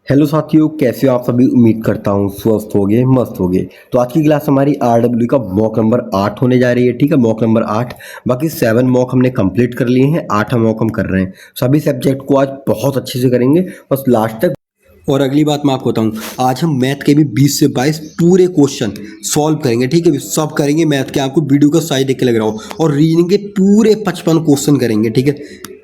Hello साथियों, कैसे हो आप सभी। उम्मीद करता हूँ स्वस्थ होगे, मस्त होगे। तो आज की क्लास हमारी आरडब्ल्यू का मॉक नंबर 8 होने जा रही है। ठीक है, मॉक नंबर 8। बाकी 7 मॉक हमने कंप्लीट कर लिए हैं, 8 मॉक हम कर रहे हैं। सभी सब्जेक्ट को आज बहुत अच्छे से करेंगे, बस लास्ट तक। और अगली बात मैं आपको बताऊं, आज हम मैथ के भी 20 से 22 पूरे क्वेश्चन सॉल्व करेंगे। ठीक है, सब करेंगे मैथ के। आपको वीडियो का साइज देख के लग रहा हो। और रीजनिंग के पूरे 55 क्वेश्चन करेंगे। ठीक है,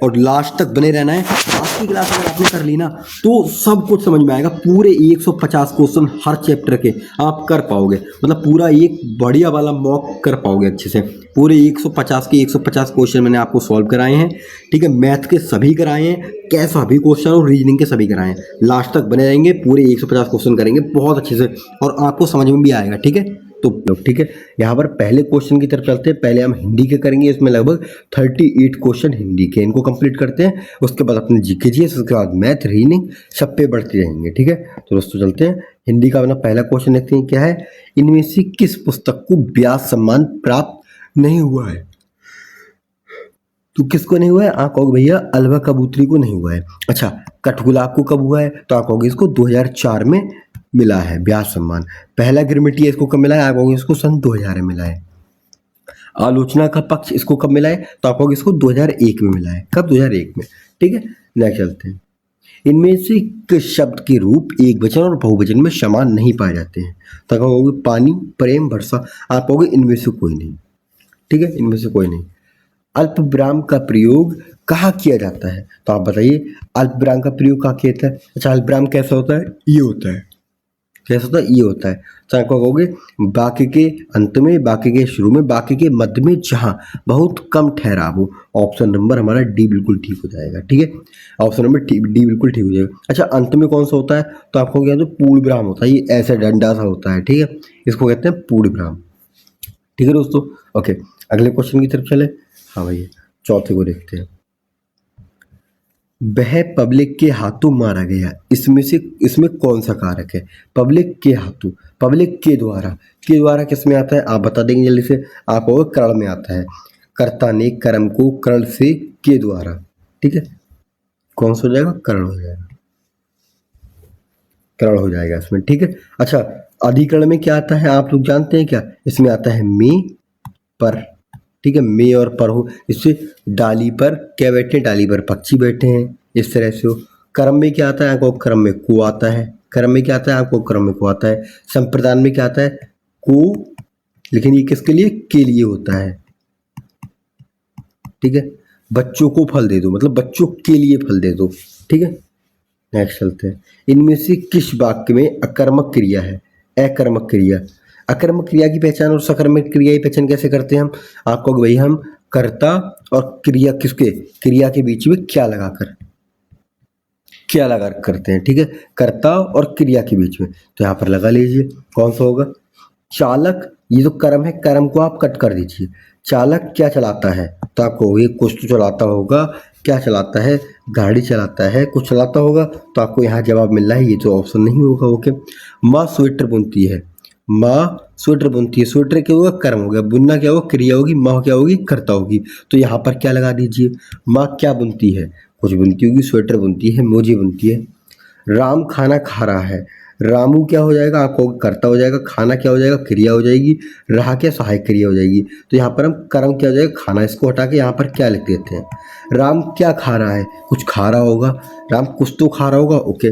और लास्ट तक बने रहना है। आज की क्लास अगर आपने कर ली ना, तो सब कुछ समझ में आएगा। पूरे 150 क्वेश्चन हर चैप्टर के आप कर पाओगे। मतलब पूरा एक बढ़िया वाला मॉक कर पाओगे अच्छे से। पूरे 150 के 150 क्वेश्चन मैंने आपको सॉल्व कराए हैं। ठीक है, मैथ के सभी कराए हैं, क्या सभी क्वेश्चन और रीजनिंग के सभी कराए हैं। लास्ट तक बने रहेंगे, पूरे 150 क्वेश्चन करेंगे बहुत अच्छे से, और आपको समझ में भी आएगा। ठीक है, तो ठीक है, यहाँ पर पहले क्वेश्चन की तरफ चलते हैं। पहले हम हिंदी के करेंगे। इसमें लगभग 38 क्वेश्चन हिंदी के, इनको कंप्लीट करते हैं। उसके बाद अपने जीके जी, उसके बाद मैथ, रीजनिंग सब पे बढ़ते रहेंगे। ठीक है, तो दोस्तों चलते हैं। हिंदी का अपना पहला क्वेश्चन देखते हैं क्या है। इनमें से किस पुस्तक को व्यास सम्मान प्राप्त नहीं हुआ है। तो किसको नहीं हुआ है? आप कहोगे भैया अलवा कबूतरी को नहीं हुआ है। अच्छा, कठगुलाब को कब हुआ है? तो आप कहोगे इसको 2004 में मिला है व्यास सम्मान। पहला गिरमिटिया इसको कब मिला है? आप कहोगे इसको सन 2000 में मिला है। आलोचना का पक्ष इसको कब मिला है? तो आप कहोगे इसको 2001 में मिला है। कब? 2001 में। ठीक है, नेक्स्ट चलते हैं। इनमें से किस शब्द के रूप एक वचन और बहुवचन में समान नहीं पाए जाते हैं? तो आप कहोगे पानी, प्रेम, वर्षा। आप कहोगे इनमें से कोई नहीं। ठीक है, इनमें से कोई नहीं। अल्प विराम का प्रयोग कहाँ किया जाता है? तो आप बताइए अल्प विराम का प्रयोग कहाँ किया जाता है? अच्छा, अल्प विराम कैसा होता है? ये होता है। कैसा होता है? ये होता है। चाहे कहोगे वाक्य के अंत में, वाक्य के शुरू में, वाक्य के मध्य में जहाँ बहुत कम ठहराव हो। ऑप्शन नंबर हमारा डी बिल्कुल ठीक हो जाएगा। ठीक है, ऑप्शन नंबर डी बिल्कुल ठीक हो जाएगा। अच्छा, अंत में कौन सा होता है? तो आपको क्या, तो पूर्ण विराम होता है। ये ऐसा डंडा सा होता है। ठीक है, इसको कहते हैं पूर्ण विराम। ठीक है दोस्तों, ओके, अगले क्वेश्चन की तरफ चले। हाँ भैया, चौथे को देखते हैं। वह पब्लिक के हाथों मारा गया, इसमें कौन सा कारक है? पब्लिक के हाथों, पब्लिक के द्वारा। के द्वारा किस में आता है? आप बता देंगे जल्दी से। आप कहोगे कर्ण में आता है। कर्ता ने कर्म को कर्ण से के द्वारा। ठीक है, कौन सा हो जाएगा? कर्ण हो जाएगा। कर्ण हो जाएगा इसमें। ठीक है, अच्छा, अधिकरण में क्या आता है आप लोग जानते हैं क्या? इसमें आता है में, पर। ठीक है, मे और पर हो। इससे डाली पर क्या बैठे हैं? डाली पर पक्षी बैठे हैं, इस तरह से हो। क्रम में क्या आता है आपको? क्रम में को आता है। क्रम में क्या आता है आपको? क्रम में को आता है। संप्रदान में क्या आता है? को, लेकिन ये किसके लिए? के लिए होता है। ठीक है, बच्चों को फल दे दो, मतलब बच्चों के लिए फल दे दो। ठीक है, नेक्स्ट चलते हैं। इनमें से किस वाक्य में अकर्मक क्रिया है? अकर्मक क्रिया। अकर्मक क्रिया की पहचान और सकर्मक क्रिया की पहचान कैसे करते हैं हम? आपको भाई हम कर्ता और क्रिया, किसके क्रिया के बीच में क्या लगा करते हैं। ठीक है, कर्ता और क्रिया के बीच में, तो यहाँ पर लगा लीजिए कौन सा होगा? चालक। ये जो कर्म है, कर्म को आप कट कर दीजिए। चालक क्या चलाता है? तो आपको ये कुछ तो चलाता होगा। क्या चलाता है? गाड़ी चलाता है, कुछ चलाता होगा। तो आपको यहाँ जवाब मिल रहा है, ये तो ऑप्शन नहीं होगा। ओके, माँ स्वेटर बुनती है। माँ स्वेटर बुनती है। स्वेटर क्या होगा? कर्म हो गया। बुनना क्या होगा? क्रिया होगी। माँ क्या होगी? कर्ता होगी। तो यहाँ पर क्या लगा दीजिए? माँ क्या बुनती है? कुछ बुनती होगी। स्वेटर बुनती है, मोजे बुनती है। राम खाना खा रहा है। रामू क्या हो जाएगा? आपको कर्ता हो जाएगा। खाना क्या हो जाएगा? क्रिया हो जाएगी। रहा क्या? सहायक क्रिया हो जाएगी। तो यहाँ पर हम कर्म क्या हो जाएगा? खाना। इसको हटा के यहाँ पर क्या लिख देते हैं? राम क्या खा रहा है? कुछ खा रहा होगा। राम कुछ तो खा रहा होगा। ओके,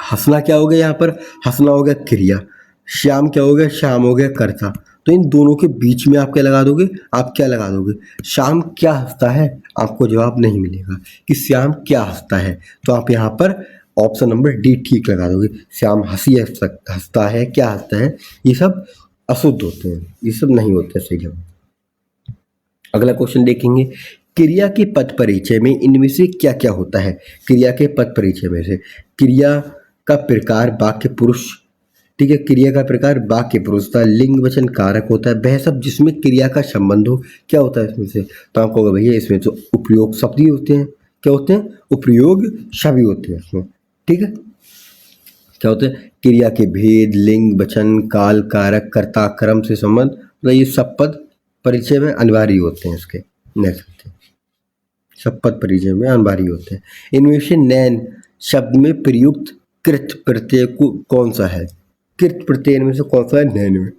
हंसना क्या हो गया यहाँ पर? हंसना हो गया क्रिया। श्याम क्या हो गया? श्याम हो गया कर्ता। तो इन दोनों के बीच में आप क्या लगा दोगे? आप क्या लगा दोगे? श्याम क्या हंसता है? आपको जवाब नहीं मिलेगा कि श्याम क्या हंसता है। तो आप यहाँ पर ऑप्शन नंबर डी ठीक लगा दोगे। श्याम हंसता है, क्या हंसता है, ये सब अशुद्ध होते हैं, ये सब नहीं होते सही जवाब। अगला क्वेश्चन देखेंगे। क्रिया के पद परिचय में इनमें से क्या क्या होता है? क्रिया के पद परिचय में से क्रिया का प्रकार वाक्य पुरुष। ठीक है, क्रिया का प्रकार वाक्य पुरुष था। लिंग वचन कारक होता है। वह सब जिसमें क्रिया का संबंध हो। क्या होता है इसमें से? तो आपको होगा भैया इसमें तो उपयोग शब्द ही होते हैं। क्या होते हैं? उपयोग शब्द होते हैं इसमें। ठीक है, क्या होते हैं? क्रिया के भेद, लिंग वचन, काल, कारक, कर्ता, क्रम से संबंध, मतलब ये सब पद परिचय में अनिवार्य होते हैं इसके। नेक्स्ट, सब पद परिचय में अनिवार्य होते हैं। इनमें से नैन शब्द में प्रयुक्त कृत प्रत्यय को कौन सा है? कृत प्रत्यय में से कौन सा है? नैन में।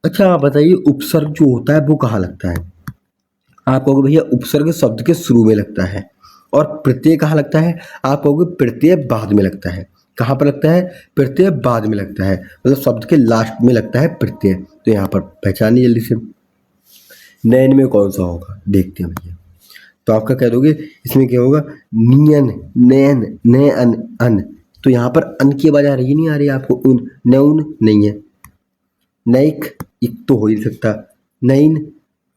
अच्छा आप बताइए, उपसर्ग जो होता है वो कहाँ लगता है? आप कहोगे भैया उपसर्ग शब्द के शुरू में लगता है, और प्रत्यय कहाँ लगता है? आप कहोगे प्रत्यय बाद में लगता है। कहाँ पर लगता है? प्रत्यय बाद में लगता है, मतलब शब्द के लास्ट में लगता है प्रत्यय। तो यहाँ पर पहचानिए जल्दी से, नैन में कौन सा होगा? देखते हैं भैया। तो आपका कह दोगे इसमें क्या होगा? नियन, नैन, ने अन, अन। तो यहाँ पर अन की आवाज आ रही है, नहीं आ रही है आपको? उन, नौन नहीं है। नैक, इक तो हो ही नहीं सकता। नैन,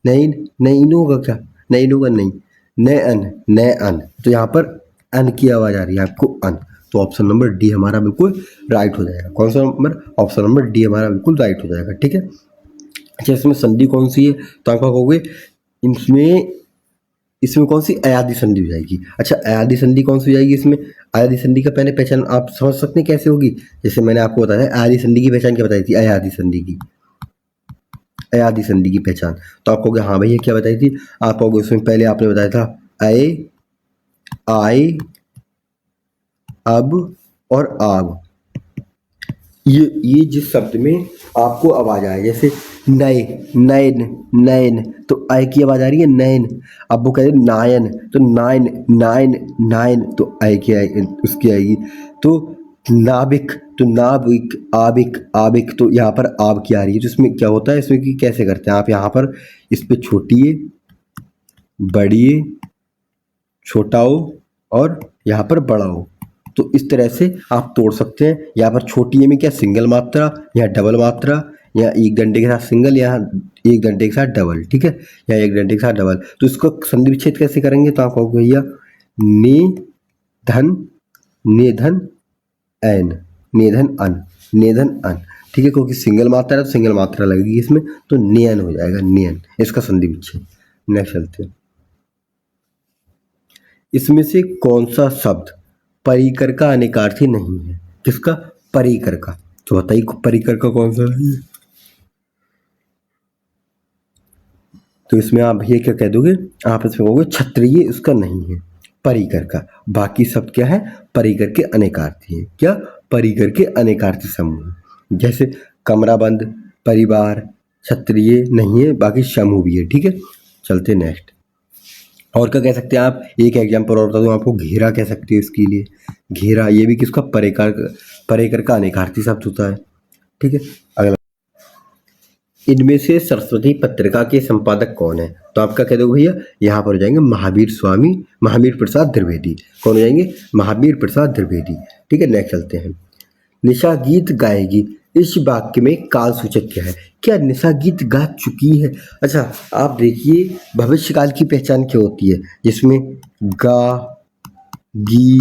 नैन, नैन होगा क्या? नैन होगा नहीं। न अन, न अन। तो यहाँ पर अन की आवाज आ रही है आपको, अन। तो ऑप्शन नंबर डी हमारा बिल्कुल राइट हो जाएगा। कौन सा नंबर? ऑप्शन नंबर डी हमारा बिल्कुल राइट हो जाएगा। ठीक है। अच्छा इसमें संधि कौन सी है? तो आप कहोगे इसमें, इसमें कौन सी? अयादि संधि हो जाएगी। अच्छा अयादि संधि कौन सी हो जाएगी इसमें? अयादि संधि का पहले पहचान आप समझ सकते हैं कैसे होगी? जैसे मैंने आपको बताया अयादि संधि की पहचान क्या बताई थी? अयादि संधि की, अयादि संधि की पहचान। तो आप कहोगे हाँ भैया क्या बताई थी? आप कहोगे उसमें पहले आपने बताया था अय, आय, अब और आब। ये जिस शब्द में आपको आवाज आए, जैसे नए, नैन, नैन, तो आय की आवाज आ रही है नैन। अब वो कह रहे नायन, तो नाइन, नाइन, नाइन, तो आय की आएगी, उसकी आएगी। तो नाबिक, तो नाबिक, आबिक, आबिक, तो यहाँ पर आब की आ रही है। तो इसमें क्या होता है? इसमें कि कैसे करते हैं आप? यहाँ पर इस पे छोटिए, बड़िए, छोटाओ और यहाँ पर बढ़ाओ। तो इस तरह से आप तोड़ सकते हैं। यहाँ पर छोटी ए में क्या सिंगल मात्रा, यहाँ डबल मात्रा, यहाँ एक डंडे के साथ सिंगल, यहाँ एक डंडे के साथ डबल। ठीक है, या एक डंडे के साथ डबल। तो इसको संधि विच्छेद कैसे करेंगे? तो आप कहोगे भैया ने धन, ने धन एन, ने धन अन, ने धन अन। ठीक है, क्योंकि सिंगल मात्रा है तो सिंगल मात्रा लगेगी इसमें, तो नियन हो जाएगा, नियन, इसका संधि विच्छेद। नेक्स्ट चलते हैं। इसमें से कौन सा शब्द परिकर का अनेकार्थी नहीं है? किसका? परिकर का। तो बताइए परिकर का कौन सा नहीं है? तो इसमें आप भैया क्या कह दोगे? आप इसमें कहोगे क्षत्रिय उसका नहीं है, परिकर का। बाकी सब क्या है? परिकर के अनेकार्थी है। क्या? परिकर के अनेकार्थी समूह। जैसे कमराबंद, परिवार, क्षत्रिय नहीं है, बाकी समूह भी है। ठीक है, चलते नेक्स्ट। और क्या कह सकते हैं आप? एक एग्जाम्पल और बता दूं आपको, घेरा कह सकते हैं इसके लिए। घेरा ये भी किसका? परेकर, परेकर का अनेकार्थी शब्द होता है। ठीक है, अगला। इनमें से सरस्वती पत्रिका के संपादक कौन है? तो आपका कह दो भैया, यहाँ पर हो जाएंगे महावीर स्वामी, महावीर प्रसाद द्विवेदी। कौन हो जाएंगे? महावीर प्रसाद द्विवेदी। ठीक है, नेक्स्ट चलते हैं। निशा गीत गाएगी, इस वाक्य में काल सूचक क्या है? क्या निशा गीत गा चुकी है? अच्छा आप देखिए भविष्य काल की पहचान क्या होती है, जिसमें गा, गी,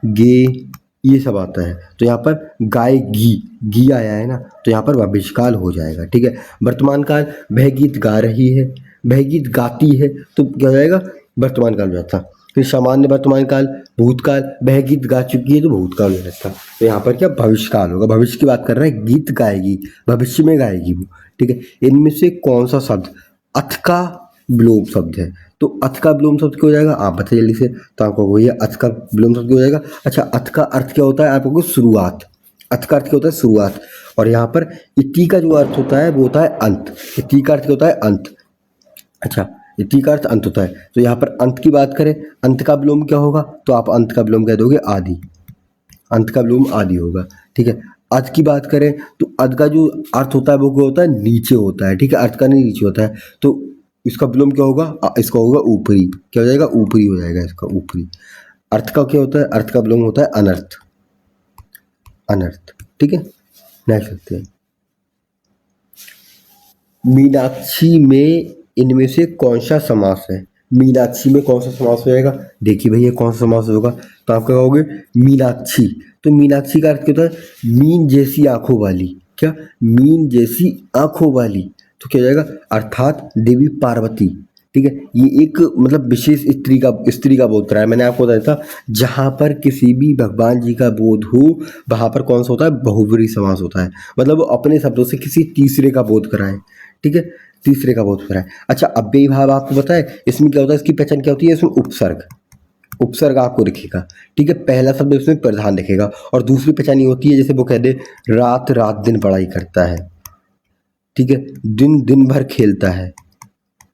गे ये सब आता है। तो यहाँ पर गाएगी, गी आया है ना, तो यहाँ पर भविष्य काल हो जाएगा। ठीक है, वर्तमान काल, वह गीत गा रही है, वह गीत गाती है, तो क्या हो जाएगा? वर्तमान काल हो जाता। फिर सामान्य वर्तमान काल, भूतकाल, वह गीत गा चुकी है, तो भूतकाल हो जाता। तो यहाँ पर क्या? भविष्य काल होगा। भविष्य की बात कर रहा है, गीत गाएगी, भविष्य में गाएगी वो। ठीक है, इनमें से कौन सा शब्द अथ का विलोम शब्द है? तो अथ का विलोम शब्द क्या हो जाएगा? आप बताइए जल्दी से। तो आपको वही अथ का विलोम शब्द क्या हो जाएगा? अच्छा अथ का अर्थ क्या होता है? आपको शुरुआत। अथ का अर्थ क्या होता है? शुरुआत। और यहाँ पर इति का जो अर्थ होता है वो होता है अंत। इति का अर्थ क्या होता है? अंत। अच्छा इति का अर्थ अंत होता है। तो यहाँ पर अंत की बात करें, अंत का विलोम क्या होगा? तो आप अंत का विलोम कह दोगे आदि। अंत का विलोम आदि होगा। ठीक है, अध की बात करें तो अध का जो अर्थ होता है वो क्या होता है? नीचे होता है। ठीक है, अर्थ का नहीं नीचे होता है। तो इसका विलोम क्या होगा? इसका होगा ऊपरी। क्या हो जाएगा? ऊपरी हो जाएगा इसका, ऊपरी। अर्थ का क्या होता है? अर्थ का विलोम होता है अनर्थ, अनर्थ। ठीक है, नेक्स्ट देखते हैं। मीनाक्षी में इनमें से कौन सा समास है? मीनाक्षी में कौन सा समास हो जाएगा? देखिए भैया कौन सा समास होगा। तो आप क्या कहोगे? मीनाक्षी। तो मीनाक्षी का अर्थ क्या होता है? मीन जैसी आंखों वाली। क्या? मीन जैसी आंखों वाली। तो क्या हो जाएगा? अर्थात देवी पार्वती। ठीक है, ये एक मतलब विशेष स्त्री का बोध कराया। मैंने आपको बताया था जहाँ पर किसी भी भगवान जी का बोध हो वहाँ पर कौन सा होता है? बहुब्रीहि समास होता है। मतलब वो अपने शब्दों से किसी तीसरे का बोध कराए। ठीक है, तीसरे का बहुत ऊपर है। अच्छा, अव्ययी भाव आपको पता है इसमें क्या होता है, इसकी पहचान क्या होती है, इसमें उपसर्ग, उपसर्ग आपको दिखेगा, ठीक है। पहला शब्द उसमें प्रधान दिखेगा। और दूसरी पहचान ये होती है, जैसे वो कह दे रात रात दिन पढ़ाई करता है, ठीक है, दिन दिन भर खेलता है,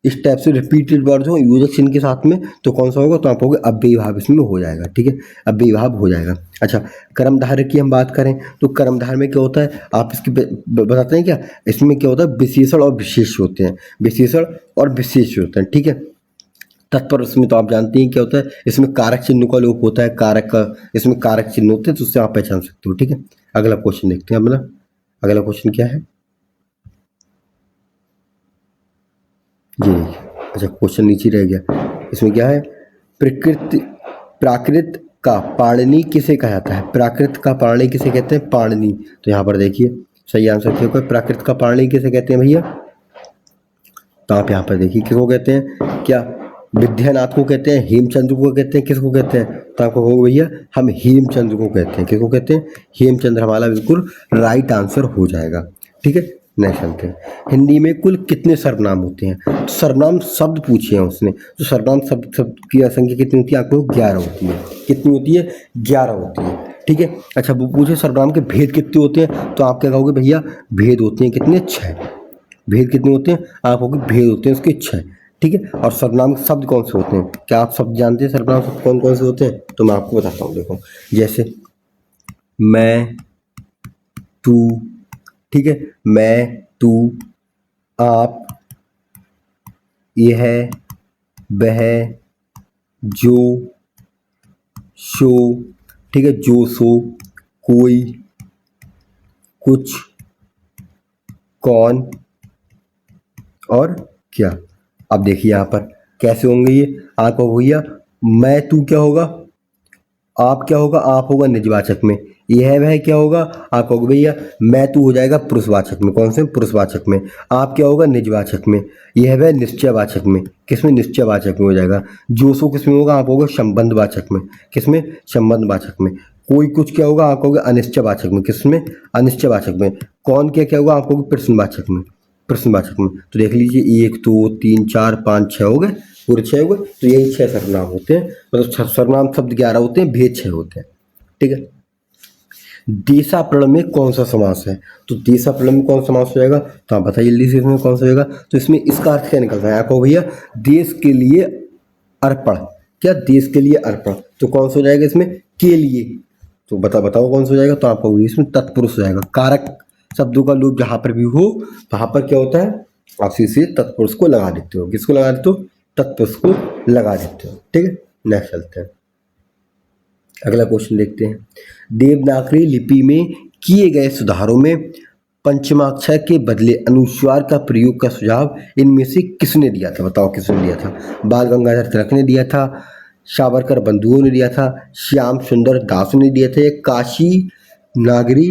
इस टाइप से रिपीटेड वर्ड हो यूजक चिन्ह के साथ में, तो कौन सा होगा, तो आप होगे अव्ययी भाव इसमें हो जाएगा, ठीक है, अव्ययी भाव हो जाएगा। अच्छा, कर्मधारय की हम बात करें तो कर्मधारय में क्या होता है, आप इसकी बताते हैं क्या, इसमें क्या होता है, विशेषण और विशेष होते हैं, विशेषण और विशेष होते हैं, ठीक है। तत्पर उसमें तो आप जानते हैं क्या होता है, इसमें कारक चिन्ह का लोप होता है, कारक का इसमें कारक चिन्ह होते हैं, तो उससे आप पहचान सकते हो, ठीक है। अगला क्वेश्चन देखते हैं अपना, अगला क्वेश्चन क्या है ये। अच्छा, क्वेश्चन नीचे रह गया, इसमें क्या है, प्रकृति प्राकृत का पाणिनि किसे कहा जाता है, प्राकृत का पाणिनि किसे कहते हैं, पाणिनि। तो यहाँ पर देखिए सही आंसर क्या होगा, प्राकृत का पाणिनि किसे कहते हैं भैया, तो आप यहाँ पर देखिए किसको कहते हैं, क्या विद्यानाथ को कहते हैं, हेमचंद्र को कहते हैं, किसको कहते हैं, तो आपको होगा भैया हम हेमचंद्र को कहते हैं, किसको कहते हैं, हेमचंद्र हमारा बिल्कुल राइट आंसर हो जाएगा, ठीक है। नेक्स्ट चलते हैं, हिंदी में कुल कितने सर्वनाम होते हैं, तो सर्वनाम शब्द पूछे हैं उसने, तो सर्वनाम शब्द की संख्या कितनी होती है, आपको 11 होती है, कितनी होती है, 11 होती है, ठीक है। अच्छा, वो पूछे सर्वनाम के भेद कितने होते हैं, तो आप क्या कहोगे भैया, भेद होते हैं कितने, 6, भेद कितने होते हैं, आप कहोगे भेद होते हैं उसके 6, ठीक है। और सर्वनाम शब्द कौन से होते हैं, क्या आप शब्द जानते हैं सर्वनाम शब्द कौन कौन से होते हैं, तो मैं आपको बताता हूँ, देखो जैसे मैं, तू, ठीक है, मैं, तू, आप, यह, वह, जो, सो, ठीक है, जो सो, कोई, कुछ, कौन और क्या। अब देखिए यहाँ पर कैसे होंगे ये, आप हो भैया मैं तू क्या होगा, आप क्या होगा, आप होगा निजवाचक में, यह वह क्या होगा, आप कहोगे भैया मैं तू हो जाएगा पुरुषवाचक में, कौन से पुरुषवाचक में, आप क्या होगा निजवाचक में, यह वह निश्चयवाचक में, किसमें निश्चयवाचक में हो जाएगा, जो सो किसमें होगा, आप होगा संबंधवाचक में, किसमें संबंधवाचक में, कोई कुछ क्या होगा, आप कहोगे अनिश्चयवाचक में, किसमें अनिश्चयवाचक में, कौन क्या क्या होगा, आप कहोगे प्रश्नवाचक में, प्रश्नवाचक में। तो देख लीजिए 1 2 3 4 5 6 हो गए, पूरे 6 हो गए, तो यही 6 सर्वनाम होते हैं, मतलब सर्वनाम शब्द 11 होते हैं, भेद 6 होते हैं, ठीक है। देशाप्रण में कौन सा समास है, तो देशाप्रण में कौन सा समास हो जाएगा, तो आप बताइए जल्दी से इसमें कौन सा होगा, तो इसमें इसका अर्थ क्या निकलता है, आपको भैया देश के लिए अर्पण, क्या देश के लिए अर्पण, तो कौन सा हो जाएगा इसमें, के लिए, तो बताओ कौन सा हो जाएगा, तो आपको इसमें तत्पुरुष हो जाएगा, कारक शब्दों का लोप जहां पर भी हो वहां पर क्या होता है, आप सीधे तत्पुरुष को लगा देते हो, किसको लगा देते हो, तत्पुरुष को लगा देते हो, ठीक है। नेक्स्ट चलते हैं, अगला क्वेश्चन देखते हैं, देवनागरी लिपि में किए गए सुधारों में पंचमाक्षर के बदले अनुस्वार का प्रयोग का सुझाव इनमें से किसने दिया था, बताओ किसने दिया था, बाल गंगाधर तिलक ने दिया था, सावरकर बंधुओं ने दिया था, श्याम सुंदर दास ने दिया था, काशी नागरी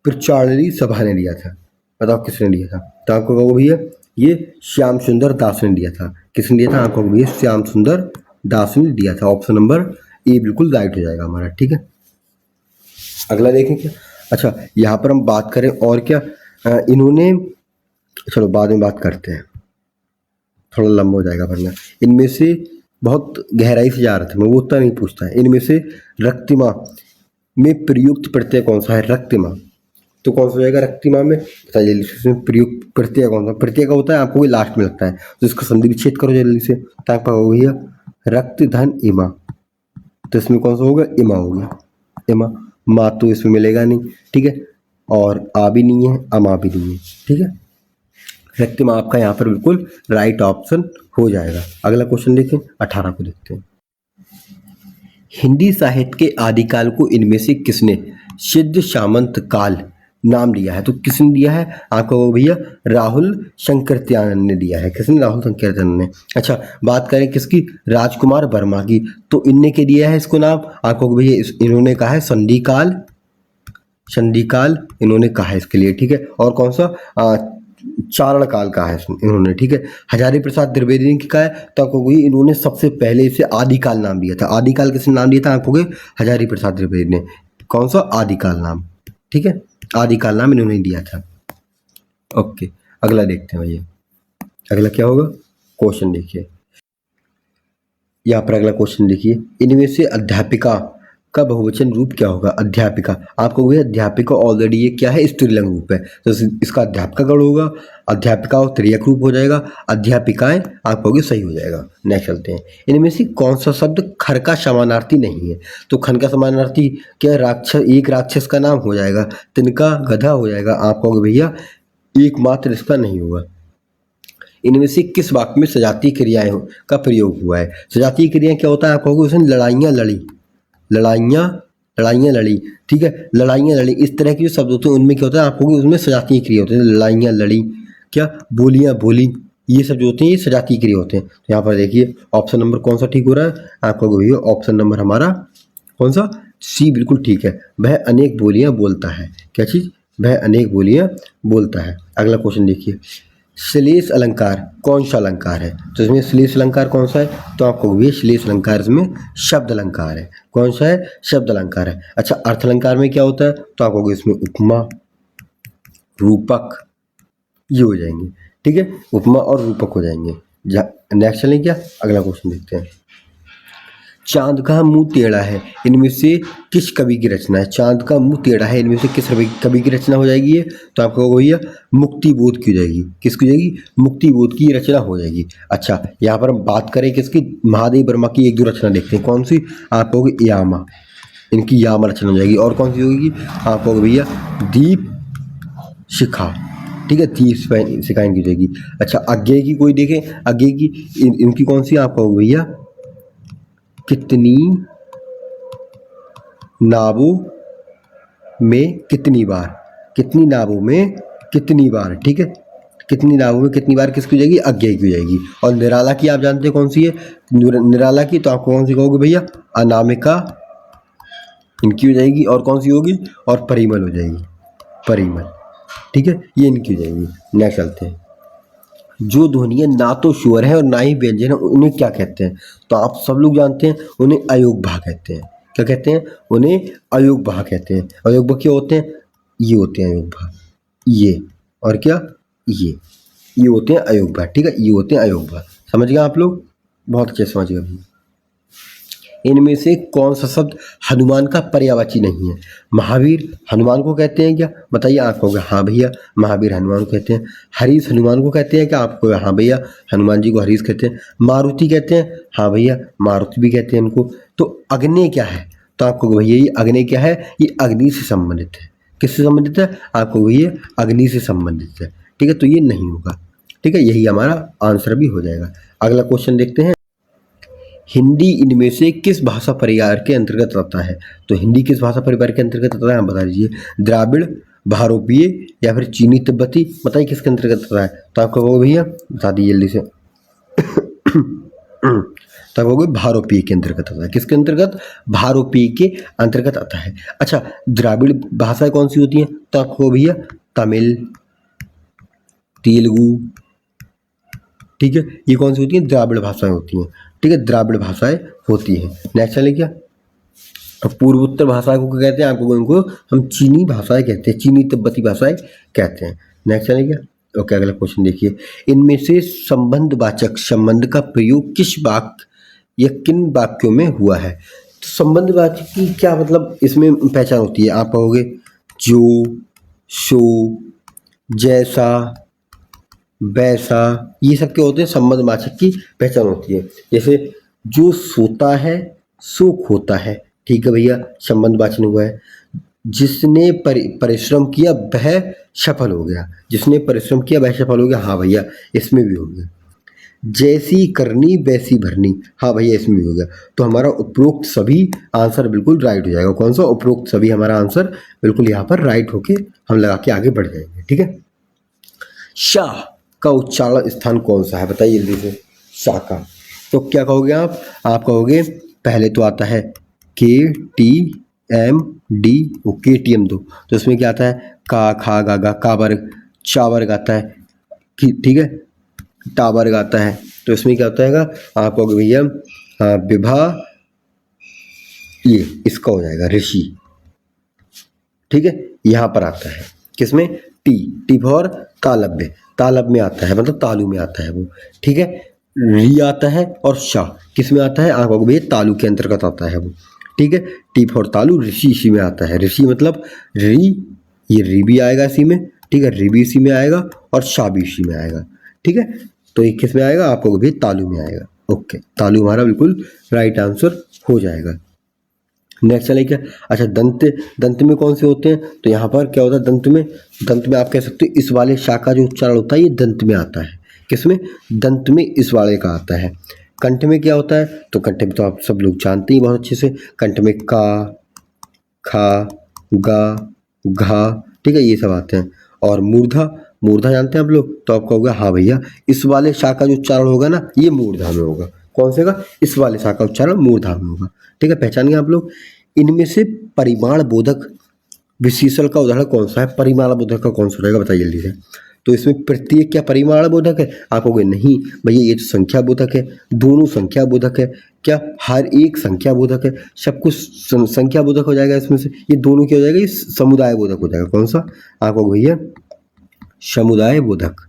प्रचारणी सभा ने दिया था, बताओ किसने दिया था, तो आपको कहोगे भैया ये श्याम सुंदर दास ने दिया था, किसने दिया था, आपको भैया श्याम सुंदर दास ने दिया था, ऑप्शन नंबर ए बिल्कुल राइट हो जाएगा हमारा, ठीक है। अगला देखें क्या, अच्छा यहाँ पर हम बात करें और क्या, इन्होंने, चलो बाद में बात करते हैं, थोड़ा लंबा हो जाएगा वरना, इनमें से बहुत गहराई से जा रहा था मैं, वो उतना नहीं पूछता है, इनमें से रक्तिमा में प्रयुक्त प्रत्यय कौन सा है, रक्तिमा, तो कौन सा हो जाएगा रक्तिमा में, बताइए इसमें प्रयुक्त प्रत्यय कौन सा, प्रत्यय का होता है आपको लास्ट में लगता है, तो इसका संधि विच्छेद करो जल्दी से, तो आपका हो भैया रक्त धन इमा, तो इसमें कौन सा होगा, इमा हो गया, इमा, माँ तो इसमें मिलेगा नहीं, ठीक है, और आ भी नहीं है, अमा भी नहीं है, ठीक है, रक्तिमा आपका यहाँ पर बिल्कुल राइट ऑप्शन हो जाएगा। अगला क्वेश्चन देखें, 18 को देखते हैं, हिंदी साहित्य के आदिकाल को इनमें से किसने सिद्ध सामंत काल नाम दिया है, तो किसने दिया है, आपको भैया राहुल शंकरत्यानंद ने दिया है, किसने, राहुल शंकरत्यानंद ने। अच्छा बात करें किसकी, राजकुमार वर्मा की, तो इनने के दिया है इसको नाम, आपको भैया इन्होंने कहा है संधिकाल, संधिकाल इन्होंने कहा है इसके लिए, ठीक है, और कौन सा चारण काल का है इन्होंने, ठीक है। हजारी प्रसाद द्विवेदी ने कहा है, तो आपको इन्होंने सबसे पहले इसे आदिकाल नाम दिया था, आदिकाल किसने नाम दिया था, आपको हजारी प्रसाद द्विवेदी ने, कौन सा आदिकाल नाम, ठीक है, आदिकाल नाम इन्होंने दिया था। ओके अगला देखते हैं भैया, अगला क्या होगा, क्वेश्चन देखिए, यहाँ पर अगला क्वेश्चन देखिए, इनमें से अध्यापिका का बहुवचन रूप क्या होगा। अध्यापिका, आपको वही अध्यापिका ऑलरेडी ये क्या है, स्त्रीलिंग रूप है, तो इसका अध्यापिका गण होगा, अध्यापिका और त्रियक रूप हो जाएगा, अध्यापिकाएं आप कहोगे सही हो जाएगा। नेक्स्ट चलते हैं, इनमें से कौन सा शब्द खर का समानार्थी नहीं है। तो खन का समानार्थी क्या, राक्षस, एक राक्षस का नाम हो जाएगा, तिनका गधा हो जाएगा, आप कहोगे भैया एकमात्र इसका नहीं होगा। इनमें से किस वाक्य में सजातीय क्रियाएं का प्रयोग हुआ है। सजातीय क्रियाएं क्या होता है, आप कहोगे उसने लड़ाइयाँ लड़ी, लड़ाइयाँ लड़ाइयाँ लड़ी, ठीक है, लड़ाइयाँ लड़ी, इस तरह के जो शब्द होते हैं उनमें क्या होता है, आप कहोगे उसमें सजातीय क्रिया होते हैं, लड़ाइयाँ लड़ी, क्या बोलियाँ बोली, ये सब जो होते हैं ये सजातीय क्रिया होते हैं। तो यहाँ पर देखिए ऑप्शन नंबर कौन सा ठीक हो रहा है, आप कहोगे भैया ऑप्शन नंबर हमारा कौन सा, सी बिल्कुल ठीक है। वह अनेक बोलियां बोलता है, क्या चीज, वह अनेक बोलियां बोलता है। अगला क्वेश्चन देखिए, श्लेष अलंकार कौन सा अलंकार है। तो इसमें श्लेष अलंकार कौन सा है, तो आपको भी श्लेष अलंकार इसमें शब्द अलंकार है, कौन सा है, शब्द अलंकार है। अच्छा, अर्थ अलंकार में क्या होता है, तो आप कहोगे इसमें उपमा, रूपक, ये हो जाएंगे, ठीक है, उपमा और रूपक हो जाएंगे। नेक्स्ट चलें क्या, अगला क्वेश्चन देखते हैं, चांद का मुंह टेढ़ा है, इनमें से किस कवि की रचना है। चांद का मुंह टेढ़ा है, इनमें से किस कवि की रचना हो जाएगी ये, तो आपको भैया मुक्ति बोध की हो जाएगी, किसकी हो जाएगी, मुक्ति बोध की रचना हो जाएगी। अच्छा, यहाँ पर हम बात करें किसकी, महादेव वर्मा की एक दो रचना देखते हैं, कौन सी, आप कहोगे यामा, इनकी यामा रचना हो जाएगी। और कौन सी होगी, आप कहोगे भैया दीप शिखा, ठीक है, दीप शिखा इनकी हो जाएगी। अच्छा, अज्ञेय की कोई देखें, अज्ञेय की इनकी कौन सी, आप कहोगे भैया कितनी नावों में कितनी बार, कितनी नावों में कितनी बार, ठीक है, कितनी नावों में कितनी बार किसकी हो जाएगी, अज्ञेय की हो जाएगी। और निराला की आप जानते हैं कौन सी है, निराला की तो आपको कौन सी कहोगे भैया, अनामिका इनकी हो जाएगी। और कौन सी होगी, और परिमल हो जाएगी, परिमल, ठीक है, ये इनकी हो जाएगी। नेक्स्ट चलते हैं, जो ध्वनियाँ ना तो स्वर है और ना ही व्यंजन है उन्हें क्या कहते हैं। तो आप सब लोग जानते हैं उन्हें अयोग्य कहते हैं, क्या कहते हैं, उन्हें अयोग्य कहते हैं। अयोग्य क्या होते हैं, ये होते हैं अयोग्य, ये और क्या, ये होते हैं अयोग्य, ठीक है, ये होते हैं अयोग्य। समझ गए आप लोग, बहुत अच्छे समझ गए। इनमें से कौन सा शब्द हनुमान का पर्यायवाची नहीं है। महावीर हनुमान को कहते हैं क्या, बताइए, आप कहोगे हाँ भैया महावीर हनुमान को कहते हैं। हरीश हनुमान को कहते हैं क्या, आपको हाँ भैया हनुमान जी को हरीश कहते हैं। मारुति कहते हैं, हाँ भैया मारुति भी कहते हैं उनको। तो अग्नि क्या है, तो आपको भैया ये अग्नि क्या है, ये अग्नि से संबंधित है, किससे संबंधित है, आपको भैया अग्नि से संबंधित है, ठीक है, तो ये नहीं होगा, ठीक है, यही हमारा आंसर भी हो जाएगा। अगला क्वेश्चन देखते हैं, हिंदी इनमें से किस भाषा परिवार के अंतर्गत आता है। तो हिंदी किस भाषा परिवार के अंतर्गत आता है, आप बता दीजिए, द्राविड़, भारोपीय या फिर चीनी तिब्बती, बताइए किसके अंतर्गत आता है। तो आप कहोगे भैया बता दीजिए जल्दी से तो कहोगे भारोपीय के अंतर्गत आता है, किसके अंतर्गत, भारोपीय के अंतर्गत आता है। अच्छा, द्राविड़ भाषाएं कौन सी होती हैं, तो आप कहो भैया तमिल, तेलुगु, ठीक है, ये कौन सी होती हैं, द्राविड़ भाषाएं होती हैं, ठीक है, द्राविड़ भाषाएं होती हैं। नेक्स्ट चले क्या, अब पूर्वोत्तर भाषा को क्या कहते हैं, आपको उनको हम चीनी भाषाएं कहते हैं, चीनी तिब्बती भाषाएं कहते हैं। नेक्स्ट चले क्या, ओके, अगला क्वेश्चन देखिए, इनमें से संबंधवाचक संबंध का प्रयोग किस वाक्य या किन वाक्यों में हुआ है। तो संबंधवाचक की क्या मतलब इसमें पहचान होती है, आप कहोगे जो, सो, जैसा, वैसा, ये सब क्या होते हैं, संबंधवाचक की पहचान होती है। जैसे जो सोता है सो खोता है, ठीक है भैया, संबंधवाचक हुआ है। जिसने परिश्रम किया वह सफल हो गया, जिसने परिश्रम किया वह सफल हो गया, हाँ भैया इसमें भी हो गया। जैसी करनी वैसी भरनी, हाँ भैया इसमें भी हो गया। तो हमारा उपरोक्त सभी आंसर बिल्कुल राइट हो जाएगा। कौन सा, उपरोक्त सभी हमारा आंसर बिल्कुल यहाँ पर राइट होके हम लगा के आगे बढ़ जाएंगे, ठीक है। शाह का उच्चारण स्थान कौन सा है, बताइए जल्दी से, शाह का। तो क्या कहोगे आप कहोगे पहले तो आता है KTMD, वो KTM दो, तो इसमें क्या आता है, का, खा, गा, गा, का वर्ग, चा वर्ग आता है, ठीक है, टा वर्ग आता है। तो इसमें क्या होता है, आप कहोगे भैया विभा, ये इसका हो जाएगा ऋषि, ठीक है, यहाँ पर आता है किसमें, टी, टी फॉर तालव्य, तालब में आता है मतलब तालु में आता है वो, ठीक है। री आता है और शा किस में आता है, आंखों के तालु के अंतर्गत आता है वो, ठीक है। टी फॉर तालु, ऋषि इसी में आता है, ऋषि मतलब री, ये री भी आएगा इसी में, ठीक है, री भी इसी में आएगा और शा भी इसी में आएगा, ठीक है। तो ये किस में आएगा, आपको भी तालु में आएगा। ओके, तालु हमारा बिल्कुल राइट आंसर हो जाएगा। नेक्स्ट चले क्या, अच्छा दंत, दंत में कौन से होते हैं, तो यहाँ पर क्या होता है दंत में, दंत में आप कह सकते हो इस वाले शा का जो उच्चारण होता है ये दंत में आता है, किसमें, दंत में इस वाले का आता है। कंठ में क्या होता है, तो कंठ में तो आप सब लोग जानते ही बहुत अच्छे से, कंठ में का, खा, गा, घा, ठीक है, ये सब आते हैं। और मूर्धा, मूर्धा जानते हैं आप लोग, तो आप कहोगे हाँ भैया इस वाले शा का जो उच्चारण होगा ना ये मूर्धा में होगा, कौन से का, इस वाले शा का उच्चारण मूर्धा में होगा, ठीक है, पहचान गए आप लोग। इनमें से परिमाण बोधक विशेषण का उदाहरण कौन सा है, परिमाण बोधक का कौन सा रहेगा बताइए जल्दी से। तो इसमें प्रत्येक क्या परिमाण बोधक है, आप कहोगे नहीं भैया ये तो संख्या बोधक है, दोनों संख्या बोधक है, क्या हर एक संख्या बोधक है, सब कुछ संख्या बोधक हो जाएगा इसमें से, ये दोनों क्या हो जाएगा, ये समुदाय बोधक हो जाएगा, कौन सा, आप कहोगे भैया समुदाय बोधक,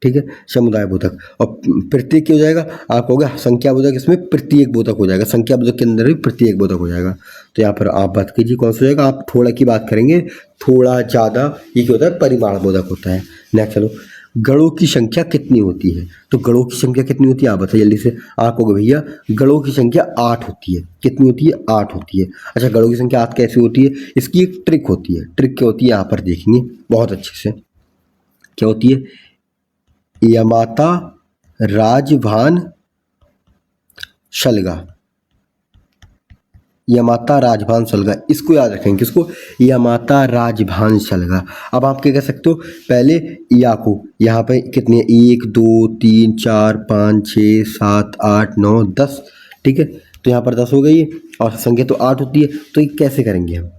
ठीक है, समुदाय बोधक। और प्रत्येक क्या हो जाएगा, आप कहोगे संख्या बोधक, इसमें प्रत्येक बोधक हो जाएगा, संख्या बोधक के अंदर भी प्रत्येक बोधक हो जाएगा। तो यहाँ पर आप बात कीजिए कौन सा हो जाएगा, आप थोड़ा की बात करेंगे, थोड़ा ज़्यादा, ये क्या होता है परिमाण बोधक होता है। नेक्स्ट चलो, गणों की संख्या कितनी होती है, तो गणों की संख्या कितनी होती है आप बताइए जल्दी से। आप कहोगे भैया गणों की संख्या 8 होती है, कितनी होती है, 8 होती है। अच्छा गणों की संख्या 8 कैसे होती है, इसकी एक ट्रिक होती है, ट्रिक क्या होती है यहाँ पर देखेंगे बहुत अच्छे से, क्या होती है, यमाता राजभान शलगा, यमाता राजभान शलगा, इसको याद रखेंगे, किसको, यमाता राजभान शलगा। अब आप क्या कह सकते हो, पहले या को यहाँ पे कितने 1 2 3 4 5 6 7 8 9 10, ठीक है, तो यहाँ पर 10 हो गई और संख्या तो 8 होती है, तो ये कैसे करेंगे हम,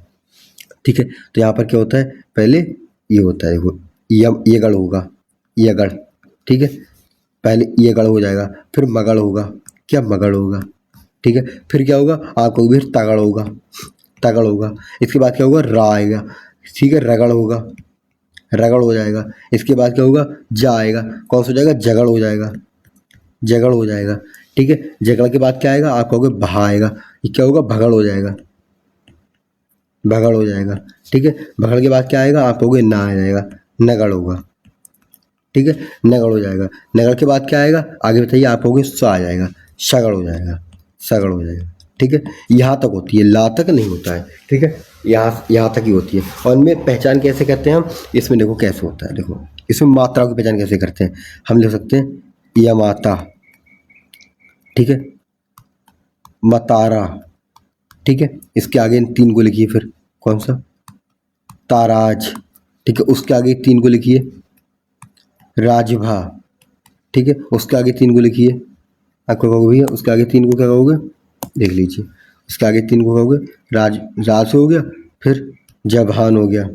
ठीक है। तो यहाँ पर क्या होता है, पहले ये होता है देखो, ये गढ़ होगा, ये गढ़, ठीक है, पहले ये गढ़ हो जाएगा, फिर मगड़ होगा, क्या मगड़ होगा, ठीक है, फिर क्या होगा आपको भी तगड़ होगा, तगड़ होगा, इसके बाद क्या होगा रा आएगा, ठीक है, रगड़ होगा, रगड़ हो जाएगा, इसके बाद क्या होगा जा आएगा, कौन सा हो जाएगा, जगड़ हो जाएगा, जगड़ हो जाएगा, ठीक है, जगड़ के बाद क्या आएगा आप कहोगे भा आएगा, ये क्या होगा भगड़ हो जाएगा, भगड़ हो जाएगा, ठीक है, भगड़ के बाद क्या आएगा आप कहोगे ना आ जाएगा, नगड़ होगा, ठीक है, नगड़ हो जाएगा, नगड़ के बाद क्या आएगा आगे बताइए, आप कहोगे सा आ जाएगा, सगड़ हो जाएगा, सगड़ हो जाएगा, ठीक है, यहाँ तक होती है, ला तक नहीं होता है, ठीक है, यहाँ तक ही होती है। और इनमें पहचान कैसे करते हैं हम, इसमें देखो कैसे होता है, देखो इसमें मात्राओं की पहचान कैसे करते हैं, हम लिख सकते हैं यमाता, ठीक है, मतारा, ठीक है, इसके आगे इन 3 को लिखिए, फिर कौन सा, ताराज, ठीक है, उसके आगे 3 को लिखिए, राजभा, ठीक है, उसके आगे 3 को लिखिए, आपको कहोगे भैया उसके आगे 3 को क्या कहोगे, देख लीजिए, इसके आगे 3 को कहोगे राज हो गया, फिर जबान हो गया,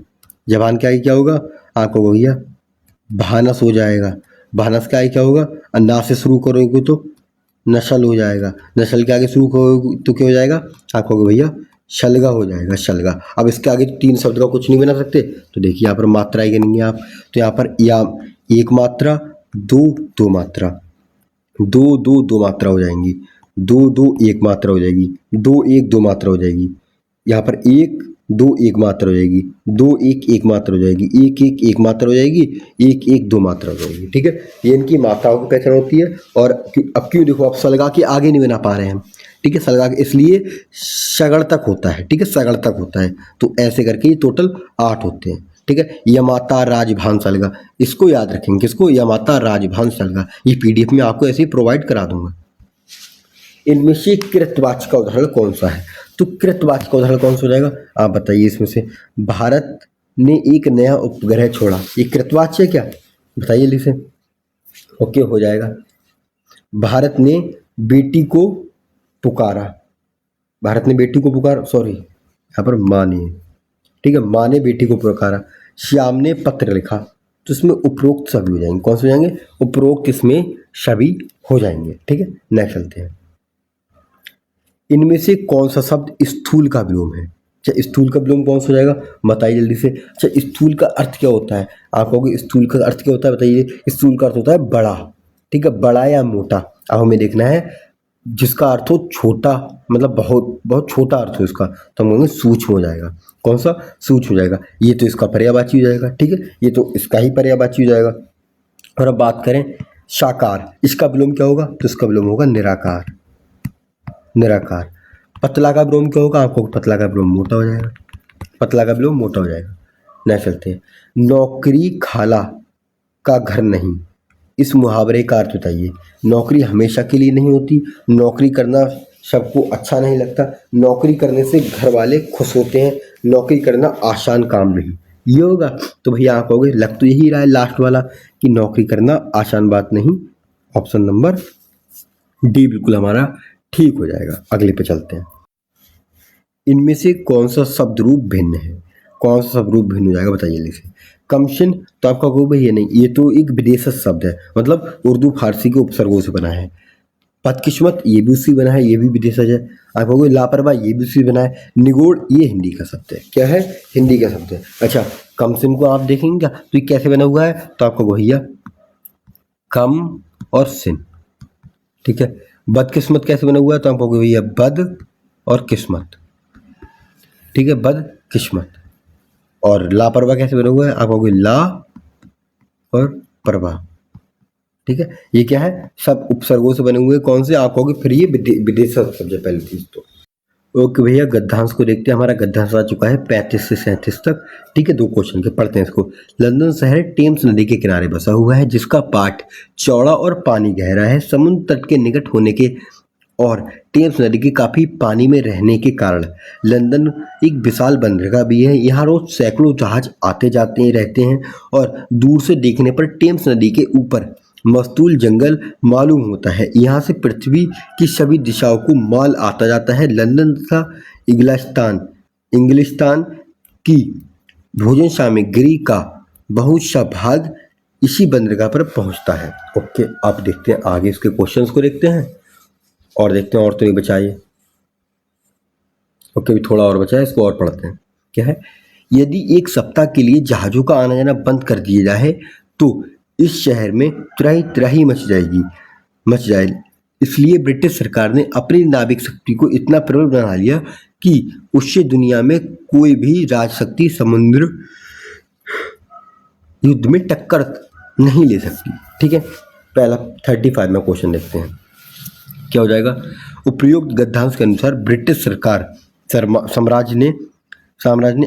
जबान के आगे क्या होगा आपको भैया भानस हो जाएगा, भानस के आगे क्या होगा, अन्ना से शुरू करोगे तो नशल हो जाएगा, नशल के आगे शुरू करोगे तो क्या हो जाएगा आप कहोगे भैया शलगा हो जाएगा, शलगा। अब इसके आगे 3 शब्द का कुछ नहीं बना सकते, तो देखिए यहाँ पर मात्रा ही गिनेंगे आप, तो यहाँ पर या एक मात्रा, दो मात्रा, दो मात्रा हो जाएंगी, दो एक मात्रा हो जाएगी, 2 1 2 मात्रा हो जाएगी, यहाँ पर 1 2 1 मात्रा हो जाएगी, 2 1 1 मात्रा हो जाएगी, 1 1 1 मात्रा हो जाएगी, 1 1 2 मात्रा हो जाएगी, ठीक है, ये इनकी मात्राओं की पहचान होती है। और अब क्यों देखो आप सलगा के आगे नहीं बना पा रहे हैं, ठीक है, सलगा के इसलिए सगड़ तक होता है, ठीक है, सगड़ तक होता है, तो ऐसे करके ये टोटल 8 होते हैं, ठीक है, यमाता राजभान सलगा, इसको याद रखेंगे, किसको, यमाता राजभान सलगा, ये पीडीएफ में आपको ऐसे ही प्रोवाइड करा दूंगा। इनमें से कृतवाच्य का उदाहरण कौन सा है, तो कृतवाच्य का उदाहरण कौन सा हो जाएगा आप बताइए, इसमें से भारत ने एक नया उपग्रह छोड़ा, ये कृतवाच्य है क्या बताइए जल्दी से, ओके हो जाएगा, भारत ने बेटी को पुकारा, भारत ने बेटी को पुकारा, सॉरी यहाँ पर माँ ने, ठीक है, माँ ने बेटी को पुकारा, श्याम ने पत्र लिखा, तो इसमें उपरोक्त सभी हो जाएंगे, कौन से हो जाएंगे, उपरोक्त इसमें सभी हो जाएंगे, ठीक है। नेक्स्ट चलते हैं, इनमें से कौन सा शब्द स्थूल का विलोम है, अच्छा स्थूल का विलोम कौन सा हो जाएगा, बताइए जल्दी से। अच्छा स्थूल का अर्थ क्या होता है, आप कहोगे स्थूल का अर्थ क्या होता है, बताइए। स्थूल का अर्थ होता है बड़ा, ठीक है, बड़ा या मोटा। अब हमें देखना है जिसका अर्थ हो छोटा, मतलब बहुत बहुत छोटा अर्थ हो इसका, तो हम कहेंगे सूक्ष्म हो जाएगा। कौन सा, सूक्ष्म हो जाएगा। ये तो इसका पर्यायवाची हो जाएगा, ठीक है, ये तो इसका ही पर्यायवाची हो जाएगा। और अब बात करें साकार, इसका विलोम क्या होगा, तो इसका विलोम होगा निराकार, निराकार। पतला का विलोम क्या होगा, आपको पतला का विलोम मोटा हो जाएगा, पतला का विलोम मोटा हो जाएगा। नेक्स्ट चलते हैं, नौकरी खाला का घर नहीं, इस मुहावरे का अर्थ बताइए। नौकरी हमेशा के लिए नहीं होती, नौकरी करना सबको अच्छा नहीं लगता, नौकरी करने से घर वाले खुश होते हैं, नौकरी करना आसान काम नहीं, ये होगा। तो भैया आप कहोगे लग तो यही रहा है लास्ट वाला कि नौकरी करना आसान बात नहीं, ऑप्शन नंबर डी बिल्कुल हमारा ठीक हो जाएगा। अगले पे चलते हैं, इनमें से कौन सा शब्द रूप भिन्न है, कौन सा शब्द रूप भिन्न हो जाएगा, बताइए जल्दी से। कमशिन, तो आपका कहो भाई ये नहीं, ये तो एक विदेशज शब्द है, मतलब उर्दू फारसी के उपसर्गों से बना है। बदकिस्मत, ये भी उसी बना है, ये भी विदेशज है। आप कहोगे लापरवाह, ये भी उसी बना है। निगोड़, ये हिंदी का शब्द है, क्या है, हिंदी का शब्द है। अच्छा कमसिन को आप देखेंगे क्या, तो ये कैसे बना हुआ है, तो आपको भैया कम और सिन, ठीक है। बदकिस्मत कैसे बना हुआ है, तो आप कहोगे भैया बद और किस्मत, ठीक है, बद किस्मत। और लापरवाह कैसे बना हुआ है, आप कहोगे ला और परवाह, ठीक है। ये क्या है, सब उपसर्गों से बने हुए, कौन से, आप कहोगे फिर ये विदेशज शब्द है पहली चीज तो। ओके भैया गद्यांश को देखते हैं, हमारा गद्यांश आ चुका है 35 से 37 तक, ठीक है। दो क्वेश्चन के पढ़ते हैं इसको। लंदन शहर टेम्स नदी के किनारे बसा हुआ है, जिसका पाट चौड़ा और पानी गहरा है। समुद्र तट के निकट होने के और टेम्स नदी के काफ़ी पानी में रहने के कारण लंदन एक विशाल बंदरगाह भी है। यहाँ रोज सैकड़ों जहाज आते जाते रहते हैं और दूर से देखने पर टेम्स नदी के ऊपर मस्तूल जंगल मालूम होता है। यहाँ से पृथ्वी की सभी दिशाओं को माल आता जाता है। लंदन तथा इंग्लिस्तान की भोजन सामग्री का बहुत सा भाग इसी बंदरगाह पर पहुँचता है। ओके आप देखते हैं आगे इसके क्वेश्चंस को देखते हैं और देखते हैं और तो नहीं बचाइए। ओके भी थोड़ा और बचा है, इसको और पढ़ते हैं। क्या है, यदि एक सप्ताह के लिए जहाज़ों का आना जाना बंद कर दिया जाए तो इस शहर में त्राही त्राही मच जाए। इसलिए ब्रिटिश सरकार ने अपनी नाविक शक्ति को इतना प्रबल बना लिया कि उससे दुनिया में कोई भी राजशक्ति समुद्र युद्ध में टक्कर नहीं ले सकती, ठीक है। पहला 35 में क्वेश्चन देखते हैं, क्या हो जाएगा। उपयुक्त गद्यांश के अनुसार ब्रिटिश सरकार साम्राज्य ने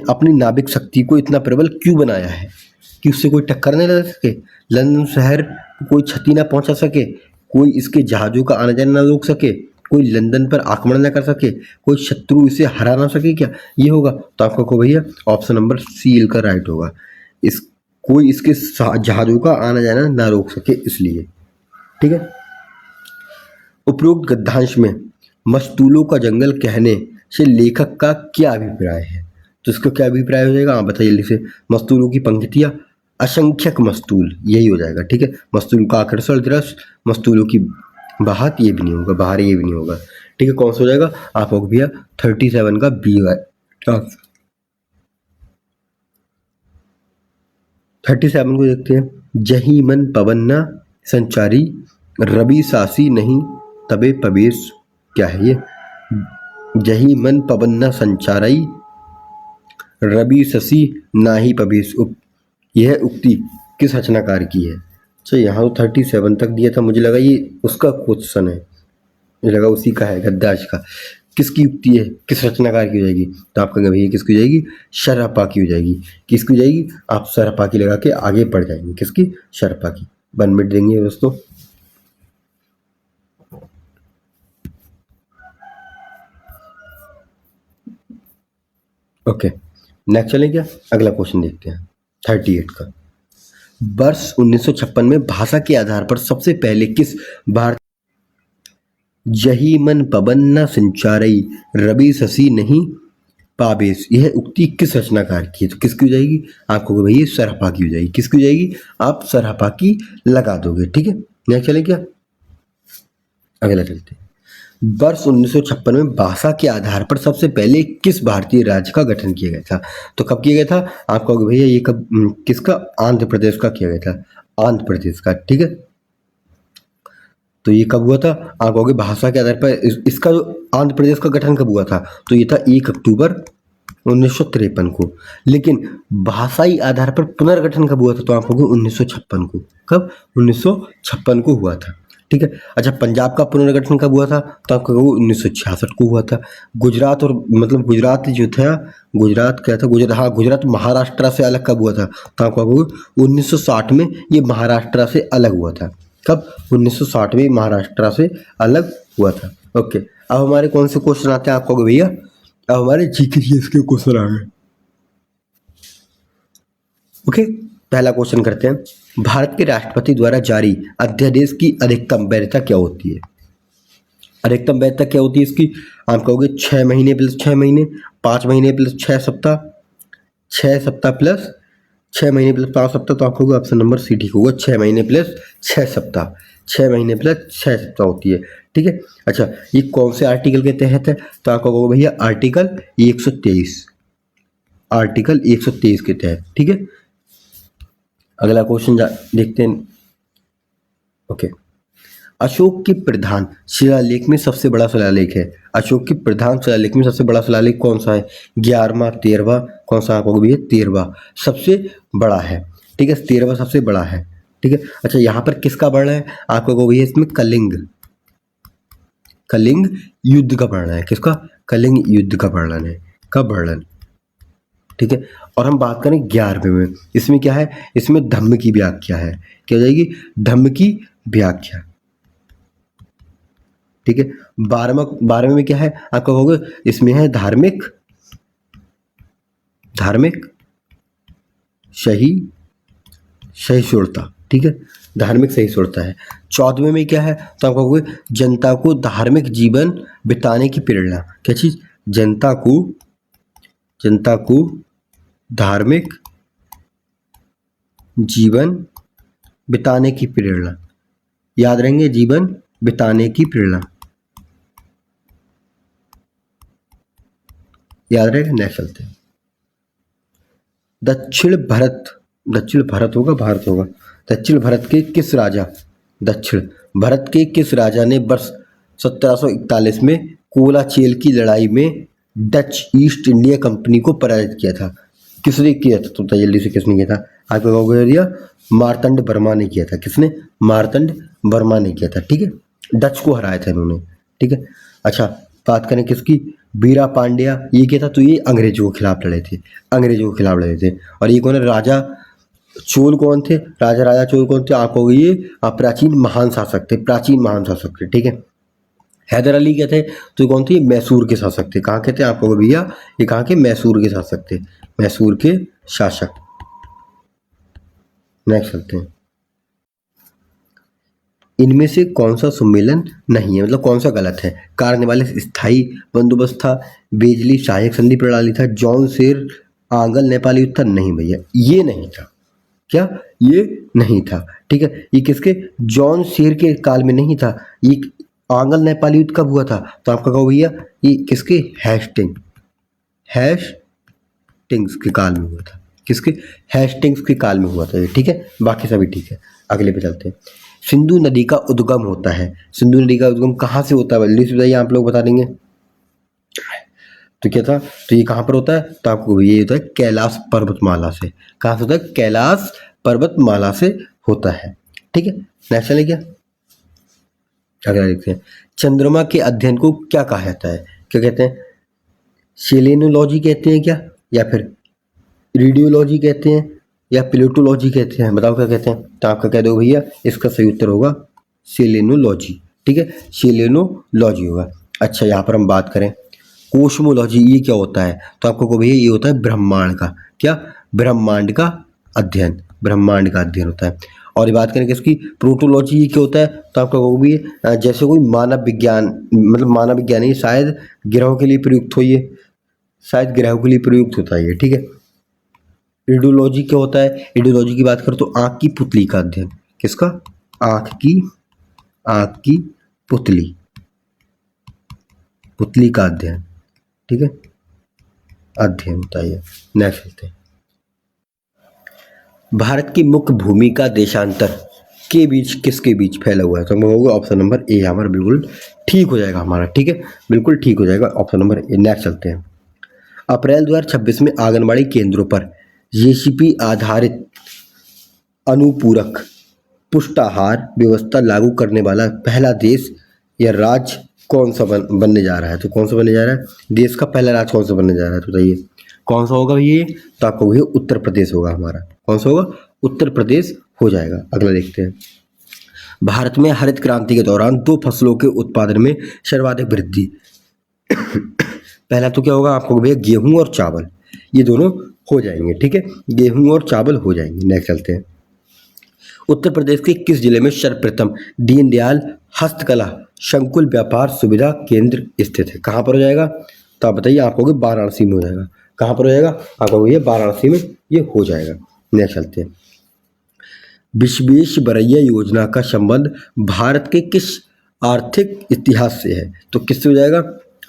अपनी नाविक शक्ति को इतना प्रबल क्यों बनाया है कि उससे कोई टक्कर नहीं लगा सके, लंदन शहर को कोई क्षति ना पहुंचा सके, कोई इसके जहाज़ों का आना जाना ना रोक सके, कोई लंदन पर आक्रमण ना कर सके, कोई शत्रु इसे हरा ना सके, क्या ये होगा। तो आपको को भैया ऑप्शन नंबर सी का राइट होगा। कोई इसके जहाज़ों का आना जाना ना रोक सके इसलिए, ठीक है। उपरोक्त गद्यांश में मस्तूलों का जंगल कहने से लेखक का क्या अभिप्राय है, तो इसका क्या अभिप्राय हो जाएगा, आप बताइए जल्दी से। मस्तूलों की पंक्तियाँ, असंख्यक मस्तूल, यही हो जाएगा, ठीक है। मस्तूल का आकर्षण दृश्य, मस्तूलों की बहात, ये भी नहीं होगा, बाहर ये भी नहीं होगा, ठीक है। कौन सा हो जाएगा, आप हो भैया 37 का बी है। 37 को देखते हैं, जही मन पवन न संचारी, रवि सासी नहीं तबे पवेश, क्या है ये, जही मन पवन न संचारई, रवि शशि नाही पवेश। यह उक्ति किस रचनाकार की है। अच्छा यहाँ तो 37 तक दिया था, मुझे लगा ये उसका क्वेश्चन है, मुझे लगा उसी का है गद्यांश का। किसकी उक्ति है, किस रचनाकार की हो जाएगी, तो आप कहेंगे भैया किसकी हो जाएगी, शरपा की हो जाएगी। किसकी हो जाएगी, आप शरपा की लगा के आगे पढ़ जाएंगे, किसकी, शरपा की। 1 मिनट देंगे दोस्तों। ओके नेक्स्ट चलें क्या, अगला क्वेश्चन देखते हैं 38 का। वर्ष 1956 में भाषा के आधार पर सबसे पहले किस भारत, जही मन पवन न संचारई, रवि शशि नहीं पावेश, यह उक्ति किस रचनाकार की है, तो किसकी हो जाएगी, आपको भैया सरहपा की हो जाएगी। किसकी हो जाएगी, आप सरहपा की लगा दोगे, ठीक है। नेक्स्ट चलें क्या, अगला चलते हैं। वर्ष 1956 में भाषा के आधार पर सबसे पहले किस भारतीय राज्य का गठन किया गया था? तो कब किया गया था? आप कहोगे भैया ये कब किसका? आंध्र प्रदेश का किया गया था, आंध्र प्रदेश का। ठीक है, तो ये कब हुआ था? आप कहोगे भाषा के आधार पर इसका जो आंध्र प्रदेश का गठन कब हुआ था? तो ये था 1 अक्टूबर 1953 को। लेकिन भाषाई आधार पर पुनर्गठन कब हुआ था? तो आप कहोगे 1956 को। कब? 1956 को हुआ था। ठीक है, अच्छा पंजाब का पुनर्गठन कब हुआ था? तो आप कहोगे 1966 को हुआ था। गुजरात और मतलब गुजरात जो था, गुजरात क्या था? गुजरात, हाँ गुजरात महाराष्ट्र से अलग कब हुआ था? तो आप कहोगे 1960 में ये महाराष्ट्र से अलग हुआ था। कब? 1960 में महाराष्ट्र से अलग हुआ था। ओके, अब हमारे कौन से क्वेश्चन आते हैं? आप कहोगे भैया अब हमारे जीके जीएस के क्वेश्चन आ गए। ओके, पहला क्वेश्चन करते हैं। भारत के राष्ट्रपति द्वारा जारी अध्यादेश की अधिकतम वैधता क्या होती है? अधिकतम वैधता क्या होती है इसकी? आप कहोगे 6 महीने प्लस 6 महीने, 5 महीने प्लस 6 सप्ताह, 6 सप्ताह प्लस 6 महीने प्लस 5 सप्ताह। तो आप कहोगे ऑप्शन नंबर सी ठीक होगा, 6 महीने प्लस 6 सप्ताह, 6 महीने प्लस 6 सप्ताह होती है। ठीक है, अच्छा ये कौन से आर्टिकल के तहत है? तो आप कहोगे भैया आर्टिकल 123, आर्टिकल 123 के तहत। ठीक है, अगला क्वेश्चन देखते हैं। ओके, अशोक के प्रधान शिलालेख में सबसे बड़ा शिलालेख है। अशोक के प्रधान शिलालेख में सबसे बड़ा शिलालेख कौन सा है? 11वां, 13वां, कौन सा? आपको भी 13वां सबसे बड़ा है। ठीक है, 13वां सबसे बड़ा है। ठीक है, अच्छा यहाँ पर किसका वर्णन है? आपको को भी इसमें कलिंग, कलिंग युद्ध का वर्णन है। किसका? कलिंग युद्ध का वर्णन है, का वर्णन। ठीक है, और हम बात करें 11वें में, इसमें क्या है? इसमें धम्म की व्याख्या है। क्या हो जाएगी? धम्म की व्याख्या। ठीक है, 12वें में क्या है? आप कहोगे इसमें है धार्मिक, धार्मिक सहिष्णुता। ठीक है, धार्मिक सहिष्णुता है। 14वें में क्या है? तो आप कहोगे जनता को धार्मिक जीवन बिताने की प्रेरणा। क्या चीज? जनता को धार्मिक जीवन बिताने की प्रेरणा। याद रहेंगे, जीवन बिताने की प्रेरणा याद रहेगा। नेक्स्ट चलते हैं। दक्षिण भारत होगा, भारत होगा। दक्षिण भारत के किस राजा, दक्षिण भारत के किस राजा ने वर्ष 1741 में कोलाचेल की लड़ाई में डच ईस्ट इंडिया कंपनी को पराजित किया था? किसने किया था? तो जल्दी से किसने किया था? आपको कहोगे भैया मार्तंड वर्मा ने किया था। किसने? मार्तंड वर्मा ने किया था। ठीक है, डच को हराया था इन्होंने। ठीक है, अच्छा बात करें किसकी? बीरा पांड्या, ये क्या था? तो ये अंग्रेजों के खिलाफ लड़े थे, अंग्रेजों के खिलाफ लड़े थे। और ये कौन है? राजा चोल कौन थे? राजा चोल कौन थे? आपको ये प्राचीन महान शासक थे, प्राचीन महान शासक थे। ठीक है, हैदर अली क्या थे? तो ये कौन थे? मैसूर के शासक थे। कहाँ के थे? आपको भैया ये कहाँ के? मैसूर के शासक थे, मैसूर के शासक। नेक्स्ट चलते हैं। इनमें से कौन सा सम्मेलन नहीं है, मतलब कौन सा गलत है? कार्नवालिस स्थायी बंदोबस्त था, बेजली सहायक संधि प्रणाली था, जॉन सेर आंगल नेपाली युद्ध था। नहीं भैया ये नहीं था। क्या? ये नहीं था। ठीक है, ये किसके? जॉन शेर के काल में नहीं था। ये आंगल नेपाली युद्ध कब हुआ था? तो आपका कहो भैया ये किसके? हेस्टिंग्स के काल में हुआ था। किसके? हेस्टिंग्स के काल में हुआ था। ठीक है, बाकी सभी ठीक है। अगले पे चलते हैं। सिंधु नदी का उद्गम होता है, सिंधु नदी का उद्गम कहाँ से होता है? जल्दी से बताइए, आप लोग बता देंगे। तो क्या था? तो ये कहाँ पर होता है? तो आपको ये होता है कैलाश पर्वतमाला से। कहाँ से होता है? कैलाश पर्वतमाला से होता है। ठीक है, नेक्स्ट चले क्या? अगला देखते हैं। चंद्रमा के अध्ययन को क्या कहा जाता है? क्या कहते हैं? सेलेनोलॉजी कहते हैं क्या, या फिर रेडियोलॉजी कहते हैं, या प्लेटोलॉजी कहते हैं? बताओ क्या कहते हैं? तो आपका कह दो भैया इसका सही उत्तर होगा सेलेनोलॉजी। ठीक है, सेलेनोलॉजी होगा। अच्छा यहाँ पर हम बात करें कोस्मोलॉजी, ये क्या होता है? तो आपको को भैया ये होता है ब्रह्मांड का। क्या? ब्रह्मांड का अध्ययन, ब्रह्मांड का अध्ययन होता है। और ये बात करें किसकी? प्रोटोलॉजी, ये क्या होता है? तो आपका को भी जैसे कोई मानव विज्ञान, मतलब मानव विज्ञान ही शायद ग्रहों के लिए प्रयुक्त हो, ये शायद ग्रहों के लिए प्रयुक्त होता है ये। ठीक है, रेडियोलॉजी क्या होता है? रेडियोलॉजी की बात करें तो आँख की पुतली का अध्ययन। किसका? आँख की पुतली। पुतली का अध्ययन, ठीक है, अध्ययन होता है ये। नेक्स्ट चलते हैं। भारत की मुख्य भूमि का देशांतर के बीच किसके बीच फैला हुआ है? तो हम होगा ऑप्शन नंबर ए हमारा बिल्कुल ठीक हो जाएगा हमारा, ठीक है, बिल्कुल ठीक हो जाएगा ऑप्शन नंबर ए। नेक्स्ट चलते हैं। अप्रैल 2026 में आंगनबाड़ी केंद्रों पर जीसीपी आधारित अनुपूरक पुष्टाहार व्यवस्था लागू करने वाला पहला देश या राज्य कौन सा बनने जा रहा है? तो कौन सा बनने जा रहा है? देश का पहला राज्य कौन सा बनने जा रहा है? तो बताइए कौन सा होगा ये? तो आपको ये उत्तर प्रदेश होगा हमारा। कौन सा होगा? उत्तर प्रदेश हो जाएगा। अगला देखते हैं। भारत में हरित क्रांति के दौरान दो फसलों के उत्पादन में सर्वाधिक वृद्धि पहला तो क्या होगा आपको भैया? गेहूं और चावल, ये दोनों हो जाएंगे, ठीक है, गेहूं और चावल हो जाएंगे। नेक्स्ट चलते हैं। उत्तर प्रदेश के किस जिले में सर्वप्रथम दीनदयाल हस्तकला संकुल व्यापार सुविधा केंद्र स्थित है? कहाँ पर हो जाएगा? तो आप बताइए। आप कहोगे वाराणसी में हो जाएगा। कहाँ पर हो जाएगा? आप कहोगे वाराणसी में ये हो जाएगा। नेक्स्ट चलते हैं। विश्वेश्वरैया योजना का संबंध भारत के किस आर्थिक इतिहास से है? तो किससे हो जाएगा?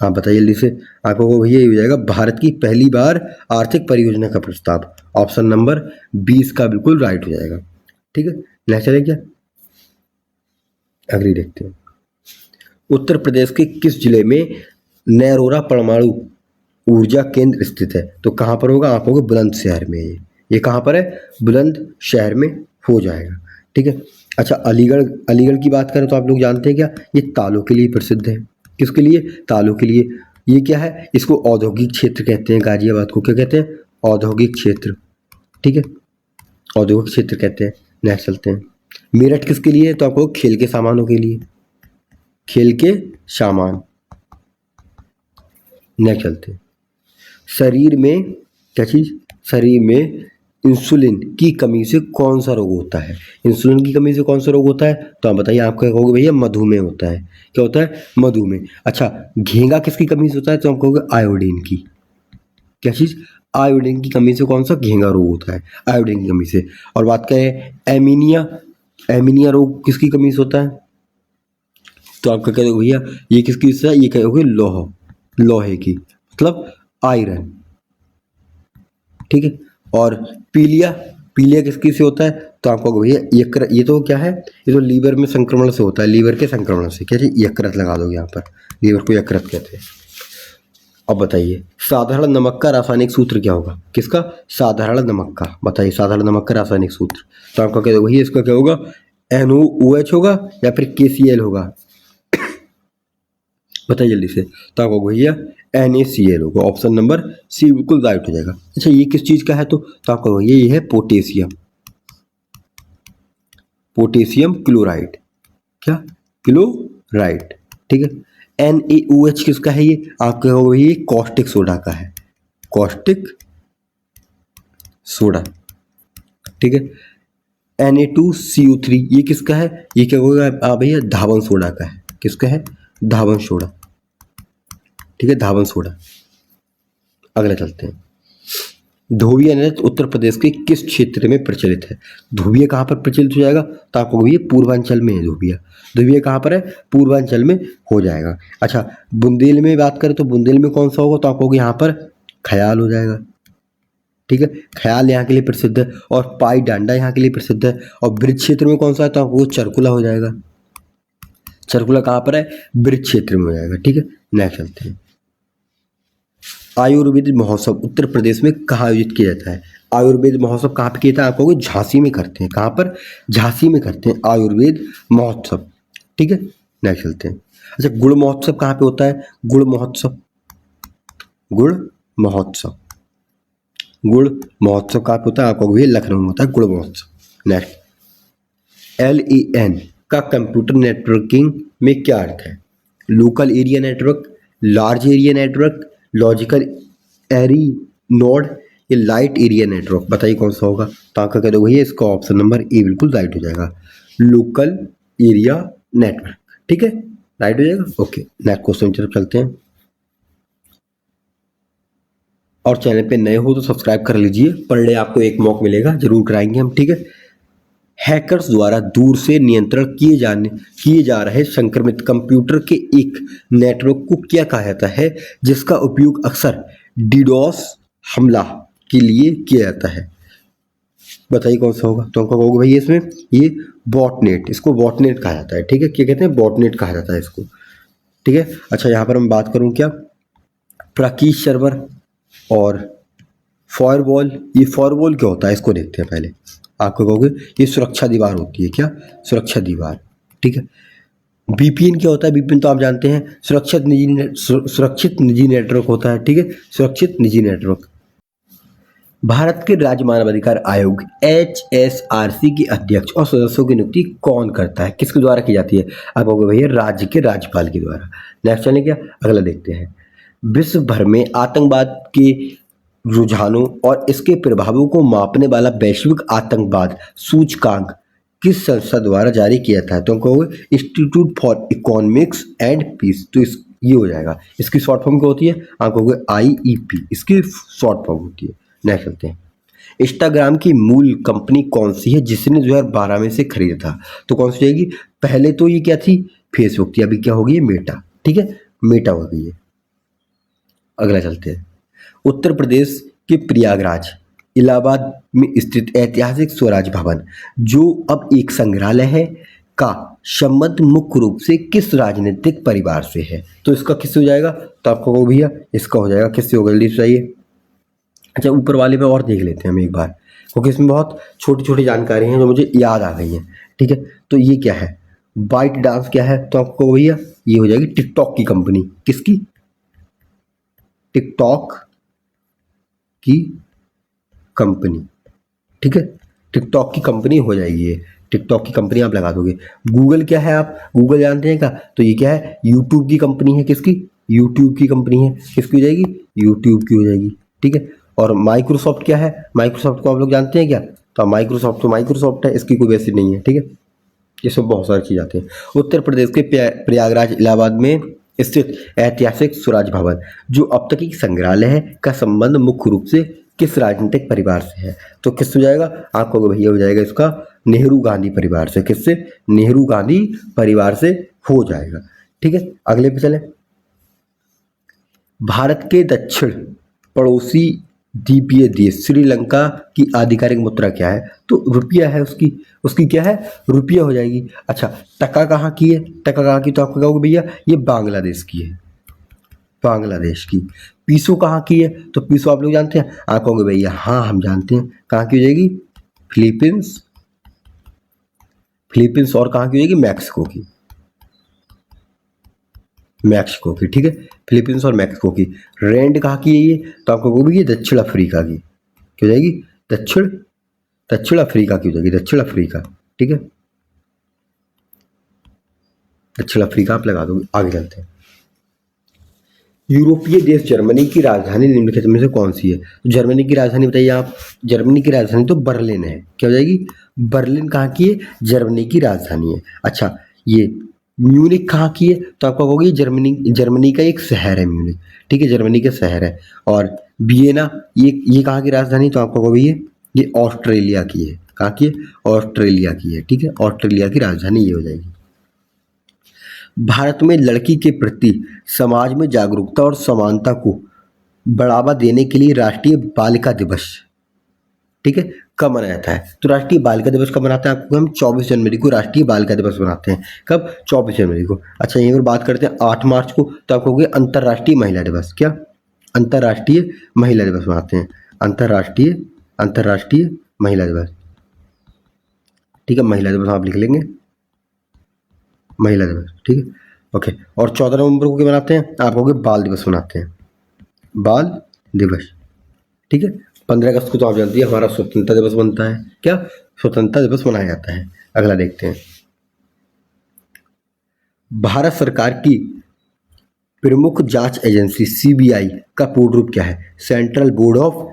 आप बताइए जल्दी से। आपको भैया ये हो जाएगा भारत की पहली बार आर्थिक परियोजना का प्रस्ताव। ऑप्शन नंबर 20 का बिल्कुल राइट हो जाएगा, ठीक है। नेक्स्ट चले क्या? अगली देखते हैं। उत्तर प्रदेश के किस जिले में नैरोरा परमाणु ऊर्जा केंद्र स्थित है? तो कहाँ पर होगा? आप होगा बुलंदशहर में। ये कहाँ पर है? बुलंदशहर में हो जाएगा, ठीक है। अच्छा, अलीगढ़, अलीगढ़ की बात करें तो आप लोग जानते हैं क्या? ये तालों के लिए प्रसिद्ध है। किसके लिए? तालों के लिए। ये क्या है? इसको औद्योगिक क्षेत्र कहते हैं। गाजियाबाद को क्या कहते हैं? औद्योगिक क्षेत्र, ठीक है, औद्योगिक क्षेत्र कहते हैं। नेक्स्ट चलते हैं। मेरठ किसके लिए है? तो आपको खेल के सामानों के लिए, खेल के सामान। नेक्स्ट चलते हैं। शरीर में क्या चीज? शरीर में इंसुलिन की कमी से कौन सा रोग होता है? इंसुलिन की कमी से कौन सा रोग होता है? तो आप बताइए। आप क्या कहोगे भैया? मधुमेह होता है। क्या होता है? मधुमेह। अच्छा, घेंगा किसकी कमी से होता है? तो आप कहोगे आयोडीन की। क्या चीज? आयोडीन की कमी से कौन सा घेंगा रोग होता है? आयोडीन की कमी से। और बात करें एमीनिया, एमीनिया रोग किसकी कमी से होता है? तो आपका कह दोगे भैया ये किसकी से है? ये कहोगे लोह, लोहे की, मतलब आयरन, ठीक है। और पीलिया, पीलिया किसकी से होता है? तो आपको भैया यकृत, ये तो क्या है? ये तो लीवर में संक्रमण से होता है, लीवर के संक्रमण से। क्या चीज? यकृत लगा दोगे यहाँ पर, लीवर को यकृत कहते हैं। अब बताइए साधारण नमक का रासायनिक सूत्र क्या होगा? किसका? साधारण नमक का। बताइए साधारण नमक का रासायनिक सूत्र। तो आपका कह दो भैया इसका क्या होगा? NOOH होगा या फिर KCl होगा? बताइए जल्दी से। तो आपको भैया NaCl होगा। ऑप्शन नंबर सी बिल्कुल राइट हो जाएगा। अच्छा, ये किस चीज का है? तो आपको भैया ये है पोटेशियम, पोटेशियम क्लोराइड। क्या? क्लोराइड, ठीक है। NaOH किसका है? ये आप कहोगे ये कॉस्टिक सोडा का है, कॉस्टिक सोडा, ठीक है। Na2CO3 ये किसका है? ये क्या होगा भैया? धावन सोडा का है। किसका है? धावन सोडा, ठीक है, धावन सोडा। अगला चलते हैं। धोबिया नृत्य उत्तर प्रदेश के किस क्षेत्र में प्रचलित है? धोबिया कहाँ पर प्रचलित हो जाएगा? तो आपको ये पूर्वांचल में है धोबिया। धोबिया कहाँ पर है? पूर्वांचल में हो जाएगा। अच्छा, बुंदेल में बात करें तो बुंदेल में कौन सा होगा? तो आपको यहाँ पर ख्याल हो जाएगा, ठीक है, ख्याल यहाँ के लिए प्रसिद्ध है। और पाई डांडा यहाँ के लिए प्रसिद्ध है। और ब्रिज क्षेत्र में कौन सा है? तो आपको चरकुला हो जाएगा। चरकुला कहाँ पर है? ब्रिज क्षेत्र में हो जाएगा, ठीक है। नेक्स्ट चलते हैं। आयुर्वेद महोत्सव उत्तर प्रदेश में कहाँ आयोजित किया जाता है? आयुर्वेद महोत्सव कहाँ पे किया जाता है? आपको झांसी में करते हैं। कहाँ पर? झांसी में करते हैं आयुर्वेद महोत्सव, ठीक है। नेक्स्ट चलते हैं। अच्छा, गुड़ महोत्सव कहाँ पे होता है? गुड़ महोत्सव, गुड़ महोत्सव, गुड़ महोत्सव कहाँ पे होता है? आपको ये लखनऊ में होता है गुड़ महोत्सव। नेक्स्ट, LAN का कंप्यूटर नेटवर्किंग में क्या अर्थ है? Local area network, large area network, logical area node, ये लाइट एरिया नेटवर्क। बताइए कौन सा होगा? तो आपका कह दो भैया इसका ऑप्शन नंबर ए बिल्कुल राइट हो जाएगा, लोकल एरिया नेटवर्क, ठीक है, राइट हो जाएगा। ओके, नेक्स्ट क्वेश्चन की तरफ चलते हैं। और चैनल पे नए हो तो सब्सक्राइब कर लीजिए, पर डे आपको एक मॉक मिलेगा, जरूर कराएंगे हम, ठीक है। हैकर्स द्वारा दूर से नियंत्रण किए जा रहे संक्रमित कंप्यूटर के एक नेटवर्क को क्या कहा जाता है, जिसका उपयोग अक्सर डीडोस हमला के लिए किया जाता है? बताइए कौन सा होगा। तो हमको कहोगे भाई इसमें ये बॉटनेट, इसको बॉटनेट कहा जाता है। ठीक है, क्या कहते हैं? बॉटनेट कहा जाता है इसको। ठीक है। अच्छा, यहाँ पर हम बात करूँ क्या, प्राकीश सर्वर और फायरवॉल। ये फायरवॉल क्या होता है इसको देखते हैं पहले। आपको कहोगे ये सुरक्षा दीवार होती है। क्या? सुरक्षा दीवार। ठीक है। वीपीएन क्या होता है? वीपीएन तो आप जानते हैं, सुरक्षित निजी नेटवर्क होता है। ठीक है, सुरक्षित निजी नेटवर्क। भारत के राज्य मानवाधिकार आयोग HSRC के अध्यक्ष और सदस्यों की नियुक्ति कौन करता है, किसके द्वारा की जाती है? आप कहोगे भैया राज्य के राज्यपाल के द्वारा। नेक्स्ट चलें क्या, अगला देखते हैं। विश्व भर में आतंकवाद के रुझानों और इसके प्रभावों को मापने वाला वैश्विक आतंकवाद सूचकांक किस संस्था द्वारा जारी किया था? तो हम कहोगे institute for economics and peace. तो ये हो जाएगा। इसकी शॉर्ट फॉर्म क्या होती है? आप कहोगे IEP, इसकी शॉर्ट फॉर्म होती है। नेक्स्ट चलते हैं। इंस्टाग्राम की मूल कंपनी कौन सी है जिसने 2012 में से खरीदा था? तो कौन सी जाएगी? पहले तो ये क्या थी? फेसबुक थी। अभी क्या होगी? ये मेटा। ठीक है, मेटा हो गई है। अगला चलते हैं। उत्तर प्रदेश के प्रयागराज इलाहाबाद में स्थित ऐतिहासिक स्वराज भवन, जो अब एक संग्रहालय है, का संबंध मुख्य रूप से किस राजनीतिक परिवार से है? तो इसका किससे हो जाएगा? तो आपको कहो भैया इसका हो जाएगा। किससे होगा जल्दी बताइए। अच्छा, ऊपर वाले पे और देख लेते हैं हम एक बार, क्योंकि इसमें बहुत छोटी छोटी जानकारी हैं जो मुझे याद आ गई हैं। ठीक है, तो ये क्या है? बाइट डांस क्या है? तो आपको भैया ये हो जाएगी टिकटॉक की कंपनी। किसकी? टिकटॉक की कंपनी। ठीक है, टिकटॉक की कंपनी हो जाएगी ये। टिकटॉक की कंपनी आप लगा दोगे। गूगल क्या है? आप गूगल जानते हैं क्या? तो ये क्या है? यूट्यूब की कंपनी है। किसकी? यूट्यूब की कंपनी है। किसकी हो जाएगी? यूट्यूब की हो जाएगी। ठीक है। और माइक्रोसॉफ्ट क्या है? माइक्रोसॉफ्ट को आप लोग जानते हैं क्या? तो माइक्रोसॉफ्ट तो माइक्रोसॉफ्ट है, इसकी कोई वैसी नहीं है। ठीक है, ये सब बहुत सारी चीज़ आती हैं। उत्तर प्रदेश के प्रयागराज इलाहाबाद में स्थित ऐतिहासिक स्वराज भवन, जो अब तक एक संग्रहालय है, का संबंध मुख्य रूप से किस राजनीतिक परिवार से है? तो किस हो जाएगा? आपको भैया हो जाएगा इसका नेहरू गांधी परिवार से। किससे? नेहरू गांधी परिवार से हो जाएगा। ठीक है, अगले पे चले। भारत के दक्षिण पड़ोसी द्वीपीय देश श्रीलंका की आधिकारिक मुद्रा क्या है? तो रुपया है उसकी। उसकी क्या है? रुपया हो जाएगी। अच्छा, टका कहाँ की है? टका कहाँ की? तो आपको कहोगे भैया ये बांग्लादेश की है। बांग्लादेश की। पीसो कहाँ की है? तो पीसो आप लोग जानते हैं। आप कहोगे भैया हाँ हम जानते हैं। कहाँ की हो जाएगी? फिलीपींस। फिलीपींस। और कहाँ की हो जाएगी? मैक्सिको की। मैक्सिको की। ठीक है, फिलीपींस और मैक्सिको की। रैंड कहाँ की है ये? तो आपको वो भी ये दक्षिण अफ्रीका की। क्या हो जाएगी? दक्षिण अफ्रीका की हो जाएगी। दक्षिण अफ्रीका। ठीक है, दक्षिण अफ्रीका आप लगा दोगे। आगे चलते हैं। यूरोपीय देश जर्मनी की राजधानी निम्नलिखित में से कौन सी है? तो जर्मनी की राजधानी बताइए आप। जर्मनी की राजधानी तो बर्लिन है। क्या हो जाएगी? बर्लिन कहाँ की है? जर्मनी की राजधानी है। अच्छा, ये म्यूनिक कहाँ की है? तो आपको कहोगे जर्मनी का एक शहर है म्यूनिक। ठीक है, जर्मनी का शहर है। और वियना ये कहाँ की राजधानी? तो आपको कहोगे ये ऑस्ट्रेलिया की है। कहाँ की है? ऑस्ट्रेलिया की है। ठीक है, ऑस्ट्रेलिया की राजधानी ये हो जाएगी। भारत में लड़की के प्रति समाज में जागरूकता और समानता को बढ़ावा देने के लिए राष्ट्रीय बालिका दिवस, ठीक है, कब मनाया जाता है? तो राष्ट्रीय बालिका दिवस कब मनाते हैं? आपको हम 24 जनवरी को राष्ट्रीय बालिका दिवस मनाते हैं। कब? 24 जनवरी को। अच्छा, यहीं पर बात करते हैं 8 मार्च को। तो आप कहोगे अंतर्राष्ट्रीय महिला दिवस। क्या? अंतर्राष्ट्रीय महिला दिवस मनाते हैं। अंतर्राष्ट्रीय महिला दिवस। ठीक है, महिला दिवस आप लिख लेंगे, महिला दिवस। ठीक है, ओके। और 14 नवंबर को क्या मनाते हैं? आप कहोगे बाल दिवस मनाते हैं। बाल दिवस। ठीक है, 15 अगस्त को तो आप जानती है हमारा स्वतंत्रता दिवस बनता है। क्या? स्वतंत्रता दिवस मनाया जाता है। अगला देखते हैं। भारत सरकार की प्रमुख जांच एजेंसी CBI का पूर्ण रूप क्या है? सेंट्रल बोर्ड ऑफ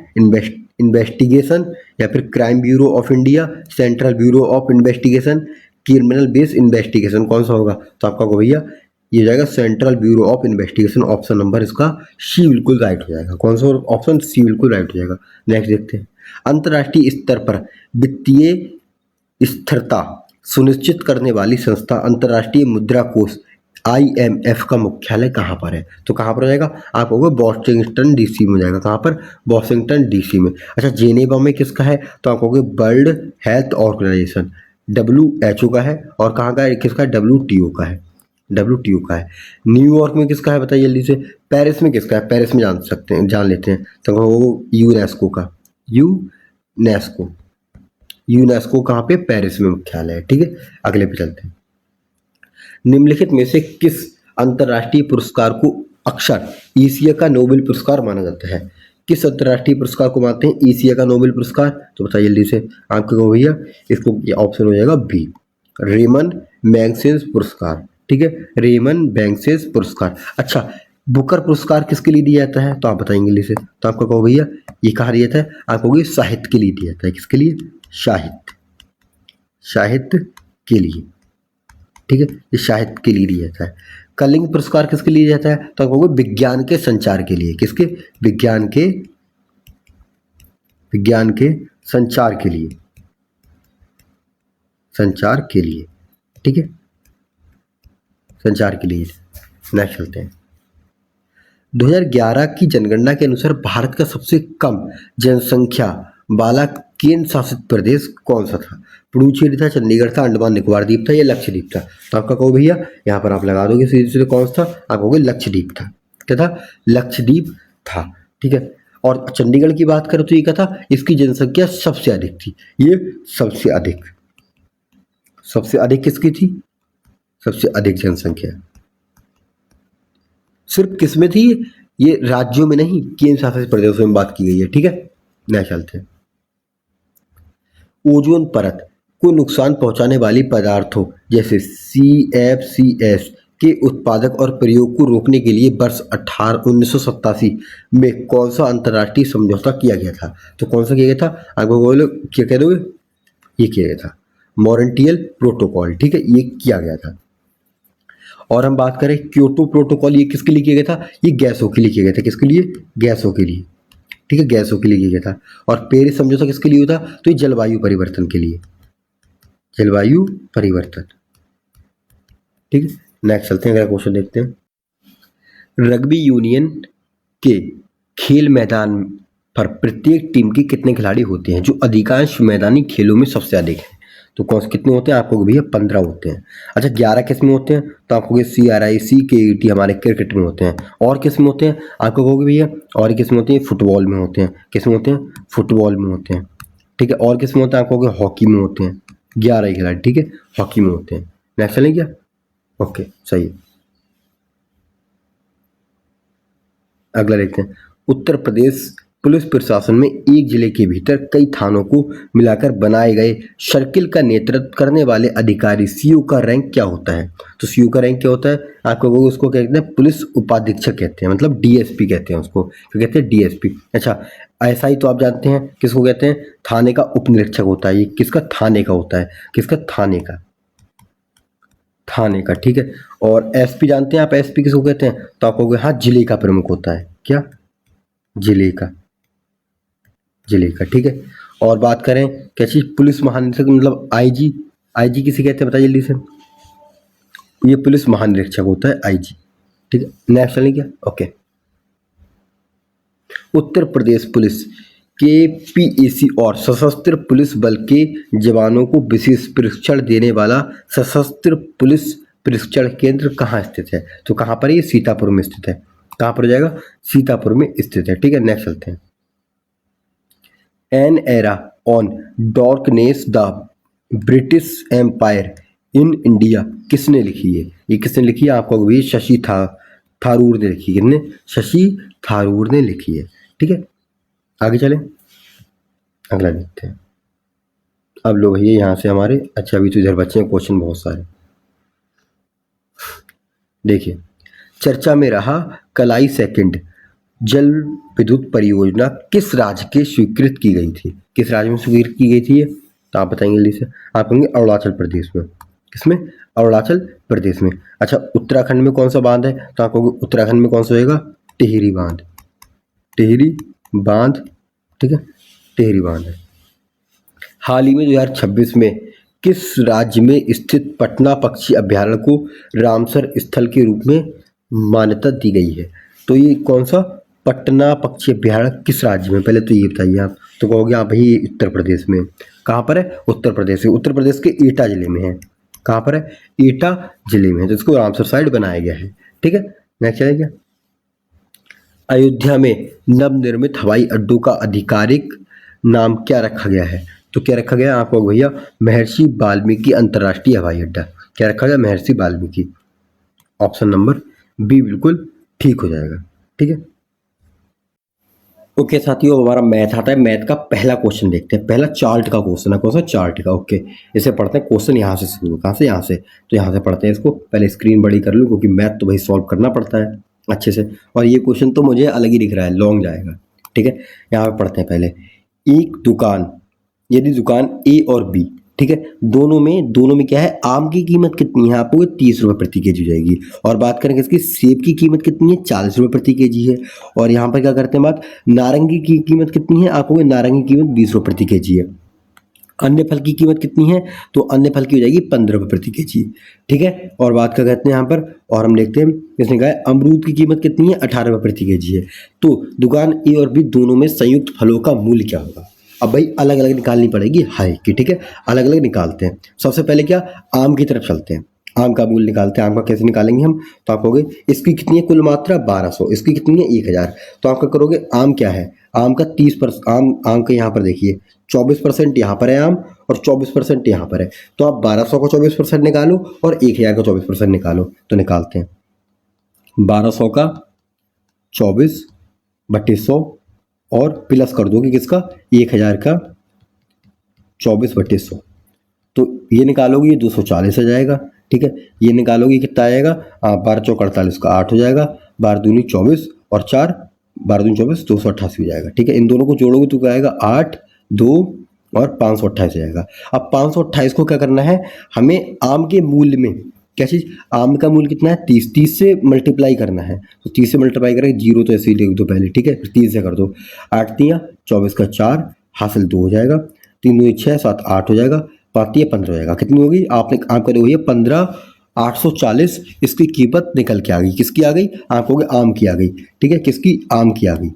इन्वेस्टिगेशन, या फिर crime bureau of India, central bureau of investigation, criminal base investigation. कौन सा होगा? तो आपका को भैया ये जाएगा central bureau of investigation. Option number इसका सी बिल्कुल राइट हो जाएगा। कौन सा? ऑप्शन सी बिल्कुल राइट हो जाएगा। नेक्स्ट देखते हैं। अंतर्राष्ट्रीय स्तर पर वित्तीय स्थिरता सुनिश्चित करने वाली संस्था अंतर्राष्ट्रीय मुद्रा कोष IMF का मुख्यालय कहाँ पर है? तो कहाँ पर हो जाएगा? आप कहोगे वॉशिंगटन डीसी में हो जाएगा। कहाँ पर? वॉशिंगटन डीसी में। अच्छा, जेनेवा में किसका है? तो आप कहोगे वर्ल्ड हेल्थ ऑर्गेनाइजेशन WHO का है। और कहाँ का है? किसका है? WTO का है। WTO का है। न्यूयॉर्क में किसका है बताइए जल्दी से? पेरिस में किसका है? पेरिस में जान लेते हैं। तो कहोगे यूनेस्को का। यूनेस्को कहाँ पे? पेरिस में मुख्यालय है। ठीक है, अगले पे चलते हैं। निम्नलिखित में से किस अंतर्राष्ट्रीय पुरस्कार को अक्सर एशिया का नोबेल पुरस्कार माना जाता है? किस अंतर्राष्ट्रीय पुरस्कार को मानते हैं एशिया का नोबेल पुरस्कार? तो बताइए जल्दी से। आपको भैया इसको ये ऑप्शन हो जाएगा बी, रेमन मैग्सेस पुरस्कार। ठीक है, रेमन मैग्सेस पुरस्कार। अच्छा, बुकर पुरस्कार किसके लिए दिया जाता है? तो आप बताएंगे जल्दी से। तो आपका कहो भैया ये कहाँ दिया जाता है? आप कहोगे साहित्य के लिए दिया जाता है। किसके लिए? साहित्य के लिए। ठीक है, ये साहित्य के लिए दिया जाता है। कलिंग पुरस्कार किसके लिए दिया जाता है? तो आप कहोगे विज्ञान के संचार के लिए। किसके? विज्ञान के संचार के लिए। ठीक है, संचार के लिए। नेक्स्ट चलते हैं। 2011 की जनगणना के अनुसार भारत का सबसे कम जनसंख्या वाला केंद्र शासित प्रदेश कौन सा था? पुडुचेरी था, चंडीगढ़ था, अंडमान निकोबार द्वीप था या लक्षद्वीप था? तो आपका कहो भैया यहाँ पर आप लगा दोगे सीधे सीधे कौन सा था? आप कहोगे लक्षद्वीप था। क्या था? लक्षद्वीप था। ठीक है, और चंडीगढ़ की बात करें तो ये क्या था? इसकी जनसंख्या सबसे अधिक थी। ये सबसे अधिक किसकी थी? सबसे अधिक जनसंख्या सिर्फ किस में थी? ये राज्यों में नहीं, केंद्र शासित प्रदेशों में बात की गई है। ठीक है, नेक्स्ट चलते हैं। ओजोन परत को नुकसान पहुंचाने वाली पदार्थों जैसे CFCs के उत्पादक और प्रयोग को रोकने के लिए वर्ष 1987 में कौन सा अंतर्राष्ट्रीय समझौता किया गया था? तो कौन सा किया गया था? आपको बोलो क्या कह दोगे? ये किया गया था मॉन्ट्रियल प्रोटोकॉल। ठीक है, ये किया गया था। और हम बात करें क्योटो प्रोटोकॉल, ये किसके लिए किया गया था? ये गैसों के लिए किया गया था। किसके लिए? गैसों के लिए। ठीक है, गैसों के लिए किया गया था। और पेरिस समझौता किसके लिए हुआ था? तो ये जलवायु परिवर्तन के लिए। जलवायु परिवर्तन। ठीक है, नेक्स्ट चलते हैं, अगला क्वेश्चन देखते हैं। रग्बी यूनियन के खेल मैदान पर प्रत्येक टीम के कितने खिलाड़ी होते हैं जो अधिकांश मैदानी खेलों में सबसे अधिक हैं? तो कौन से कितने होते हैं? आपको भैया 15 होते हैं। अच्छा, 11 किस में होते हैं? तो आपको CRIC KET हमारे क्रिकेट में होते हैं। और किस में होते हैं? आपको कहोगे भैया और किस में होते हैं? फुटबॉल में होते हैं। किस में होते हैं? फुटबॉल में होते हैं। ठीक है, और किस में होते हैं? आपको कहोगे हॉकी में होते हैं। 11 खिलाड़ी। ठीक है, हॉकी में होते हैं। नेक्स्ट चलें क्या? ओके, सही। अगला देखते हैं। उत्तर प्रदेश पुलिस प्रशासन में एक जिले के भीतर कई थानों को मिलाकर बनाए गए सर्किल का नेतृत्व करने वाले अधिकारी CO का रैंक क्या होता है? तो CO का रैंक क्या होता है? आपको उसको कहते हैं पुलिस उपाधीक्षक कहते हैं, मतलब DSP कहते हैं उसको। क्या कहते हैं? DSP। अच्छा, SI तो आप जानते हैं किसको कहते हैं? थाने का उप निरीक्षक होता है। ये किसका? थाने का होता है। किसका? थाने का। ठीक है, और SP जानते हैं आप? SP किसको कहते हैं? तो आप कहोगे हाँ, जिले का प्रमुख होता है। क्या? जिले का। ठीक है, और बात करें क्या चीज? पुलिस महानिरीक्षक मतलब IG किसे कहते हैं बताइए जल्दी से? ये पुलिस महानिरीक्षक होता है, IG। ठीक है, नेक्स्ट चलें क्या? Okay. Uttar Pradesh police KPAC और सशस्त्र पुलिस बल के जवानों को विशेष प्रशिक्षण देने वाला सशस्त्र पुलिस प्रशिक्षण केंद्र कहाँ स्थित है? तो कहाँ पर? ये सीतापुर में स्थित है। कहाँ पर हो जाएगा? सीतापुर में स्थित है। ठीक है, नेक्स्ट चलते हैं। An era on darkness the British empire in India किसने लिखी है? ये किसने लिखी है? आपको भी शशि थारूर ने लिखी है। किसने? शशि थारूर ने लिखी है। ठीक है, आगे चलें, अगला देखते हैं। अब लोग भैया यहाँ से हमारे, अच्छा अभी तो इधर बच्चे हैं क्वेश्चन बहुत सारे। देखिए, चर्चा में रहा कलाई सेकंड जल विद्युत परियोजना किस राज्य के स्वीकृत की गई थी? किस राज्य में स्वीकृत की गई थी ये? तो आप बताएंगे जल्दी से। आप कहेंगे अरुणाचल प्रदेश में। किसमें? अरुणाचल प्रदेश में। अच्छा, उत्तराखंड में कौन सा बांध है? तो आप कहोगे उत्तराखंड में कौन सा होगा? टिहरी बांध। ठीक है, टिहरी बांध है। हाल ही में 2026 में किस राज्य में स्थित पटना पक्षी अभयारण्य को रामसर स्थल के रूप में मान्यता दी गई है? तो ये कौन सा पटना पक्षी अभयारण्य किस राज्य में, पहले तो ये बताइए आप। तो कहोगे हाँ भाई ये उत्तर प्रदेश में। कहाँ पर है? उत्तर प्रदेश है। उत्तर प्रदेश के एटा जिले में है। कहाँ पर है? एटा जिले में है। तो इसको रामसर साइट बनाया गया है। ठीक है, नेक्स्ट चलेगा। अयोध्या में नवनिर्मित हवाई अड्डों का आधिकारिक नाम क्या रखा गया है? तो क्या रखा गया आपको भैया? महर्षि वाल्मीकि अंतर्राष्ट्रीय हवाई अड्डा। क्या रखा गया? महर्षि वाल्मीकि। ऑप्शन नंबर बी बिल्कुल ठीक हो जाएगा। ठीक है, ओके साथियों, हमारा मैथ आता है। मैथ का पहला क्वेश्चन देखते हैं। पहला चार्ट का क्वेश्चन है। कौन सा? चार्ट का। ओके, इसे पढ़ते हैं। क्वेश्चन यहाँ से शुरू, कहाँ से? यहाँ से। तो यहाँ से पढ़ते हैं इसको। पहले स्क्रीन बड़ी कर लूँ क्योंकि मैथ तो भाई सॉल्व करना पड़ता है अच्छे से। और ये क्वेश्चन तो मुझे अलग ही दिख रहा है, लॉन्ग जाएगा। ठीक है, यहाँ पे पढ़ते हैं पहले। एक दुकान, यदि दुकान ए और बी, ठीक है, दोनों में क्या है? आम की कीमत कितनी है? आपको 30 रुपये प्रति केजी जाएगी। और बात करेंगे इसकी सेब की कीमत कितनी है? 40 रुपये प्रति केजी है। और यहाँ पर क्या करते हैं बात? नारंगी की कीमत कितनी है? आपको नारंगी की कीमत 20 रुपये प्रति केजी है। अन्य फल की कीमत कितनी है? तो अन्य फल की हो जाएगी 15 रुपये प्रति केजी। ठीक है, और बात क्या कहते हैं यहाँ पर, और हम देखते हैं इसने कहा है अमरूद की कीमत कितनी है? 18 रुपये प्रति केजी है। तो दुकान ए और बी दोनों में संयुक्त फलों का मूल्य क्या होगा? अब भाई अलग अलग निकालनी पड़ेगी हाई की। ठीक है, अलग अलग निकालते हैं। सबसे पहले क्या, आम की तरफ चलते हैं। आम का मूल्य निकालते हैं। आम का कैसे निकालेंगे हम? तो आप कहोगे इसकी कितनी है कुल मात्रा? 1200। इसकी कितनी है? 1000। तो आप क्या करोगे? आम क्या है? आम का 30%, आम का यहाँ पर देखिए 24% यहाँ पर है आम, और 24% यहाँ पर है। तो आप 1200 का 24% निकालो और 1000 का 24% निकालो। तो निकालते हैं 1200 का 24/100 और प्लस कर दोगे किसका? 1000 का 24/100। तो ये निकालोगे, ये 240 आ जाएगा। ठीक है, ये निकालोगे कितना आएगा? 12 चौक 48 का 8 हो जाएगा। 12 दूनी 24 और 4, 12 दूनी 24, 288 हो जाएगा। ठीक है, इन दोनों को जोड़ोगे तो क्या आएगा? 8, 2 और 528 हो जाएगा। अब 528 को क्या करना है हमें? आम के मूल्य में क्या चीज़? आम का मूल्य कितना है? 30। 30 से मल्टीप्लाई करना है। तो 30 से मल्टीप्लाई करेंगे, जीरो तो ऐसे ही लिख दो पहले। ठीक है, फिर 30 से कर दो। 8 तियाँ 24 का 4 हासिल 2 हो जाएगा। 3 दूनी 6, 7 8 हो जाएगा। 5 तियाँ 15 हो जाएगा। कितनी होगी? आपने आप करोगे भैया 15,840 इसकी कीमत निकल के आ गई। किसकी आ गई? आप कहोगे आम की आ गई। ठीक है, किसकी? आम की आ गई।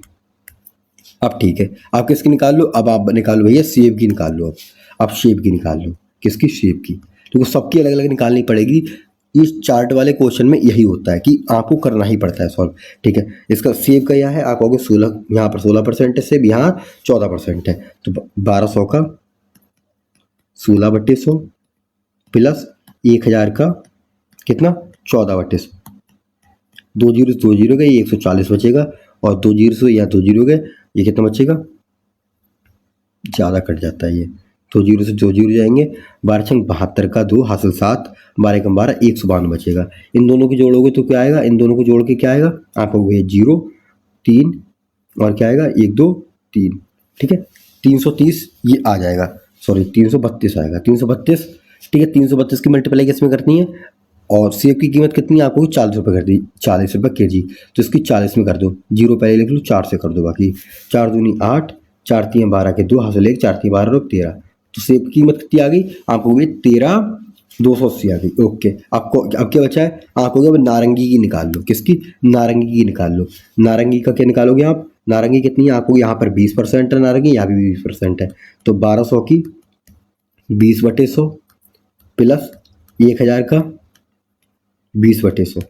अब ठीक है, आप किसकी निकाल लो? अब आप निकालो भैया सेब की निकाल लो। अब सेब की निकाल लो। किसकी? सेब की। तो सबकी अलग अलग निकालनी पड़ेगी। इस चार्ट वाले क्वेश्चन में यही होता है कि आपको करना ही पड़ता है सॉल्व। ठीक है, इसका सेब का यह है, आप कहोगे 16, यहाँ पर 16% है सेब, यहाँ 14% है। तो 1200 का 16/100 प्लस 1000 का कितना? 14/100। 2 जीरो 2 जीरो गए, 140 बचेगा। और 2 जीरो से यहाँ 2 जीरो गए, ये कितना बचेगा? ज़्यादा कट जाता है ये। 2 जीरो से 2 जीरो जाएंगे। 12 छंग 72 का 2 हासिल 7, 12 कम 12, 152 बचेगा। इन दोनों को जोड़ोगे तो क्या आएगा? इन दोनों को जोड़ के क्या आएगा? आप हो गए 0, 3 और क्या आएगा? 1 2 3। ठीक है, 330 ये आ जाएगा। सॉरी 332 आएगा। 332। ठीक है, 332 की मल्टीप्लाई किस में करनी है? और सेब की कीमत कितनी है? आपको 40 रुपये कर दी, 40 रुपये केजी। तो इसकी 40 में कर दो। जीरो पहले लिख लो, 4 से कर दो बाकी। 4 दूनी 8, 4 तियाँ 12 के 2 हासिल 1, 4 तियाँ 12 और 13। तो सेब की कीमत कितनी आ गई? आपको हो गई 13,280 आ गई। ओके, आपको अब क्या बचा है? आप हो गया अब नारंगी की निकाल लो। किसकी? नारंगी की निकाल लो। नारंगी का क्या निकालोगे आप? नारंगी कितनी है? आपको यहाँ पर 20% है नारंगी, यहाँ भी 20% है। तो 1200 की 20/100 प्लस 1000 का 20/100।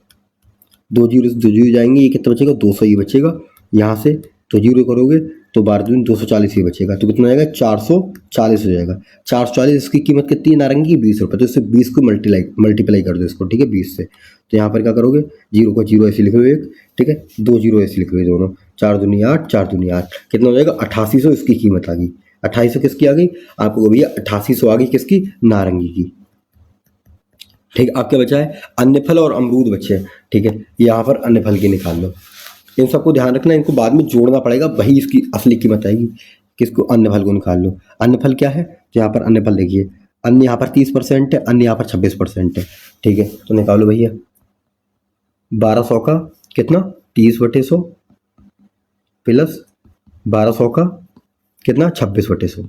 2 जीरो से 2 जीरो जाएंगे, ये कितना बचेगा? 200 ही बचेगा। यहाँ से 2 जीरो करोगे तो 12 दूनी 240 ही बचेगा। तो कितना आएगा? 440 हो जाएगा। 440 इसकी कीमत कितनी है नारंगी की? 20 रुपये। तो इससे 20 को मल्टीप्लाई कर दो इसको। ठीक है, 20 से। तो यहाँ पर क्या करोगे? जीरो का जीरो ऐसे लिखोगे एक। ठीक है, 2 जीरो ऐसे लिखोगे दोनों। 4 दूनी 8, 4 दूनी 8, कितना हो जाएगा? 8800 इसकी कीमत आ गई। 2800 किसकी आ गई? आपको भैया 8800 आ गई। किसकी? नारंगी की। ठीक है, आपके बचा है अन्य फल और अमरूद बचे हैं। ठीक है, यहाँ पर अन्य फल की निकाल लो। इन सबको ध्यान रखना, इनको बाद में जोड़ना पड़ेगा, वही इसकी असली कीमत आएगी। किसको? अन्य फल को निकाल लो। अन्य फल क्या है? तो यहाँ पर अन्य फल देखिए, अन्य यहाँ पर 30% है, अन्य यहाँ पर 26% है। ठीक है, तो निकालो भैया 1200 का कितना? 30/100 प्लस 1200 का कितना? 26/100।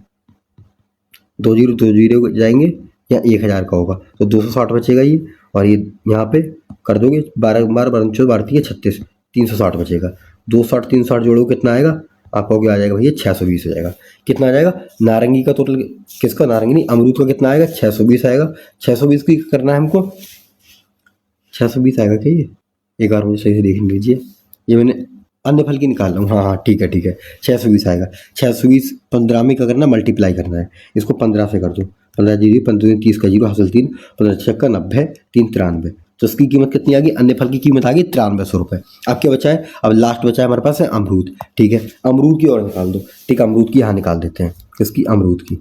2 जीरो 2 जीरो जाएंगे, या 1000 का होगा तो 260 बचेगा ये, और ये यहाँ पे कर दोगे 12 12 12 12 36 360 बचेगा। 260 360 जोड़ो कितना आएगा, आप कहोगे आ जाएगा भैया 620 हो जाएगा। कितना आ जाएगा नारंगी का टोटल, किसका नारंगी नहीं अमरूद का कितना आएगा 620 आएगा। 620 की करना है हमको, 620 आएगा क्या ये, एक बार मुझे सही से देख लीजिए, ये मैंने अन्य फल की निकाल रहा हूँ। हाँ हाँ ठीक है 620 आएगा। 620 15 में क्या करना मल्टीप्लाई करना है, इसको 15 से कर दो, 15 जीरो 15 30 का जीरो हासिल 3 15 छक्का 90 3 93, तो इसकी कीमत कितनी आ गई, अन्य फल की कीमत आ गई 9300 रुपये। अब क्या बचा है, अब लास्ट बचा है हमारे पास है अमरूद। ठीक है अमरूद की और निकाल दो। ठीक है अमरूद की यहाँ निकाल देते हैं, किसकी अमरूद की।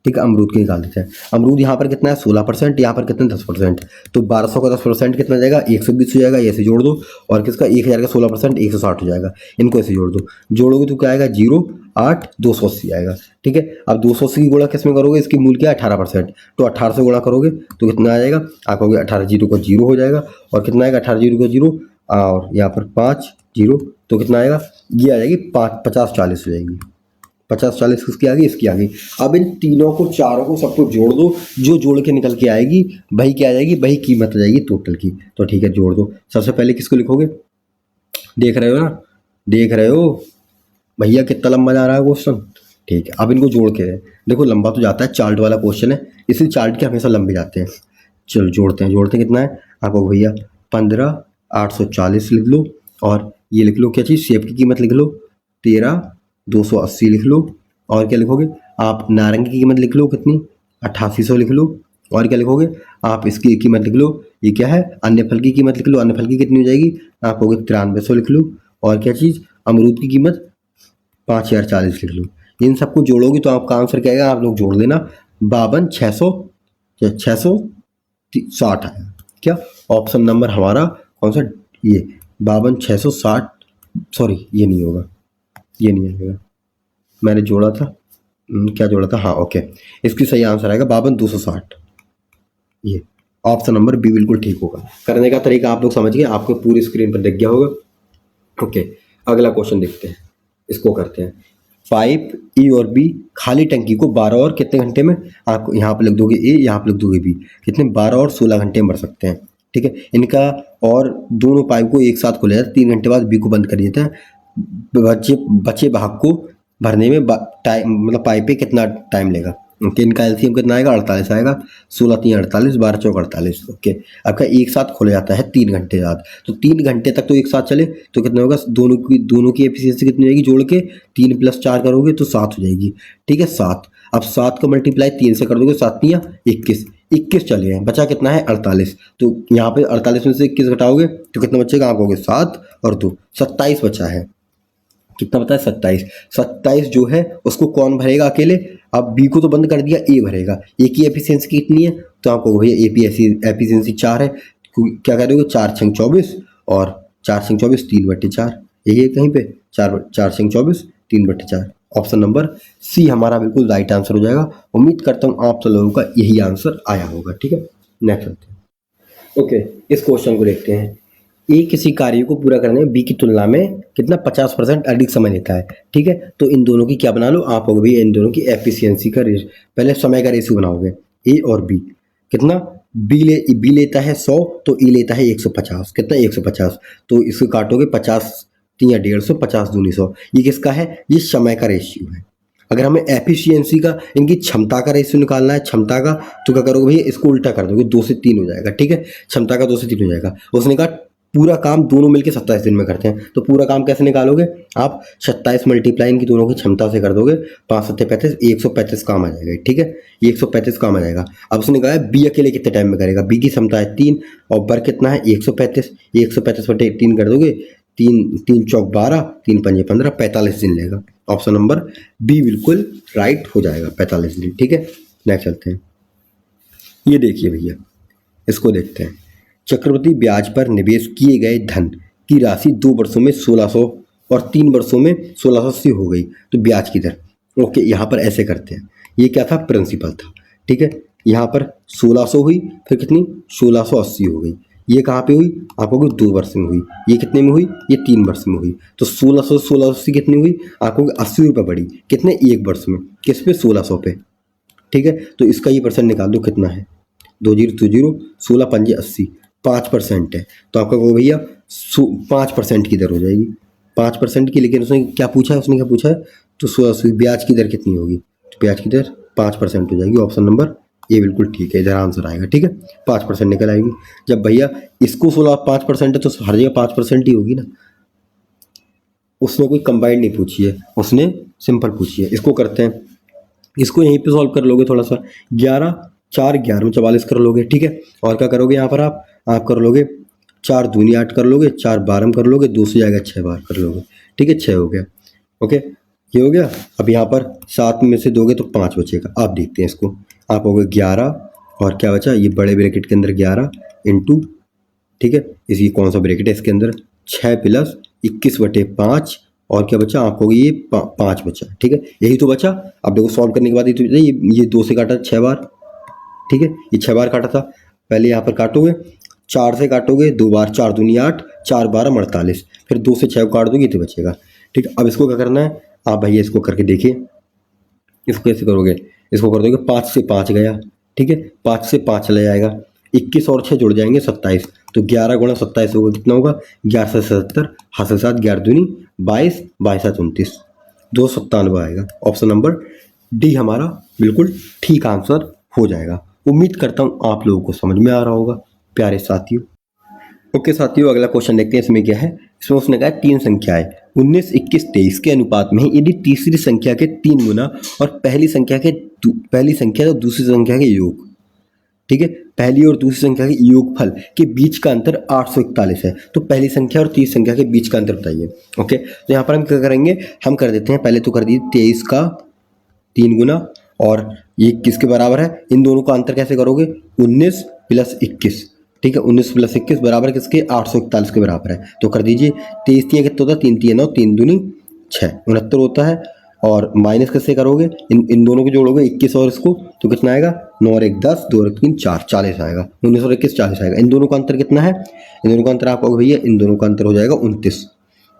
ठीक है अमरूद की निकाल देते हैं। अमरूद यहाँ पर कितना है 16%, यहाँ पर कितना 10%, तो 1200 का 10% कितना जाएगा 120 हो जाएगा, ऐसे जोड़ दो। और किसका 1000 का 16% 160 हो जाएगा, इनको ऐसे जोड़ दो। जोड़ोगे तो क्या आएगा 0 8 280 आएगा। ठीक है अब 280 की गुणा किस में करोगे, इसकी मूल क्या है 18%, तो 18 से गुणा करोगे तो कितना आ जाएगा, आप कहोगे 18 जीरो का 0 हो जाएगा, और कितना आएगा 18 जीरो का 0 और यहाँ पर 5 0, तो कितना आएगा ये आ जाएगी 50 40 हो जाएगी। 50 40 किसकी आ गई, इसकी आ गई। अब इन तीनों को चारों को सबको जोड़ दो, जो जोड़ के निकल के आएगी वही क्या आ जाएगी, वही कीमत आ जाएगी टोटल की। तो ठीक है जोड़ दो। सबसे पहले किसको लिखोगे, देख रहे हो ना, देख रहे हो भैया कितना लंबा जा रहा है क्वेश्चन। ठीक है अब इनको जोड़ के देखो, लंबा तो जाता है, चार्ट वाला क्वेश्चन है, इसलिए चार्ट के हमेशा लंबे जाते हैं। चलो जोड़ते हैं कितना है, आपको भैया 15 840 लिख लो, और ये लिख लो क्या चीज़, सेब की कीमत लिख लो 13 280 लिख लो, और क्या लिखोगे आप नारंगी की कीमत लिख लो कितनी 8800 लिख लो, और क्या लिखोगे आप इसकी कीमत लिख लो, ये क्या है अन्य फल की कीमत लिख लो, अन्य फल की कितनी हो जाएगी आप कहोगे 9300 लिख लो, और क्या चीज़ अमरूद की कीमत 5040 लिख लो। इन सबको जोड़ोगे तो आपका आंसर क्या आएगा, आप लोग जोड़ लेना 660 आएगा। क्या ऑप्शन नंबर हमारा कौन सा, ये 660, सॉरी ये नहीं होगा, ये नहीं आएगा, मैंने जोड़ा था क्या जोड़ा था, हाँ ओके, इसकी सही आंसर आएगा 260। ये ऑप्शन नंबर बी बिल्कुल ठीक होगा। करने का तरीका आप लोग समझ गए, आपको पूरी स्क्रीन पर दिख गया होगा। ओके अगला क्वेश्चन देखते हैं, इसको करते हैं। पाइप ए और बी खाली टंकी को 12 और कितने घंटे में, आप यहाँ पे लिख दोगे ए, यहाँ पे लिख दोगे बी, कितने 12 और 16 घंटे में भर सकते हैं। ठीक है इनका, और दोनों पाइप को एक साथ खोला जाता है, 3 घंटे बाद बी को बंद कर देता है। बचे भाग को भरने में टाइम, मतलब पाइप पे कितना टाइम लेगा। ओके इनका एलसीएम कितना आएगा 48 आएगा, 16 3 48 12 4 48। ओके आपका एक साथ खोला जाता है 3 घंटे बाद, तो 3 घंटे तक तो एक साथ चले तो कितना होगा, दोनों की एफिशिएंसी कितनी होगी, जोड़ के 3 + 4 करोगे तो 7 हो जाएगी। ठीक है 7, अब 7 का मल्टीप्लाई 3 से कर दोगे, 7 3 21 चले हैं, बचा कितना है 48, तो यहाँ पे 48 में से 21 घटाओगे तो कितना बचेगा, आप कहोगे 7 और 2 27 बचा है। कितना बता है 27 जो है उसको कौन भरेगा अकेले, अब बी को तो बंद कर दिया, ए भरेगा। ए की एफिशिएंसी कितनी है, तो आपको भैया ए की एफिशिएंसी 4 है, क्या करोगे 4 6 24, और 4 6 24 3/4, यही है कहीं पे 4 6 24 3/4। ऑप्शन नंबर सी हमारा बिल्कुल राइट आंसर हो जाएगा। उम्मीद करता हूँ आप सब लोगों का यही आंसर आया होगा। ठीक है नेक्स्ट चलते हैं। ओके इस क्वेश्चन को देखते हैं। ए किसी कार्य को पूरा करने में बी की तुलना में कितना 50% अधिक समय लेता है। ठीक है तो इन दोनों की क्या बना लो आप, होगा भैया इन दोनों की एफिशिएंसी का पहले समय का रेशियो बनाओगे, ए और बी कितना, बी लेता है 100 तो ए लेता है 150, कितना 150, तो इसको काटोगे 50 3 150 50 दूनी 100, ये किसका है, ये समय का रेशियो है। अगर हमें एफिशिएंसी का, इनकी क्षमता का रेशियो निकालना है, क्षमता का, तो क्या करोगे भैया इसको उल्टा कर दोगे, 2 से 3 हो जाएगा। ठीक है क्षमता का 2 से 3 हो जाएगा। उसने कहा पूरा काम दोनों मिलके 27 दिन में करते हैं, तो पूरा काम कैसे निकालोगे आप, 27 मल्टीप्लाई इनकी दोनों की क्षमता से कर दोगे, 5 7 35 135 काम आ जाएगा। ठीक है 135 काम आ जाएगा। अब उसने कहा है बी अकेले कितने टाइम में करेगा, बी की क्षमता है 3 और बर कितना है 135, 135 बटे 3 कर दोगे, 3 चौक 12 3 पंजे 15, 45 दिन लेगा। ऑप्शन नंबर बी बिल्कुल राइट हो जाएगा 45 दिन। ठीक है नेक्स्ट चलते हैं। ये देखिए भैया इसको देखते हैं। चक्रवृद्धि ब्याज पर निवेश किए गए धन की राशि 2 वर्षों में 1600 और 3 वर्षों में 1680 हो गई, तो ब्याज की दर। ओके यहाँ पर ऐसे करते हैं, ये क्या था प्रिंसिपल था। ठीक है यहाँ पर 1600 हुई, फिर कितनी 1680 हो गई, ये कहाँ पे हुई आपको 2 वर्ष में हुई, ये कितने में हुई ये 3 वर्ष में हुई, तो 1600 1680 कितनी हुई आपको 80 रुपये बढ़ी, कितने 1 वर्ष में, किस पे 1600 पे। ठीक है। तो इसका ये परसेंट निकाल दो कितना है, 2020, 16 पंजे 80, 5% है। तो आपका वो भैया 5% की दर हो जाएगी, 5% की। लेकिन उसने क्या पूछा है, उसने क्या पूछा है, तो ब्याज की दर कितनी होगी, तो ब्याज की दर 5% हो जाएगी। ऑप्शन नंबर ये बिल्कुल ठीक है, इधर आंसर आएगा। ठीक है, 5% निकल आएगी। जब भैया इसको 16 5% है तो हर जगह 5% ही होगी ना। उसने कोई कंबाइंड नहीं पूछी है, उसने सिंपल पूछी है। इसको करते हैं, इसको यहीं पे सॉल्व कर लोगे थोड़ा सा। 11 4 11 में 44 कर लोगे। ठीक है, और क्या करोगे यहाँ पर आप कर लोगे 4 दूनी 8 कर लोगे, 4 12 में कर लोगे, 2 से जाएगा 6 बार कर लोगे। ठीक है, 6 हो गया। ओके, ये हो गया। अब यहाँ पर 7 में से दोगे तो 5 बचेगा। आप देखते हैं इसको, आप हो गए 11 और क्या बचा, ये बड़े ब्रैकेट के अंदर 11 इंटू, ठीक है, इसी कौन सा ब्रैकेट है इसके अंदर, 6 प्लस 21/5 और क्या बचा आपको, ये 5 बचा। ठीक है, यही तो बचा। अब देखो सॉल्व करने के बाद ये 2 से काटा 6 बार। ठीक है, ये 6 बार काटा था। पहले यहाँ पर काटोगे, 4 से काटोगे 2 बार, 4 दूनी 8, 4 12 48, फिर 2 से 6 को काट दोगे तो बचेगा। ठीक है, अब इसको क्या करना है, आप भैया इसको करके देखिए। इसको कैसे करोगे, इसको कर दोगे 5 से 5 गया। ठीक है, 5 से 5 चला जाएगा, 21 और 6 जुड़ जाएंगे 27, तो 11 गुणा 27 होगा, कितना होगा, 11 से 77, हाथ से 7, 11 दूनी 22, 22 7 29, 297 आएगा। ऑप्शन नंबर डी हमारा बिल्कुल ठीक आंसर हो जाएगा। उम्मीद करता हूँ आप लोगों को समझ में आ रहा होगा प्यारे साथियों। ओके साथियों, अगला क्वेश्चन देखते हैं। इसमें क्या है, इसमें उसने कहा 3 संख्याएं 19 21 23 के अनुपात में यदि तीसरी संख्या के 3 गुना और पहली संख्या तो दूसरी संख्या के योग, ठीक है, पहली और दूसरी संख्या के योगफल के बीच का अंतर 841 है, तो पहली संख्या और तीसरी संख्या के बीच का अंतर बताइए। ओके, तो यहाँ पर हम क्या करेंगे, हम कर देते हैं, पहले तो कर दीजिए 23 का 3 गुना और ये किसके बराबर है, इन दोनों का अंतर कैसे करोगे, 19 प्लस 21। ठीक है, 19 प्लस 21 बराबर किसके, 841 के बराबर है। तो कर दीजिए 23 3 कितना होता है, 3 3 9, 3 दूनी 6, 69 होता है। और माइनस कैसे करोगे, इन दोनों को जोड़ोगे 21 और इसको, तो कितना आएगा, 9 और 1 10, 2 और 3 4, 40 आएगा। 19 और 21 40 आएगा। इन दोनों का अंतर कितना है, इन दोनों का अंतर आप कहोगे भैया, इन दोनों का अंतर हो जाएगा 29।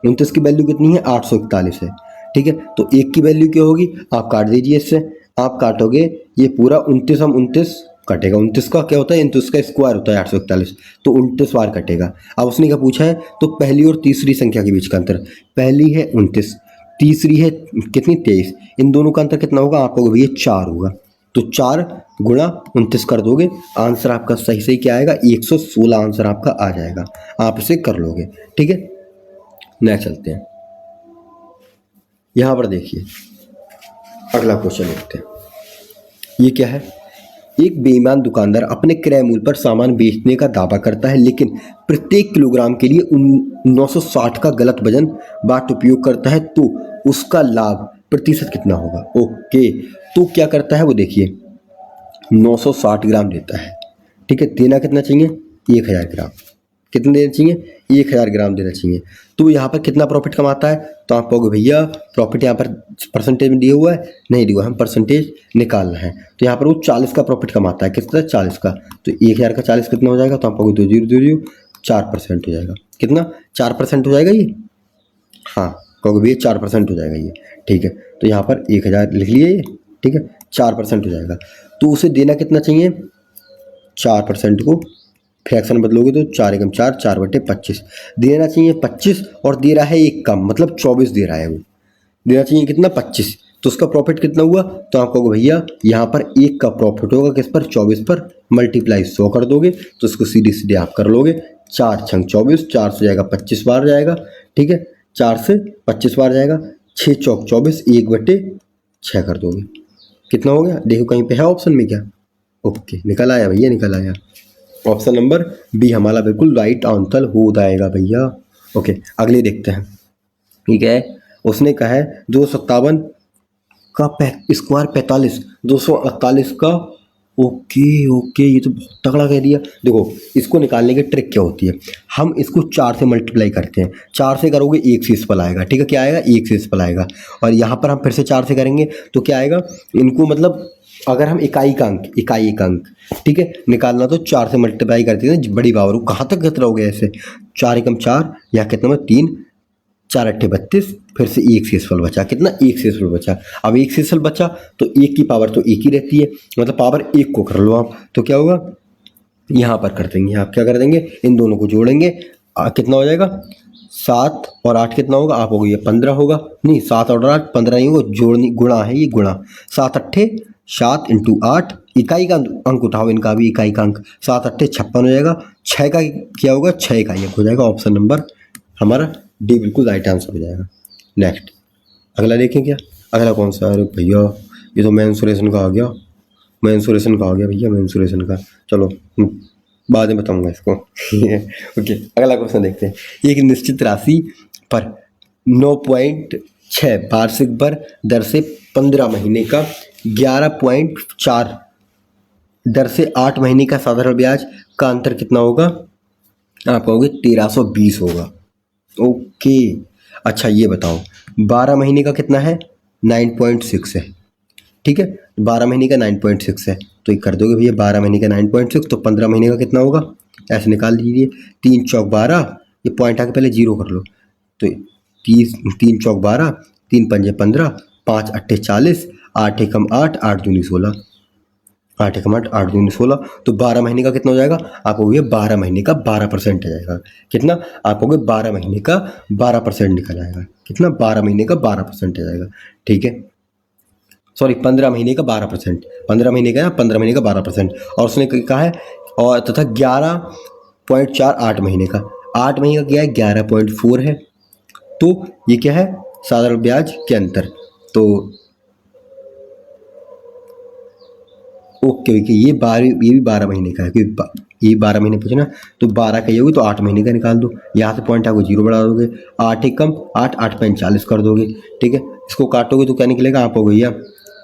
29 की वैल्यू कितनी है, 841 है। ठीक है, तो एक की वैल्यू क्या होगी, आप काट दीजिए इससे, आप काटोगे ये पूरा 29, हम 29 कटेगा, 29 का क्या होता है, 29 का स्क्वायर होता है 841, तो 29 बार कटेगा। अब उसने क्या पूछा है, तो पहली और तीसरी संख्या के बीच का अंतर, पहली है 29, तीसरी है कितनी 23, इन दोनों का अंतर कितना होगा, आपको भैया 4 होगा। तो 4 गुणा 29 कर दोगे, आंसर आपका सही सही क्या आएगा, 116 आंसर आपका आ जाएगा। आप इसे कर लोगे। ठीक है, नेक्स्ट चलते हैं। यहाँ पर देखिए अगला क्वेश्चन देखते हैं। ये क्या है, एक बेईमान दुकानदार अपने क्रय मूल्य पर सामान बेचने का दावा करता है, लेकिन प्रत्येक किलोग्राम के लिए 960 का गलत वजन बाट उपयोग करता है, तो उसका लाभ प्रतिशत कितना होगा। ओके, तो क्या करता है वो देखिए, 960 ग्राम देता है। ठीक है, देना कितना चाहिए, 1000 ग्राम। कितना देना चाहिए, 1000 ग्राम देना चाहिए। तो यहाँ पर कितना प्रॉफिट कमाता है, तो आप कहोगे भैया प्रॉफिट यहाँ पर परसेंटेज में दिया हुआ है, नहीं दिया हुआ, हम परसेंटेज निकालना है। तो यहाँ पर वो 40 का प्रॉफिट कमाता है, कितना 40 का, तो 1000 का 40 कितना हो जाएगा, तो आप कहोगे 20 4% हो जाएगा। कितना 4% हो जाएगा ये, हाँ कहोगे भैया 4% हो जाएगा ये। ठीक है, तो यहाँ पर 1000 लिख लिए ये। ठीक है, 4% हो जाएगा। तो उसे देना कितना चाहिए, 4% को फ्रैक्शन बदलोगे तो 4 एकम 4, 4/25 देना चाहिए 25, और दे रहा है एक कम, मतलब 24 दे रहा है वो, देना चाहिए कितना 25, तो उसका प्रॉफिट कितना हुआ, तो आप कहोगे भैया यहाँ पर एक का प्रॉफिट होगा किस पर, 24 पर, मल्टीप्लाई 100 कर दोगे, तो उसको सीधे सीधे आप कर लोगे, 4 छंग 24, 4 से जाएगा 25 बार जाएगा। ठीक है, 4 से 25 बार जाएगा, 6 चौक 24, 1/6 कर दोगे, कितना हो गया, देखो कहीं पे है ऑप्शन में क्या। ओके, निकल आया भैया, निकल आया। ऑप्शन नंबर बी हमारा बिल्कुल राइट आंसर हो जाएगा भैया। ओके, अगले देखते हैं। ठीक है, उसने कहा है 257 का स्क्वायर 45, 248 का, ओके ये तो बहुत तगड़ा कह दिया। देखो इसको निकालने की ट्रिक क्या होती है, हम इसको 4 से मल्टीप्लाई करते हैं, 4 से करोगे 1 से इस पर आएगा। ठीक है, क्या आएगा, 1 से इस पर आएगा, और यहाँ पर हम फिर से 4 से करेंगे तो क्या आएगा, इनको मतलब अगर हम इकाई का अंक ठीक है निकालना, तो 4 से मल्टीप्लाई करते हैं बड़ी पावर, कहाँ तक करते रहोगे ऐसे, 4 एकम 4 या कितना में 3, 4 अट्ठे 32, फिर से एक शेषफल बचा। कितना? एक शेषफल बचा। अब एक शेषफल बचा तो एक की पावर तो एक ही रहती है, मतलब पावर एक को कर लो आप, तो क्या होगा यहाँ पर कर देंगे। आप क्या कर देंगे, इन दोनों को जोड़ेंगे, कितना हो जाएगा 7 और 8 कितना होगा, आप हो गई 15 होगा। नहीं 7 और 8 15 नहीं होगा, जोड़नी गुणा है ये, गुणा 7 अट्ठे 7 इंटू 8, इकाई का अंक उठाओ, इनका भी इकाई का अंक, 7 अट्ठे 56 हो जाएगा। 6 का क्या होगा, 6 इकाई अंक हो जाएगा। ऑप्शन नंबर हमारा डी बिल्कुल राइट आंसर हो जाएगा। नेक्स्ट अगला देखें क्या, अगला कौन सा, अरे भैया ये तो मेंसुरेशन का आ गया, मेंसुरेशन का आ गया भैया, मेंसुरेशन का। चलो बाद में बताऊंगा इसको। ओके अगला क्वेश्चन देखते हैं। एक निश्चित राशि पर 9.6 वार्षिक दर से 15 महीने का 11.4 दर से 8 महीने का साधारण ब्याज का अंतर कितना होगा, आप कहोगे 1320 होगा। ओके अच्छा ये बताओ 12 महीने का कितना है, 9.6 है, ठीक है 12 महीने का 9.6 है, तो ये कर दोगे भैया 12 महीने का 9.6, तो 15 महीने का कितना होगा, ऐसे निकाल दीजिए। 3 चौक 12, ये पॉइंट आके पहले जीरो कर लो, तो 3 चौक 12, 3 पंजे 15, 5 अट्ठे 40, 8 एकम 8, 8 दूनी 16, 8 एकम 8, 8 दूनी 16, तो 12 महीने का कितना हो जाएगा, आप हो गए 12 महीने का 12% आ जाएगा। कितना, आप हो गए 12 महीने का 12% निकल आएगा। कितना, 12 महीने का 12% आ जाएगा, ठीक है सॉरी 15 महीने का 12%, 15 महीने का 15 महीने का 12%, और उसने कहा है और तथा 11.4 8 महीने का, 8 महीने का क्या है 11.4 है, तो ये क्या है साधारण ब्याज के अंतर। तो ओके ओके ये भी 12 महीने का है, क्योंकि ये 12 महीने पूछे ना, तो 12 का ये होगी तो 8 महीने का निकाल दो, यहाँ से पॉइंट आपको जीरो बढ़ा दोगे, 8 एकम 8, 8 पैंट 40 कर दोगे, ठीक है इसको काटोगे तो क्या निकलेगा, आप हो भैया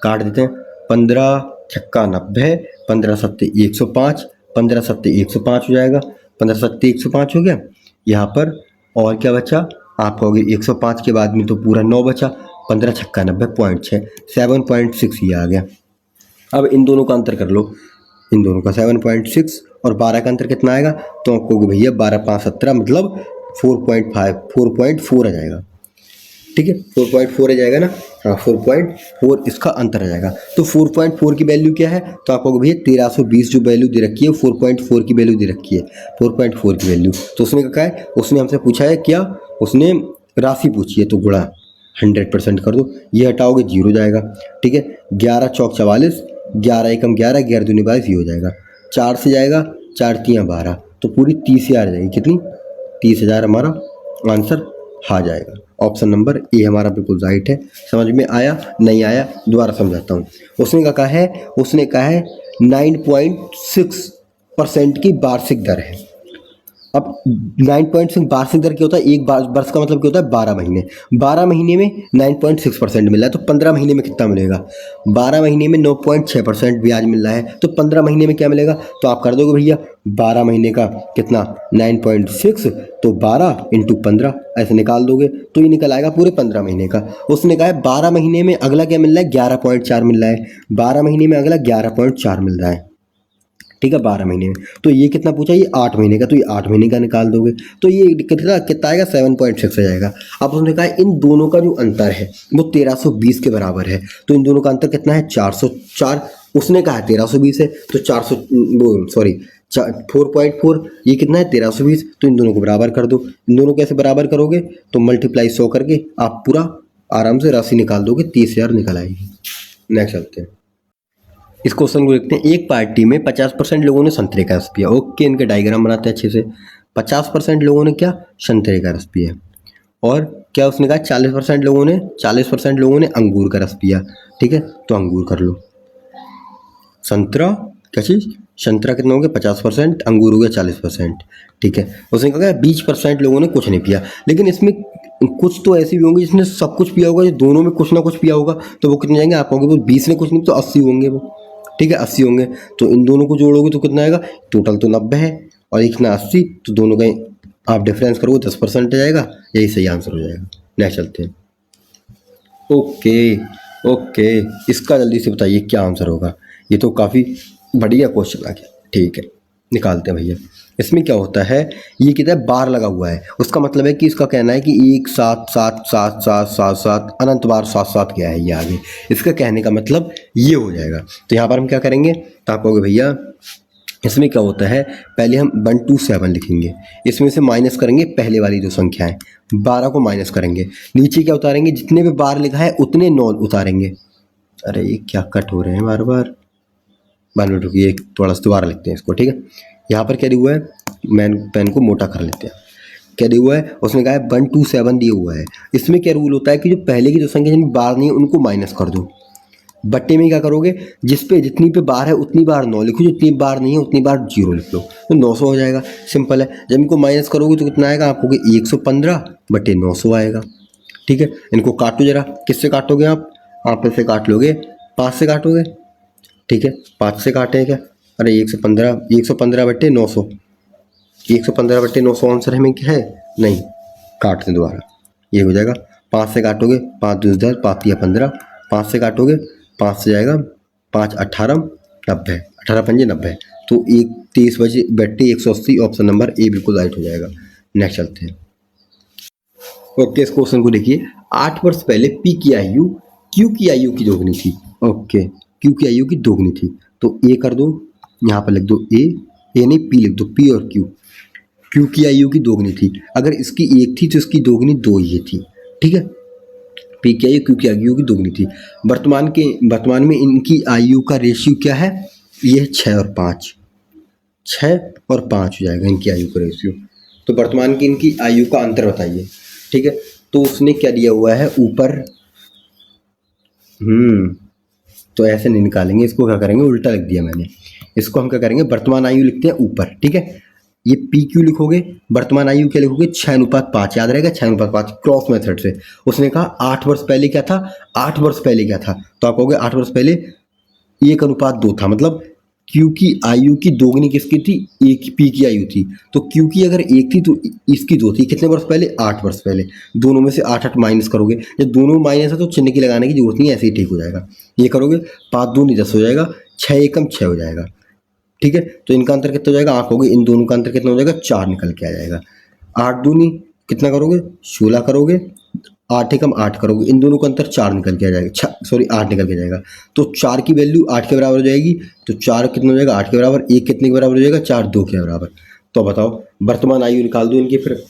काट देते हैं, 15 छक्का 90, 15 सत्ते 105, 15 सत्ते 105 हो जाएगा, 15 सत्ते 105 हो गया। यहाँ पर और क्या बचा, आप कहोगे 105 के बाद में तो पूरा 9 बचा, 15 छक्का 90.6, 7.6 ये आ गया। अब इन दोनों का अंतर कर लो, इन दोनों का 7.6 और 12 का अंतर कितना आएगा, तो आपको भैया 12 5 17 मतलब 4.4 आ जाएगा, ठीक है 4.4 आ जाएगा ना, हाँ 4.4 इसका अंतर आ जाएगा। तो 4.4 की वैल्यू क्या है, तो आपको भैया 1320 जो वैल्यू दे रखी है 4.4 की वैल्यू दे रखी है, 4.4 की वैल्यू, तो उसने क्या है, उसने हमसे पूछा है क्या, उसने राशि पूछी है, तो गुणा 100% कर दो, ये हटाओगे जीरो जाएगा, ठीक है 11 चौक 44, 11 एकम 11, 11 दूनी 22 ये हो जाएगा, 4 से जाएगा 4 तियाँ 12, तो पूरी 30,000 जाएगी, कितनी 30,000 हमारा आंसर आ जाएगा। ऑप्शन नंबर ए हमारा बिल्कुल राइट है। समझ में आया नहीं आया दोबारा समझाता हूँ। उसने कहा है 9.6% की वार्षिक दर है। अब 9.6 वार्षिक दर क्या होता है, एक वर्ष का मतलब क्या होता है 12 महीने, 12 महीने में 9.6% मिल रहा है, तो 15 महीने में कितना मिलेगा, 12 महीने में 9.6% ब्याज मिल रहा है, तो 15 महीने में क्या मिलेगा, तो आप कर दोगे भैया 12 महीने का कितना 9.6, तो 12 इंटू 15 ऐसे निकाल दोगे, तो ये निकल आएगा पूरे 15 महीने का। उसने कहा है 12 महीने में अगला क्या मिल रहा है 11.4 मिल रहा है, 12 महीने में अगला 11.4 मिल रहा है, ठीक है 12 महीने में, तो ये कितना पूछा, ये 8 महीने का, तो ये 8 महीने का निकाल दोगे, तो ये कितना कितना आएगा 7.6 आ जाएगा। अब उसने कहा इन दोनों का जो अंतर है वो 1320 के बराबर है, तो इन दोनों का अंतर कितना है 404, उसने कहा 1320 है, तो 400 सॉरी 4.4, ये कितना है 1320, तो इन दोनों को बराबर कर दो। इन दोनों को कैसे बराबर करोगे, तो मल्टीप्लाई 100 करके आप पूरा आराम से राशि निकाल दोगे, 30,000 निकल आएगी। नेक्स्ट चलते हैं, इस क्वेश्चन को देखते हैं। एक पार्टी में 50% लोगों ने संतरे का रस पिया, ओके इनके डायग्राम बनाते हैं अच्छे से। 50% लोगों ने क्या संतरे का रस पिया, और क्या उसने कहा 40% लोगों ने अंगूर का रस पिया, ठीक है तो अंगूर कर लो। संतरा क्या चीज़, संतरा कितना हो गया 50%, अंगूर हो गया 40%, ठीक है। उसने कहा 20% लोगों ने कुछ नहीं पिया, लेकिन इसमें कुछ तो ऐसी भी होंगी जिसने सब कुछ पिया होगा, दोनों में कुछ ना कुछ पिया होगा, तो वो कितने जाएंगे, आप कहोगे वो 20 ने कुछ नहीं तो 80 होंगे वो, ठीक है 80 होंगे, तो इन दोनों को जोड़ोगे तो कितना आएगा, टोटल तो 90 है और एक ना 80, तो दोनों का आप डिफरेंस करोगे 10% आ जाएगा, यही सही आंसर हो जाएगा। नेक्स्ट चलते हैं। ओके इसका जल्दी से बताइए क्या आंसर होगा, ये तो काफ़ी बढ़िया क्वेश्चन आ गया, ठीक है निकालते हैं भैया। इसमें क्या होता है, ये कितना बार लगा हुआ है, उसका मतलब है कि इसका कहना है कि 1 7 7 7 7 7 7 अनंत बार 7 7 क्या है ये आगे, इसका कहने का मतलब ये हो जाएगा। तो यहाँ पर हम क्या करेंगे, तो आप कहोगे भैया इसमें क्या होता है, पहले हम 1 2 7 लिखेंगे, इसमें से माइनस करेंगे पहले वाली जो संख्याएं, 12 को माइनस करेंगे, नीचे क्या उतारेंगे, जितने भी बार लिखा है उतने 9 उतारेंगे। अरे ये क्या कट हो रहे हैं बार बार, मान लो रुकिए थोड़ा सा दोबारा लिखते हैं इसको, ठीक है। यहाँ पर क्या दिया हुआ है, मैन पेन को मोटा कर लेते हैं, क्या दिया हुआ है, उसने कहा है 1 2 7 दिया हुआ है। इसमें क्या रूल होता है कि जो पहले की जो संख्या जिनमें बार नहीं है उनको माइनस कर दो, बट्टे में क्या करोगे, जिस पे जितनी पे बार है उतनी बार 9 लिखो, जितनी बार नहीं है उतनी बार 0 लिख लो, तो 900 हो जाएगा। सिंपल है। जब इनको माइनस करोगे तो कितना आएगा, आपको 115 बटे 900 आएगा। ठीक है, इनको काटो जरा, किससे काटोगे आप ऐसे काट लोगे, 5 से काटोगे, ठीक है, 5 से काटें क्या, अरे 115 बटे 900, 115 बटे 900 आंसर हमें क्या है, नहीं, काट दें दोबारा, ये हो जाएगा, 5 से काटोगे 5 2 10 5 या 15, 5 से काटोगे 5 से जाएगा 5 18 90, 18 पंजे 90, तो 23 बजे बट्टे 180, ऑप्शन नंबर ए बिल्कुल राइट हो जाएगा। नेक्स्ट चलते हैं। ओके, इस क्वेश्चन को देखिए, 8 वर्ष पहले पी की आयु क्यू की आयु की दोगुनी थी। ओके, क्यू की आयु की दोगुनी थी, तो ए कर दो, यहाँ पर लिख दो ए नहीं पी लिख दो, पी और क्यू, क्यू की आयु की दोगुनी थी, अगर इसकी 1 थी तो इसकी दोगुनी 2 ये थी। ठीक है, पी की आयु क्यू की आयु की दोगुनी थी। वर्तमान में इनकी आयु का रेशियो क्या है, ये 6 और 5, 6 और 5 हो जाएगा इनकी आयु का रेशियो। तो वर्तमान की इनकी आयु का अंतर बताइए। ठीक है, तो उसने क्या दिया हुआ है ऊपर, तो ऐसे नहीं निकालेंगे, इसको क्या करेंगे, उल्टा लिख दिया मैंने, इसको हम क्या करेंगे, वर्तमान आयु लिखते हैं ऊपर। ठीक है, ये पी क्यू लिखोगे, वर्तमान आयु क्या लिखोगे, 6:5, याद रहेगा 6:5 क्रॉस मेथड से। उसने कहा 8 वर्ष पहले क्या था, 8 वर्ष पहले क्या था, तो आप कहोगे 8 वर्ष पहले 1:2 था, मतलब क्यू की आयु की दोगुनी किसकी थी, एक पी की आयु थी, तो क्यू की अगर 1 थी तो इसकी 2 थी, कितने वर्ष पहले, 8 वर्ष पहले। दोनों में से 8 8 माइनस करोगे, जब दोनों माइनस है तो चिन्ह की लगाने की जरूरत नहीं है, ऐसे ही ठीक हो जाएगा। ये करोगे 5 दूनी 10 हो जाएगा, 6 एकम 6 हो जाएगा। ठीक है, तो इनका अंतर कितना हो जाएगा, आप कहोगे इन दोनों का अंतर कितना हो जाएगा, 4 निकल के आ जाएगा। 8 दूनी कितना करोगे, 16 करोगे, 8 एकम 8 करोगे, इन दोनों का अंतर 4 निकल के आ जाएगा, 8 निकल के जाएगा, तो 4 की वैल्यू 8 के बराबर हो जाएगी, तो 4 कितना हो जाएगा, 8 के बराबर, 1 कितने के बराबर हो जाएगा, 4 2 के बराबर। तो बताओ वर्तमान आयु निकाल दो इनकी, फिर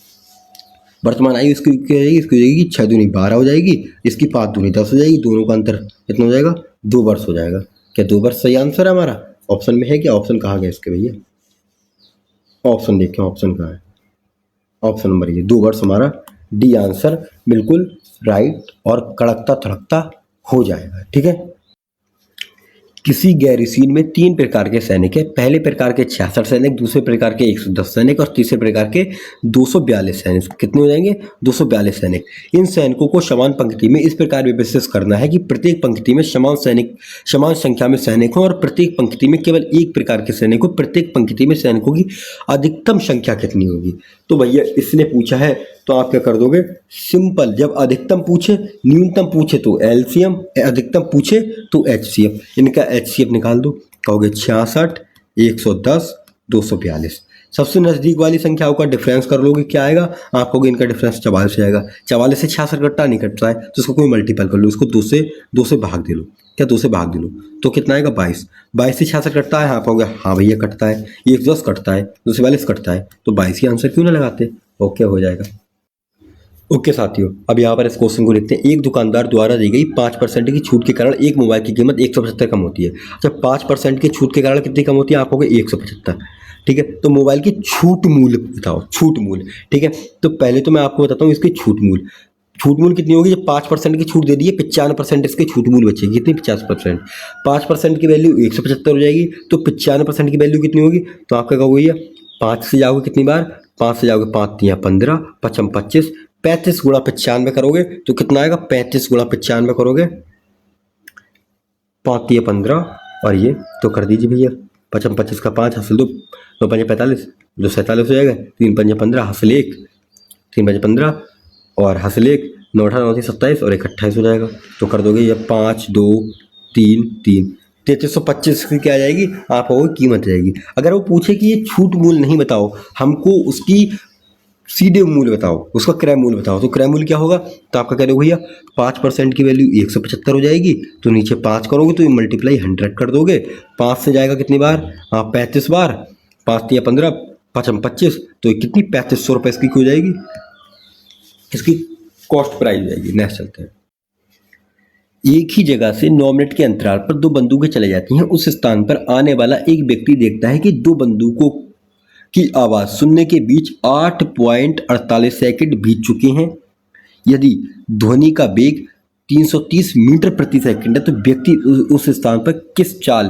वर्तमान आयु इसकी क्या हो जाएगी, इसकी हो जाएगी 6 दूनी 12 हो जाएगी, इसकी 5 दूनी 10 हो जाएगी, दोनों का अंतर कितना हो जाएगा, 2 वर्ष हो जाएगा। क्या 2 वर्ष सही आंसर है हमारा, ऑप्शन में है क्या, ऑप्शन कहाँ गया इसके भैया, ऑप्शन देखें, ऑप्शन कहाँ है, ऑप्शन नंबर ये 2 वर्ष हमारा डी आंसर बिल्कुल राइट और कड़कता थड़कता हो जाएगा। ठीक है, किसी गैरिसीन में 3 प्रकार के सैनिक है, पहले प्रकार के 66 सैनिक, दूसरे प्रकार के 110 सैनिक और तीसरे प्रकार के 242 सैनिक। कितने हो जाएंगे, 242 सैनिक। इन सैनिकों को समान पंक्ति में इस प्रकार विभक्त करना है कि प्रत्येक पंक्ति में समान संख्या में सैनिक हो और प्रत्येक पंक्ति में केवल एक प्रकार के सैनिक हो। प्रत्येक पंक्ति में सैनिकों की अधिकतम संख्या कितनी होगी। तो भैया इसने पूछा है तो आप क्या कर दोगे, सिंपल, जब अधिकतम पूछे, न्यूनतम पूछे तो एलसीएम, अधिकतम पूछे तो एचसीएफ, इनका एचसीएफ निकाल दो, कहोगे 66 110 242। सबसे नज़दीक वाली संख्याओं का डिफरेंस कर लोगे, क्या आएगा, आप कहोगे इनका डिफरेंस 44 आएगा। 44 से 66 कटता नहीं कटता है, तो इसको कोई मल्टीपल कर लो, इसको 2 से भाग दे लो, क्या 2 से भाग दे लो, तो कितना आएगा 22। 22 से 66 कटता है, हाँ कहोगे हाँ भैया कटता है, 110 कटता है, 242 कटता है, तो 22 ही आंसर क्यों ना लगाते। ओके हो जाएगा। ओके साथियों, अब यहाँ पर इस क्वेश्चन को देखते हैं। एक दुकानदार द्वारा दी गई 5% की छूट के कारण एक मोबाइल की कीमत 175 कम होती है। जब 5% की छूट के कारण कितनी कम होती है, आप कहोगे 175। ठीक है, तो मोबाइल की छूट मूल्य बताओ, छूट मूल्य। ठीक है, तो पहले तो मैं आपको बताता हूँ इसकी छूट मूल्य। छूट मूल्य कितनी होगी, जब 5% की छूट दे दी है, 95% इसकी छूट मूल्य बचेगी, कितनी 50%। 5% की वैल्यू 175 हो जाएगी, तो 95% की वैल्यू कितनी होगी, तो आपका कहोगे भैया 5 से जाओगे कितनी बार, 5 से जाओगे 5 3 15 5 25, 35 गुणा 95 करोगे तो कितना आएगा, 35 गुणा 95 करोगे, 5 3 15 और ये तो कर दीजिए भैया, 55 25 का 5 हासिल 2 2 5 45 जो 47 हो जाएगा, 3 5 15 हासिल 1 3 5 15 और हासिल 1 9 18 29 27 और 1 28 हो जाएगा। तो कर दोगे ये 5 2 3 3 3325 की क्या आ जाएगी, आप हो कीमत जाएगी। अगर वो पूछे कि ये छूट मूल्य नहीं बताओ, हमको उसकी सीधे मूल्य बताओ, उसका क्रय मूल्य बताओ, तो क्रय मूल्य क्या होगा, तो आपका क्या देखो भैया 5% की वैल्यू 175 हो जाएगी, तो नीचे 5 करोगे तो ये मल्टीप्लाई 100 कर दोगे, 5 से जाएगा कितनी बार, हाँ 35 बार, 5 या 15, 5 25, तो ये कितनी 3500 रुपये इसकी हो जाएगी, इसकी कॉस्ट प्राइस जाएगी। नेक्स्ट चलते हैं। एक ही जगह से 9 मिनट के अंतराल पर दो बंदूकें चले जाती हैं। उस स्थान पर आने वाला एक व्यक्ति देखता है कि दो बंदूकों की आवाज़ सुनने के बीच 8.48 सेकंड बीत चुके हैं। यदि ध्वनि का वेग 330 मीटर प्रति सेकंड है तो व्यक्ति उस स्थान पर किस चाल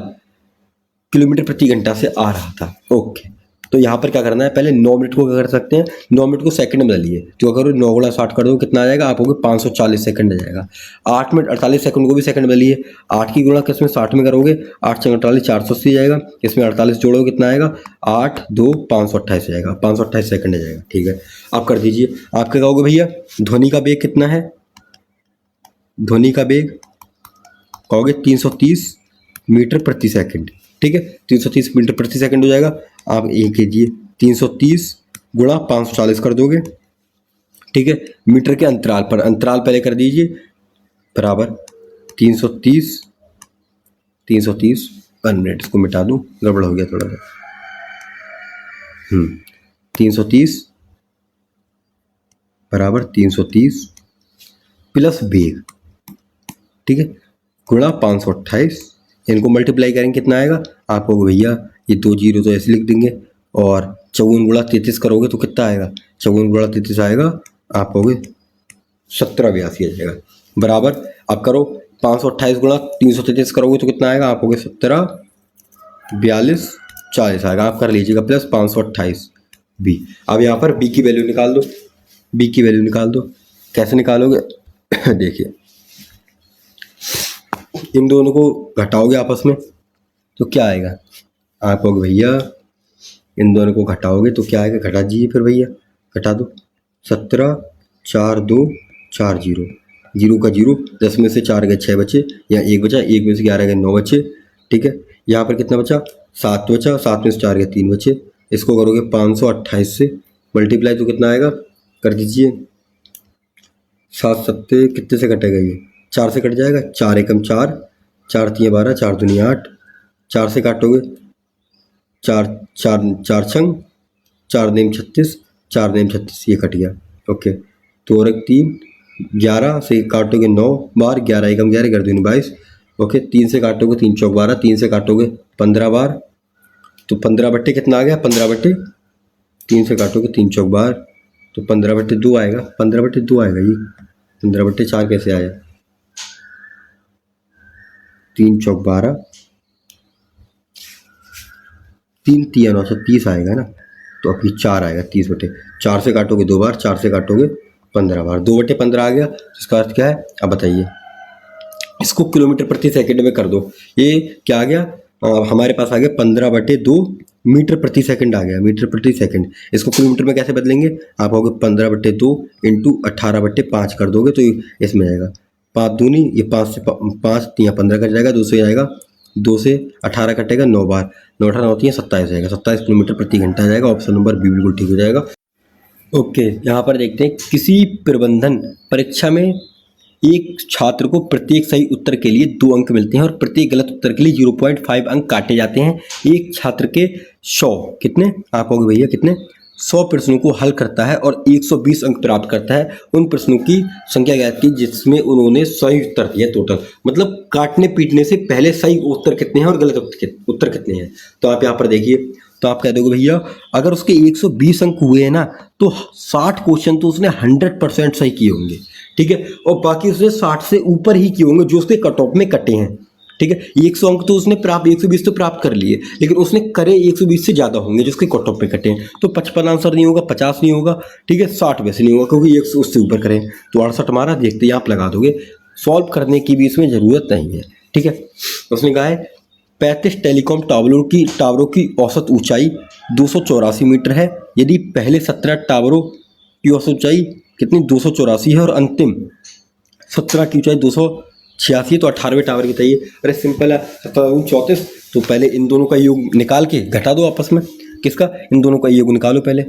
किलोमीटर प्रति घंटा से आ रहा था। ओके, तो यहाँ पर क्या करना है, पहले 9 मिनट को क्या कर सकते हैं, 9 मिनट को सेकंड में बदलिए, तो अगर 9 गुणा 60 कर दो कितना आ जाएगा, आप होगे 540 सेकंड आ जाएगा। 8 मिनट 48 सेकंड को भी सेकंड में बदलिए, 8 की गुणा किसमें 60 में करोगे, 8 से 48 480 जाएगा, इसमें 48 जोड़ोगे कितना आएगा, 8 2 528 जाएगा, 528 सेकंड आ जाएगा। ठीक है, आप कर दीजिए। आप क्या कहोगे भैया, ध्वनि का वेग कितना है, ध्वनि का वेग कहोगे 330 मीटर प्रति सेकंड। ठीक है, 330 मीटर प्रति सेकंड हो जाएगा। आप ये कीजिए 330 गुणा 540 कर दोगे। ठीक है, मीटर के अंतराल पर, अंतराल पहले कर दीजिए, बराबर 330 1 मिनट इसको मिटा दूं, गड़बड़ हो गया थोड़ा सा। 330 बराबर 330 प्लस वेग, ठीक है, गुणा 528, इनको मल्टीप्लाई करेंगे कितना आएगा, आपको भैया ये 2 जीरो तो ऐसे लिख देंगे, और 54 गुणा 33 करोगे तो कितना आएगा, 54 गुणा 33 आएगा, आप होगे 1782 आ जाएगा, बराबर। अब करो 528 गुणा 333 करोगे तो कितना आएगा, आप होगे 17 42 40 आएगा, आप कर लीजिएगा, प्लस 528 बी। अब यहाँ पर बी की वैल्यू निकाल दो, बी की वैल्यू निकाल दो, कैसे निकालोगे देखिए, इन दोनों को घटाओगे आपस में तो क्या आएगा, आप लोग भैया इन दोनों को घटाओगे तो क्या आएगा, घटा दीजिए फिर भैया, घटा दो, 17 4 2 4 जीरो, जीरो का जीरो, 10 में से 4 गए 6 बचे, या 1 बचा, 1 में से 11 गए 9 बचे। ठीक है, यहाँ पर कितना बचा, 7 बचा, 7 में से 4 गए 3 बचे, इसको करोगे 528 से मल्टीप्लाई तो कितना आएगा, कर दीजिए, 7 सत्ते कितने से कटेगा, ये 4 से कट जाएगा, 4 एकम 4, 4 3 12, 4 दूनी 8, 4 से काटोगे 4 4 4 छंग, 4 नेम 36, 4 नेम 36, ये कट गया। ओके, तो और 3 11 से काटोगे 9 बार, 11 एकम 11, 11 दूनी 22। ओके, 3 से काटोगे 3 चौक 12, 3 से काटोगे 15 बार, तो 15 बट्टे कितना आ गया, 15 बट्टे 3 से काटोगे 3 चौक 12, तो 15 बट्टे 2 आएगा, 15 बट्टे 2 आएगा, ये 15 बट्टे 4 कैसे आया, 3 चौक 12, 3 3 9 30 आएगा ना, तो अभी 4 आएगा, 30 बटे 4 से काटोगे 2 बार, 4 से काटोगे 15 बार, 2 बटे 15 आ गया, इसका अर्थ क्या है, अब बताइए, इसको किलोमीटर प्रति सेकंड में कर दो, ये क्या आ गया, हमारे पास आ गया 15 बटे 2 मीटर प्रति सेकंड आ गया, मीटर प्रति सेकंड। इसको किलोमीटर में कैसे बदलेंगे, आप होगे 15 बटे 2 इंटू 18 बटे 5 कर दोगे तो इसमें आएगा 5 दूनी, ये 5 से 5 3 15 कट जाएगा, 2 से आएगा, 2 से 18 कटेगा 9 बार, 9 18 होती है 27 आएगा, 27 किलोमीटर प्रति घंटा आ जाएगा। ऑप्शन नंबर बी बिल्कुल ठीक हो जाएगा। ओके, यहाँ पर देखते हैं, किसी प्रबंधन परीक्षा में एक छात्र को प्रत्येक सही उत्तर के लिए 2 अंक मिलते हैं और प्रत्येक गलत उत्तर के लिए 0.5 अंक काटे जाते हैं। एक छात्र के 100 कितने, आप होगे भैया कितने, 100 प्रश्नों को हल करता है और 120 अंक प्राप्त करता है। उन प्रश्नों की संख्या ज्ञात की जिसमें उन्होंने सही उत्तर दिया टोटल, मतलब काटने पीटने से पहले सही उत्तर कितने हैं और गलत उत्तर कितने हैं। तो आप यहाँ पर देखिए, तो आप कह दोगे भैया अगर उसके 120 अंक हुए हैं ना, तो 60 क्वेश्चन तो उसने 100% सही किए होंगे, ठीक है, और बाकी उसने 60 से ऊपर ही किए होंगे जो उसके कट ऑफ में कटे हैं, ठीक है। 100 अंक तो उसने प्राप्त, 120 तो प्राप्त कर लिए, लेकिन उसने करे 120 से ज़्यादा होंगे जो उसके कट ऑफ में कटे हैं, तो 55 आंसर नहीं होगा, 50 नहीं होगा, ठीक है, 60 वैसे नहीं होगा क्योंकि 100 उससे ऊपर करें, तो 68 हमारा देखते हैं, आप लगा दोगे, सॉल्व करने की भी इसमें ज़रूरत नहीं है, ठीक है। उसने कहा है 35 टेलीकॉम टावरों की औसत ऊंचाई 284 मीटर है। यदि पहले 17 टावरों की औसत ऊंचाई कितनी 284 है और अंतिम 17 की ऊंचाई 86 तो 18वें टावर की चाहिए। अरे सिंपल है, 17 तो पहले इन दोनों का योग निकाल के घटा दो आपस में। किसका? इन दोनों का योग निकालो पहले।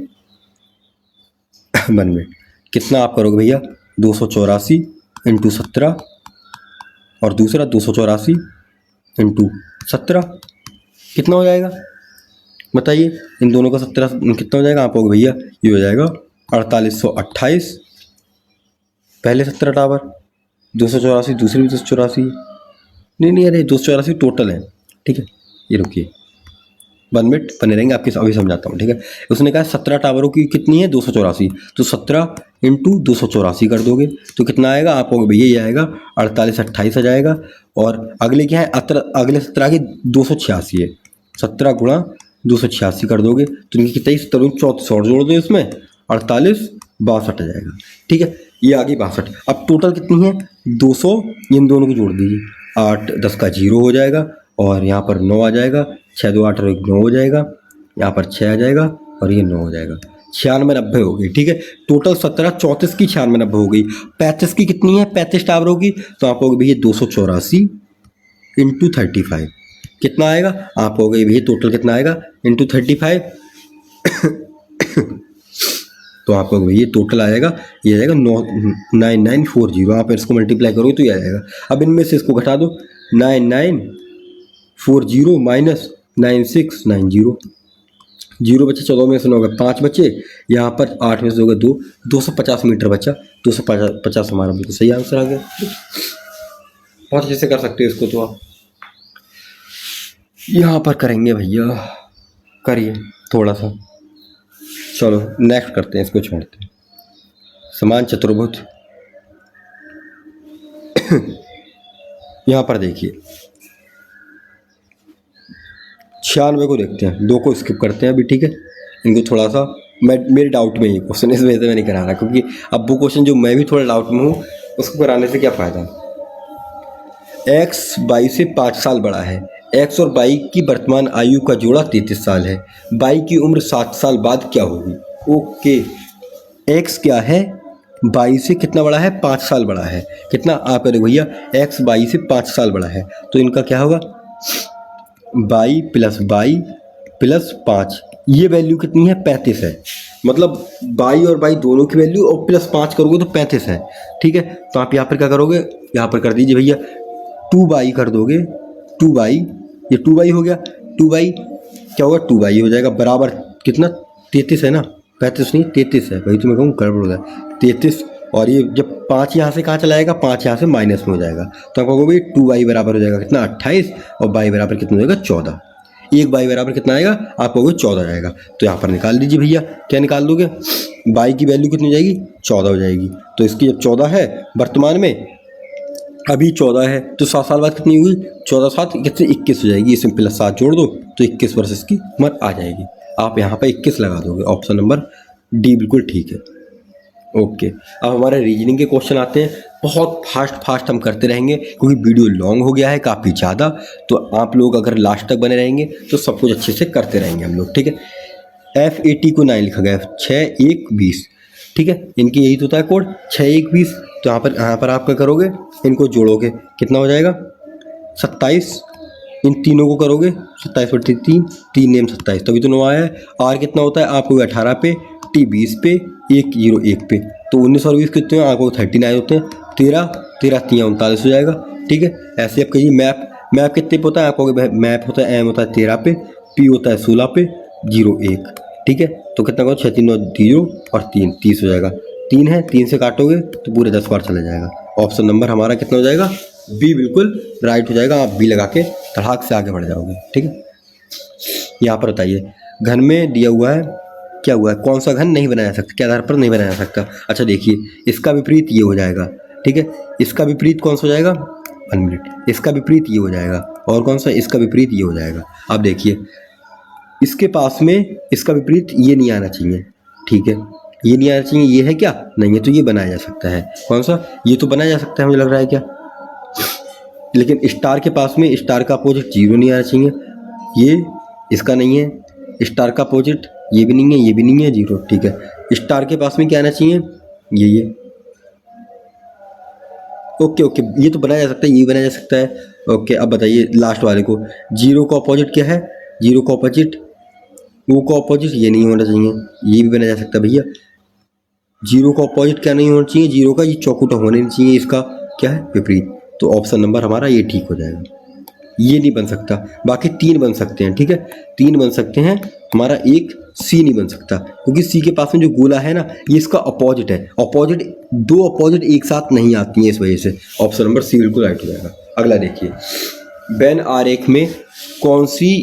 92 कितना आप करोगे भैया? 284 इंटू 17 और दूसरा 284 इंटू 17 कितना हो जाएगा बताइए? इन दोनों का 17 कितना हो जाएगा आप लोग भैया? ये हो जाएगा 4828 पहले 17 टावर, 284 दूसरे भी 284। नहीं अरे 284 टोटल है, ठीक है। ये रुकिए 1 मिनट बने रहेंगे, आपके अभी समझाता हूँ, ठीक है। उसने कहा 17 टावरों की कितनी है? 284, तो 17 इंटू 284 कर दोगे तो कितना आएगा आप लोग भैया? ये आएगा 4828 आ जाएगा। और अगले क्या है? अगले 17 की 286 है, 17 गुणा 286 कर दोगे तो इनकी कितना? 34 और जोड़ दो इसमें, 48 62 आ जाएगा, ठीक है। ये आ गई 62। अब टोटल कितनी है? 200, इन दोनों को जोड़ दीजिए, 8 10 का 0 हो जाएगा और यहाँ पर 9 आ जाएगा, 6 2 8 और 1 9 हो जाएगा, यहाँ पर 6 आ जाएगा और ये 9 हो जाएगा। 96 90 हो गई, ठीक है। टोटल 17 34 की 96 90 हो गई। 35 की कितनी है? 35 टावरों की, तो आप लोग भैया 284 इंटू 35 कितना आएगा आप हो गई भैया? टोटल कितना आएगा इंटू 35? तो आप लोग भैया टोटल आएगा, ये आएगा 9940। आप इसको मल्टीप्लाई करोगे तो ये आ जाएगा। अब इनमें से इसको घटा दो, 9940 माइनस 9690, 0 बचे, 14 में से 9 गए 5 बचे, यहाँ पर 8 में से हो गए 2, 250 मीटर बचा। 250 हमारा बिल्कुल सही आंसर आ गया। बहुत अच्छे से कर सकते हो इसको तो आप। यहाँ पर करेंगे भैया, करिए थोड़ा सा। चलो नेक्स्ट करते हैं, इसको छोड़ते हैं। समान चतुर्भुज यहाँ पर देखिए 96 को देखते हैं, 2 को स्किप करते हैं अभी, ठीक है। इनको थोड़ा सा मेरे डाउट में ये क्वेश्चन, इस वजह से मैं नहीं करा रहा, क्योंकि अब वो क्वेश्चन जो मैं भी थोड़ा डाउट में हूँ उसको कराने से क्या फ़ायदा। एक्स बाई से 5 साल बड़ा है। एक्स और बाई की वर्तमान आयु का जोड़ा 33 साल है। बाई की उम्र 7 साल बाद क्या होगी? ओके, एक्स क्या है? बाई से कितना बड़ा है? 5 साल बड़ा है। कितना आप करें भैया? एक्स बाई से 5 साल बड़ा है, तो इनका क्या होगा? बाई प्लस 5, ये वैल्यू कितनी है? 35 है। मतलब बाई और बाई दोनों की वैल्यू और प्लस 5 करोगे तो 35 है, ठीक है। तो आप यहाँ पर क्या करोगे? यहाँ पर कर दीजिए भैया 2 बाई कर दोगे, 2 बाई, ये 2 बाई हो गया। 2 बाई क्या होगा? 2 बाई हो जाएगा बराबर कितना? 33 है ना, 35 नहीं 33 है भाई, तो मैं कहूँ गड़बड़ हो जाए 33। और ये जब 5 यहाँ से कहाँ चला जाएगा? 5 यहाँ से माइनस में हो जाएगा, तो आप कहोगे 2 बाई बराबर हो जाएगा कितना? 28, और बाई बराबर कितना हो जाएगा? 14। 1 बाई बराबर कितना आएगा? आप कहोगे 14 आएगा। तो यहाँ पर निकाल दीजिए भैया, क्या निकाल दोगे? बाई की वैल्यू कितनी हो जाएगी? 14 हो जाएगी। तो इसकी जब 14 है वर्तमान में, अभी 14 है, तो 7 साल बाद कितनी हुई? 14 7 कितने? 21 हो जाएगी। इसमें प्लस 7 जोड़ दो तो 21 वर्ष इसकी उम्र आ जाएगी। आप यहाँ पर 21 लगा दोगे, ऑप्शन नंबर डी बिल्कुल ठीक है। ओके, अब हमारे रीजनिंग के क्वेश्चन आते हैं। बहुत फास्ट हम करते रहेंगे क्योंकि वीडियो लॉन्ग हो गया है काफ़ी ज़्यादा, तो आप लोग अगर लास्ट तक बने रहेंगे तो सब कुछ अच्छे से करते रहेंगे हम लोग, ठीक है। FAT को 9 लिखा गया, 6 1 20, ठीक है। इनकी यही तो होता है कोड 6 1 20। तो यहाँ पर आप क्या करोगे? इनको जोड़ोगे, कितना हो जाएगा? 27। इन तीनों को करोगे 27/3, 3 नेम 27, तभी तो 9 आया है। R कितना होता है? आपको 18 पे, T 20 पे, 1 0 1 पे, तो 19 और 20 कितने हैं? आपको 39 होते हैं। 13 13 3 39 हो जाएगा, ठीक है। ऐसे आप कहिए मैप कितने पे होता है? आपको मैप होता है, M होता है 13 पे, P होता है 16 पे, 0 1, ठीक है। तो कितना करो? 6 3 9 0 और 3 30 हो जाएगा। 3 है, 3 से काटोगे तो पूरे 10 बार चला जाएगा। ऑप्शन नंबर हमारा कितना हो जाएगा? बी बिल्कुल राइट हो जाएगा। आप बी लगा के धड़ाक से आगे बढ़ जाओगे, ठीक है। यहाँ पर बताइए, घन में दिया हुआ है, क्या हुआ है? कौन सा घन नहीं बनाया जा सकता? क्या आधार पर नहीं बनाया जा सकता? अच्छा देखिए, इसका विपरीत ये हो जाएगा, ठीक है। इसका विपरीत कौन सा हो जाएगा? 1 मिनट, इसका विपरीत ये हो जाएगा, और कौन सा? इसका विपरीत ये हो जाएगा। आप देखिए, इसके पास में इसका विपरीत ये नहीं आना चाहिए, ठीक है। ये नहीं आना चाहिए, ये है क्या? नहीं है, तो ये बनाया जा सकता है। कौन सा? ये तो बनाया जा सकता है, मुझे लग रहा है क्या। लेकिन स्टार के पास में स्टार का अपोजिट 0 नहीं आना चाहिए, ये इसका नहीं है। स्टार का अपोजिट ये भी नहीं है, ये भी नहीं है, 0, ठीक है। स्टार के पास में क्या आना चाहिए? ये ओके ओके, ये तो बनाया जा सकता है, ये बनाया जा सकता है। ओके, अब बताइए लास्ट वाले को, जीरो का अपोजिट क्या है, जीरो का अपोजिट ओ का अपोजिट ये नहीं होना चाहिए, ये भी बनाया जा सकता है भैया। जीरो का अपोजिट क्या नहीं होना चाहिए, जीरो का ये चौकुटा होना नहीं चाहिए, इसका क्या है विपरीत। तो ऑप्शन नंबर हमारा ये ठीक हो जाएगा, ये नहीं बन सकता। बाकी तीन बन सकते हैं, ठीक है, तीन बन सकते हैं, हमारा एक सी नहीं बन सकता, क्योंकि सी के पास में जो गोला है ना ये इसका अपोजिट है, अपोजिट, दो अपोजिट एक साथ नहीं आती हैं, इस वजह से ऑप्शन नंबर सी बिल्कुल राइट हो जाएगा। अगला देखिए, वेन आरेख में कौन सी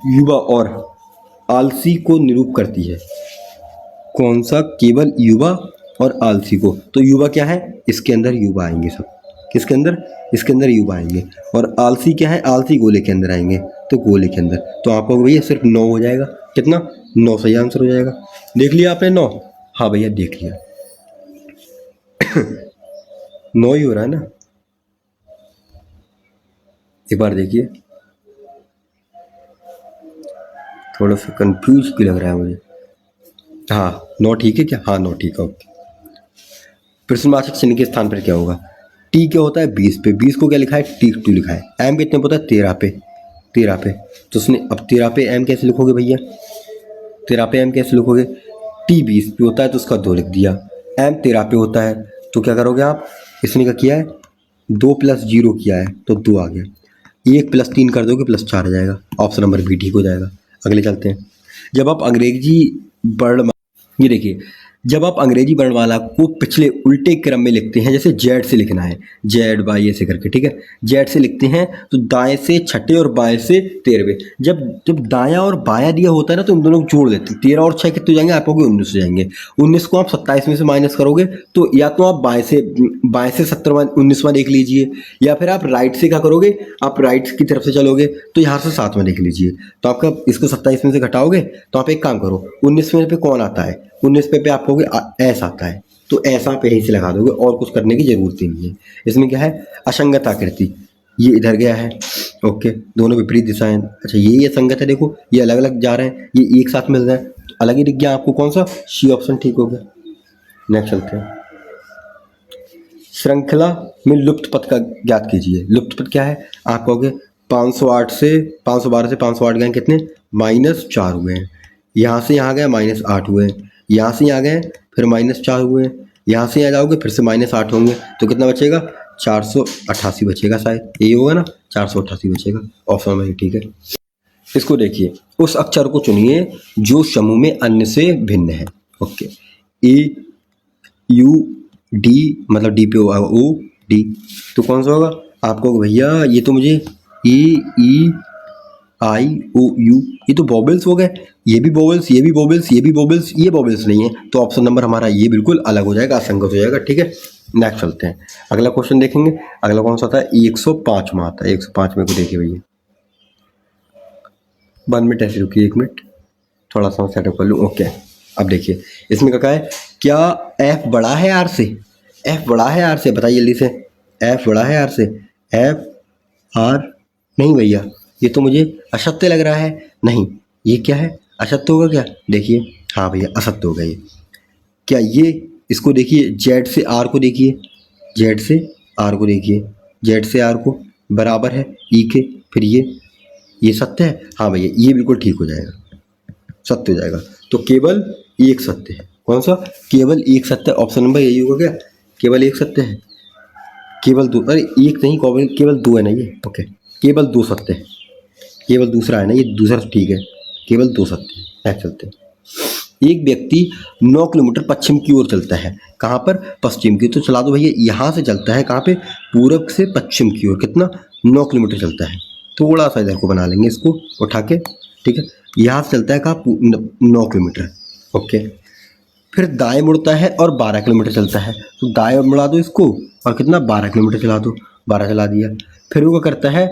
युवा और आलसी को निरूप करती है, कौन सा केवल युवा और आलसी को, तो युवा क्या है, इसके अंदर युवा आएंगे सब, किसके अंदर, इसके अंदर युवा आएंगे, और आलसी क्या है, आलसी गोले के अंदर आएंगे, तो गोले के अंदर, तो आपको भैया सिर्फ 9 हो जाएगा, कितना, 9 सही आंसर हो जाएगा। देख लिया आपने 9, हाँ भैया देख लिया 9 ही हो रहा है ना, एक बार देखिए, थोड़ा सा कंफ्यूज भी लग रहा है मुझे, हाँ 9 ठीक है क्या, हाँ 9 ठीक है, ओके। प्रश्नवाचक चिन्ह के स्थान पर क्या होगा, टी क्या होता है 20 पे, 20 को क्या लिखा है T2 लिखा है, एम कितने पे होता है 13 पे, 13 पे, तो उसने अब 13 पे एम कैसे लिखोगे भैया, 13 पे एम कैसे लिखोगे, टी 20 पे होता है तो उसका 2 लिख दिया, एम 13 पे होता है तो क्या करोगे आप, इसने क्या किया है 2 + 0 किया है तो 2 आ गया, 1 + 3 कर दोगे +4 आ जाएगा, ऑप्शन नंबर बी ठीक हो जाएगा। अगले चलते हैं, जब आप अंग्रेजी वर्ण, ये देखिए, जब आप अंग्रेजी वर्णमाला को पिछले उल्टे क्रम में लिखते हैं, जैसे जेड से लिखना है, जेड बाई ऐसे करके, ठीक है, जेड से लिखते हैं तो दाएं से छठे और बाएं से 13वें, जब जब दायां और बायां दिया होता है ना तो इन दोनों को जोड़ देते हैं, 13 और 6 कितने हो जाएंगे, आप होगे 19 हो जाएंगे, 19 को आप 27 में से माइनस करोगे तो या तो आप बाएं से 17वां 19वां देख लीजिए, या फिर आप राइट से क्या करोगे, आप राइट की तरफ से चलोगे तो यहाँ से 7वां देख लीजिए, तो आपका इसको 27 में से घटाओगे तो आप एक काम करो, 19वें पे कौन आता है, 19 पे आप कहोगे ऐसा आता है, तो ऐसा पे ही से लगा दोगे, और कुछ करने की जरूरत ही नहीं है। इसमें क्या है, असंगत आकृति, ये इधर गया है, ओके, दोनों विपरीत दिशाएं, अच्छा ये असंगत है, देखो ये अलग अलग जा रहे हैं, ये एक साथ मिल रहे हैं तो अलग ही दिख गया आपको, कौन सा, सी ऑप्शन ठीक हो गया। नेक्स्ट चलते हैं, श्रृंखला में लुप्त पथ का ज्ञात कीजिए, लुप्त पथ क्या है, आप कहोगे 508 से 512 से 508 गए कितने, -4 हुए हैं, यहाँ से यहाँ गए -8 हुए हैं, यहाँ से यहाँ गए फिर -4 हुए हैं, यहाँ से यहाँ जाओगे फिर से -8 होंगे, तो कितना बचेगा 488 बचेगा, शायद यही होगा ना, 488 बचेगा, ऑप्शन में ठीक है। इसको देखिए, उस अक्षर को चुनिए जो समूह में अन्य से भिन्न है, ओके, ए यू डी, मतलब डी पे होगा ओ डी, तो कौन सा होगा, आपको भैया ये तो मुझे ई आई ओ यू, ये तो बॉबल्स हो गए, ये भी बॉबल्स, ये भी बॉबल्स, ये भी बॉबल्स, ये बॉबल्स नहीं है, तो ऑप्शन नंबर हमारा ये बिल्कुल अलग हो जाएगा, असंगत हो जाएगा, ठीक है। नेक्स्ट चलते हैं, अगला क्वेश्चन देखेंगे, अगला कौन सा आता है, 105 में आता है, 105 में को देखिए भैया, 1 मिनट ऐसे रुकिए, 1 मिनट थोड़ा सा सेटअप कर लूँ, ओके। अब देखिए इसमें क्या है, क्या एफ बड़ा है आर से, एफ बड़ा है आर से, बताइए जल्दी से, एफ बड़ा है आर से, एफ आर, नहीं भैया ये तो मुझे असत्य लग रहा है, नहीं ये क्या है, असत्य होगा क्या, देखिए हाँ भैया असत्य होगा ये, क्या ये, इसको देखिए जेड से आर को देखिए, जेड से आर को देखिए, जेड से आर को बराबर है ई के, फिर ये सत्य है, हाँ भैया ये बिल्कुल ठीक हो जाएगा, सत्य हो जाएगा, तो केवल एक सत्य है, कौन सा, केवल एक सत्य, ऑप्शन नंबर यही होगा क्या, केवल एक सत्य है, केवल दो, अरे एक नहीं, केवल 2 है ना ये, ओके, केवल 2 सत्य है, केवल दूसरा है ना ये, दूसरा ठीक है, केवल 2 सत्य है। नेक्स्ट चलते हैं, एक व्यक्ति 9 किलोमीटर पश्चिम की ओर चलता है, कहाँ पर, पश्चिम की, तो चला दो भैया, यहाँ से चलता है कहाँ पे, पूरब से पश्चिम की ओर, कितना 9 किलोमीटर चलता है, थोड़ा सा इधर को बना लेंगे इसको उठा के, ठीक है, यहाँ से चलता है कहाँ 9 किलोमीटर, ओके, फिर दाएं मुड़ता है और 12 किलोमीटर चलता है, तो दाएं मुड़ा दो इसको और कितना 12 किलोमीटर चला दो, 12 चला दिया, फिर वो करता है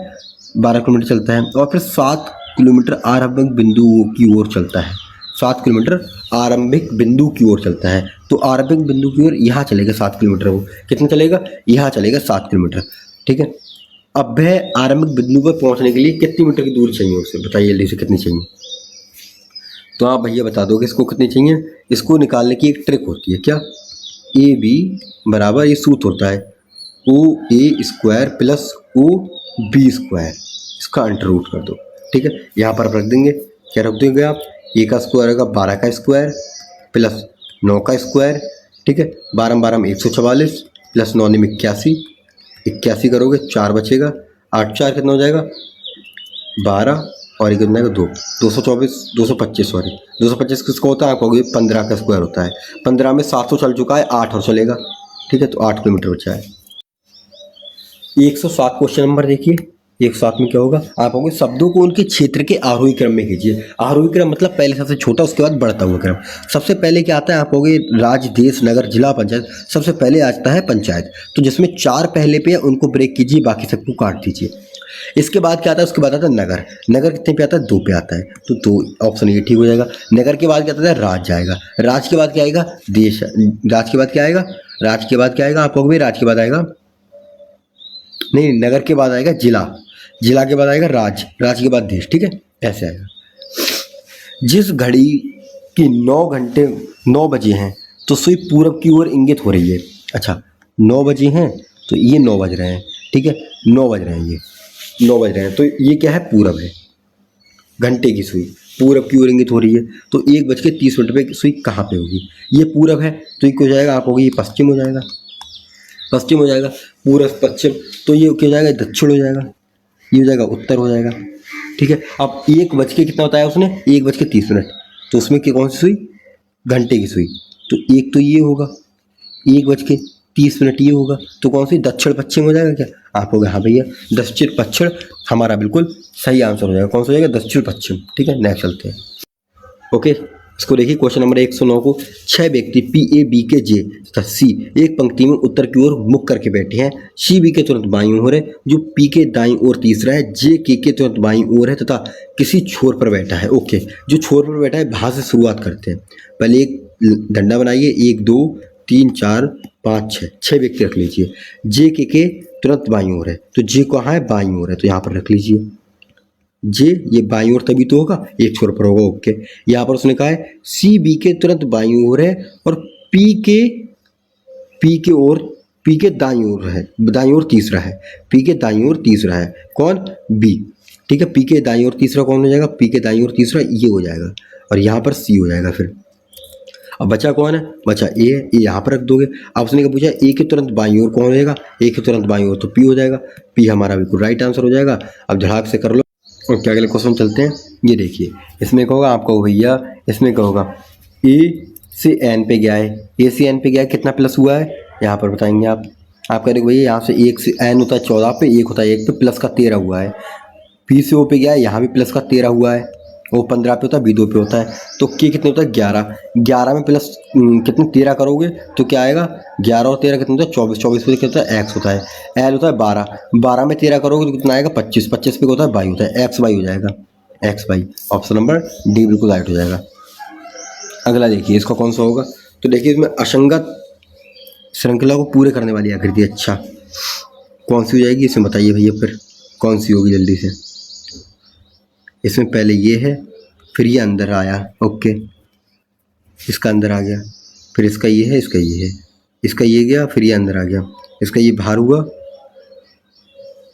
12 किलोमीटर चलता है और फिर 7 किलोमीटर आरंभिक बिंदु की ओर चलता है, 7 किलोमीटर आरंभिक बिंदु की ओर चलता है, तो आरंभिक बिंदु की ओर यहाँ चलेगा 7 किलोमीटर, वो कितना चलेगा, यहाँ चलेगा 7 किलोमीटर, ठीक है। अब वह आरंभिक बिंदु पर पहुँचने के लिए कितनी मीटर की दूरी चाहिए उसे, बताइए जल्दी से कितनी चाहिए, तो आप भैया बता दोगे इसको कितनी चाहिए, इसको निकालने की एक ट्रिक होती है, क्या, ए बी बराबर, ये सूत्र होता है O A square plus O B square, इसका अंडर रूट कर दो। ठीक है, यहाँ पर रख देंगे, क्या रख दोगे आप, ए का स्क्वायर होगा 12 का स्क्वायर प्लस 9 का स्क्वायर। ठीक है, 12 12 में 144 प्लस 9 में 81, 81 करोगे 4 बचेगा, 8 4 कितना हो जाएगा 12 और ये कितना है 2, 224 225 सॉरी 225 किसको होता है, आप कहोगे 15 का स्क्वायर होता है। 15 में 700 चल चुका है, 8 और चलेगा। ठीक है, तो 8 किलोमीटर बचा है। 107 क्वेश्चन नंबर देखिए। 107 में क्या होगा, आप कहोगे शब्दों को उनके क्षेत्र के आरोही क्रम में कीजिए। आरोही क्रम मतलब पहले सबसे छोटा, उसके बाद बढ़ता हुआ क्रम। सबसे पहले क्या आता है, आप कहोगे राज्य, देश, नगर, जिला, पंचायत। सबसे पहले आता है पंचायत, तो जिसमें 4 पहले पे है उनको ब्रेक कीजिए, बाकी सबको काट दीजिए। इसके बाद क्या आता है, उसके बाद आता है नगर। नगर कितने पे आता है, 2 पे आता है, तो 2 ऑप्शन ये ठीक हो जाएगा। नगर के बाद क्या आता है, राज्य आएगा। राज्य के बाद क्या आएगा, देश। राज्य के बाद क्या आएगा, राज्य के बाद क्या आएगा, आप कहोगे राज्य के बाद आएगा, नहीं, नगर के बाद आएगा जिला, जिला के बाद आएगा राज्य, राज्य के बाद देश। ठीक है, ऐसे आएगा। जिस घड़ी की 9 घंटे 9 बजे हैं तो सुई पूरब की ओर इंगित हो रही है। अच्छा, 9 बजे हैं तो ये 9 बज रहे हैं। ठीक है, 9 बज रहे हैं, ये 9 बज रहे हैं, तो ये क्या है, पूरब है। घंटे की सुई पूरब की ओर इंगित हो रही है, तो 1:30 पे सुई कहाँ पे होगी, ये पूरब है, तो ये क्या हो जाएगा, आप होगी ये पश्चिम हो जाएगा, पश्चिम हो जाएगा, पूरब पश्चिम, तो ये क्या हो जाएगा, दक्षिण हो जाएगा, ये हो जाएगा उत्तर हो जाएगा। ठीक है, अब 1 बज के कितना बताया उसने, 1:30, तो उसमें कौन सी सुई, घंटे की सुई, तो एक तो ये होगा, 1:30 ये होगा, तो कौन सी, दक्षिण पश्चिम हो जाएगा क्या, आप होगा हाँ भैया दक्षिण पश्चिम, हमारा बिल्कुल सही आंसर हो जाएगा। कौन सा हो जाएगा, दक्षिण पश्चिम। ठीक है, नेक्स्ट चलते हैं। ओके, इसको देखिए क्वेश्चन नंबर 109 को। 6 व्यक्ति पी ए बी के जे तथा सी एक पंक्ति में उत्तर की ओर मुख करके बैठे हैं। सी बी के तुरंत बाईं ओर है, जो पी के दाईं ओर तीसरा है, जे के तुरंत बाईं ओर है तथा किसी छोर पर बैठा है। ओके, जो छोर पर बैठा है वहां से शुरुआत करते हैं। पहले एक डंडा बनाइए, 1 2 3 4 5 6, 6 व्यक्ति रख लीजिए। जे के तुरंत बाईं ओर है, तो जे कहाँ है, बाईं ओर है, तो यहाँ पर रख लीजिए जे, ये बाईं ओर तभी तो होगा, एक छोर पर होगा। ओके, यहाँ पर उसने कहा है सी बी के तुरंत बाईं ओर है और पी के दाईं ओर है, दाईं ओर तीसरा है, पी के दाईं ओर तीसरा है, कौन, बी। ठीक है, पी के दाईं ओर तीसरा कौन हो जाएगा, पी के दाईं ओर तीसरा ये हो जाएगा, और यहाँ पर सी हो जाएगा। फिर अब बचा कौन है, बचा ए है, ए यहाँ पर रख दोगे। अब उसने क्या पूछा, ए के तुरंत बाईं ओर कौन हो जाएगा, ए के तुरंत बाईं ओर तो पी हो जाएगा, पी हमारा बिल्कुल राइट आंसर हो जाएगा। अब झड़ाक से कर लो। और क्या, अगले क्वेश्चन चलते हैं। ये देखिए, इसमें कहोगा, आप कहो भैया, इसमें कहोगा ए से एन पे गया है, ए से एन पे गया है, कितना प्लस हुआ है, यहाँ पर बताएंगे आप कहेंगे भैया यहाँ से 1 से एन होता है 14 पे, 1 होता है 1 पे, प्लस का 13 हुआ है। पी से ओ पे गया है, यहाँ भी प्लस का 13 हुआ है, ओ 15 पे होता है, बी 2 पे होता है, तो के कितने होता है 11, 11 में प्लस कितने 13 करोगे तो क्या आएगा, 11 और 13 कितने होता है 24, 24 पे कितना होता है एक्स होता है, एल होता है 12, 12 में 13 करोगे तो कितना आएगा 25, 25 पे होता है वाई होता है, एक्स वाई हो जाएगा, X Y. Option number D बिल्कुल राइट हो जाएगा। अगला देखिए, इसका कौन सा होगा, तो देखिए इसमें असंगत श्रृंखला को पूरे करने वाली आकृति, अच्छा कौन सी हो जाएगी, इसमें बताइए भैया, फिर कौन सी होगी जल्दी से। इसमें पहले ये है, फिर ये अंदर आया, ओके, इसका अंदर आ गया, फिर इसका ये है, इसका ये है, इसका ये गया, फिर ये अंदर आ गया, इसका ये बाहर हुआ,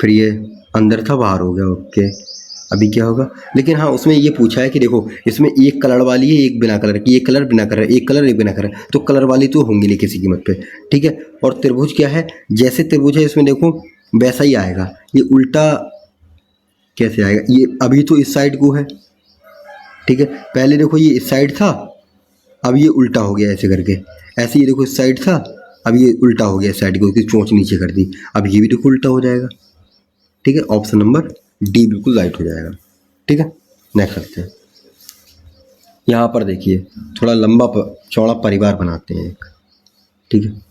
फिर ये अंदर था बाहर हो गया। ओके, अभी क्या होगा, लेकिन हाँ उसमें ये पूछा है कि देखो इसमें एक कलर वाली है, एक बिना कलर की, एक कलर बिना कलर, एक कलर एक बिना कलर, तो कलर वाली तो होंगी नहीं किसी कीमत पे। ठीक है, और त्रिभुज क्या है, जैसे त्रिभुज है इसमें देखो वैसा ही आएगा, ये उल्टा कैसे आएगा, ये अभी तो इस साइड को है, ठीक है, पहले देखो ये इस साइड था, अब ये उल्टा हो गया ऐसे करके, ऐसे ये देखो इस साइड था, अब ये उल्टा हो गया इस साइड को, इसकी चोंच नीचे कर दी, अब ये भी देखो उल्टा हो जाएगा। ठीक है, ऑप्शन नंबर डी बिल्कुल राइट हो जाएगा। ठीक है, नेक्स्ट करते हैं। यहाँ पर देखिए थोड़ा लंबा चौड़ा परिवार बनाते हैं एक। ठीक है,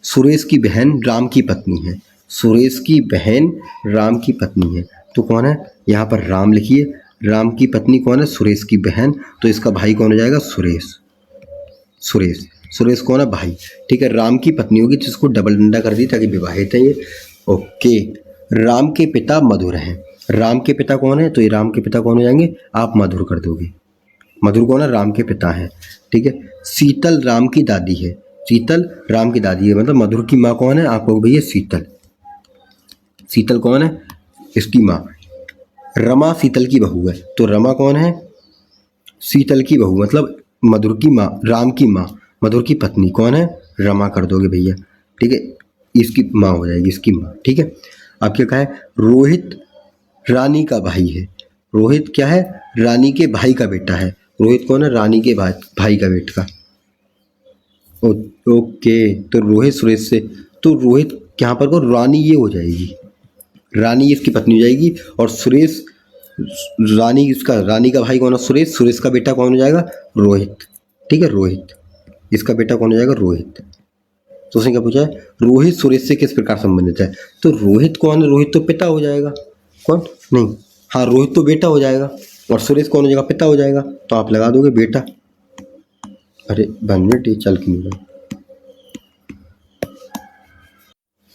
सुरेश की बहन राम की पत्नी है, सुरेश की बहन राम की पत्नी है, तो कौन है, यहाँ पर राम लिखिए, राम की पत्नी कौन है, सुरेश की बहन, तो इसका भाई कौन हो जाएगा, सुरेश, सुरेश, सुरेश कौन है, भाई। ठीक है, राम की पत्नी होगी जिसको डबल डंडा कर दी ताकि विवाहित है ये। ओके, राम के पिता मधुर हैं, राम के पिता कौन है, तो ये राम के पिता कौन हो जाएंगे, आप मधुर कर दोगे, मधुर कौन है, राम के पिता हैं। ठीक है, शीतल राम की दादी है, शीतल राम की दादी है, मतलब मधुर की माँ कौन है? आप कहोगे भैया शीतल। शीतल कौन है? इसकी माँ। रमा शीतल की बहू है, तो रमा कौन है? शीतल की बहू, मतलब मधुर की माँ, राम की माँ, मधुर की पत्नी कौन है? रमा कर दोगे भैया, ठीक है। इसकी माँ हो जाएगी, इसकी माँ, ठीक है। अब क्या कहा है? रोहित रानी का भाई है। रोहित क्या है? रानी के भाई का बेटा है। रोहित कौन है? रानी के भाई का बेटा। ओके, तो रोहित सुरेश से, तो रोहित यहाँ पर को रानी ये हो जाएगी, रानी इसकी पत्नी हो जाएगी, और सुरेश रानी, इसका रानी का भाई कौन है? सुरेश। सुरेश का बेटा कौन हो जाएगा? रोहित, ठीक है, रोहित। इसका बेटा कौन हो जाएगा? रोहित। तो उसने क्या पूछा है? रोहित सुरेश से किस प्रकार संबंधित है? तो रोहित कौन है? रोहित तो पिता हो जाएगा। कौन? नहीं, हाँ, रोहित तो बेटा हो जाएगा, और सुरेश कौन हो जाएगा? पिता हो जाएगा। तो आप लगा दोगे बेटा। अरे 1 मिनट, ये चल क्यों रहा है?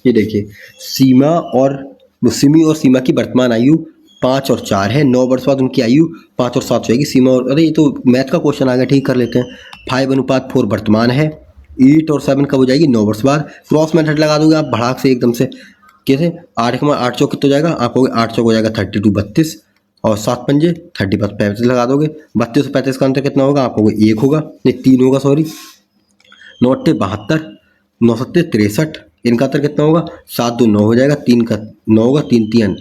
ये देखिए, सीमा और सिमी और सीमा की वर्तमान आयु 5 और 4 है। 9 वर्ष बाद उनकी आयु 5 और 7 हो जाएगी। सीमा और, अरे ये तो मैथ का क्वेश्चन आ गया, ठीक, कर लेते हैं। 5:4 वर्तमान है। 8 और 7 कब हो जाएगी? 9 वर्ष बाद। क्रॉस मेथड लगा दोगे आप भड़ाक से एकदम से। कैसे? 8 चौक कितना हो जाएगा? आप कहोगे 8 चौक हो जाएगा 32, 32, और 7 पंजे 30, 35 लगा दोगे। 32 और 35 का अंतर कितना होगा? आप कहोगे 1 होगा, नहीं 3 होगा, सॉरी। 9 8 72, 9 7 63, इनका अंतर कितना होगा? 7 2 9 हो जाएगा, 3 का 9 होगा, 3 3,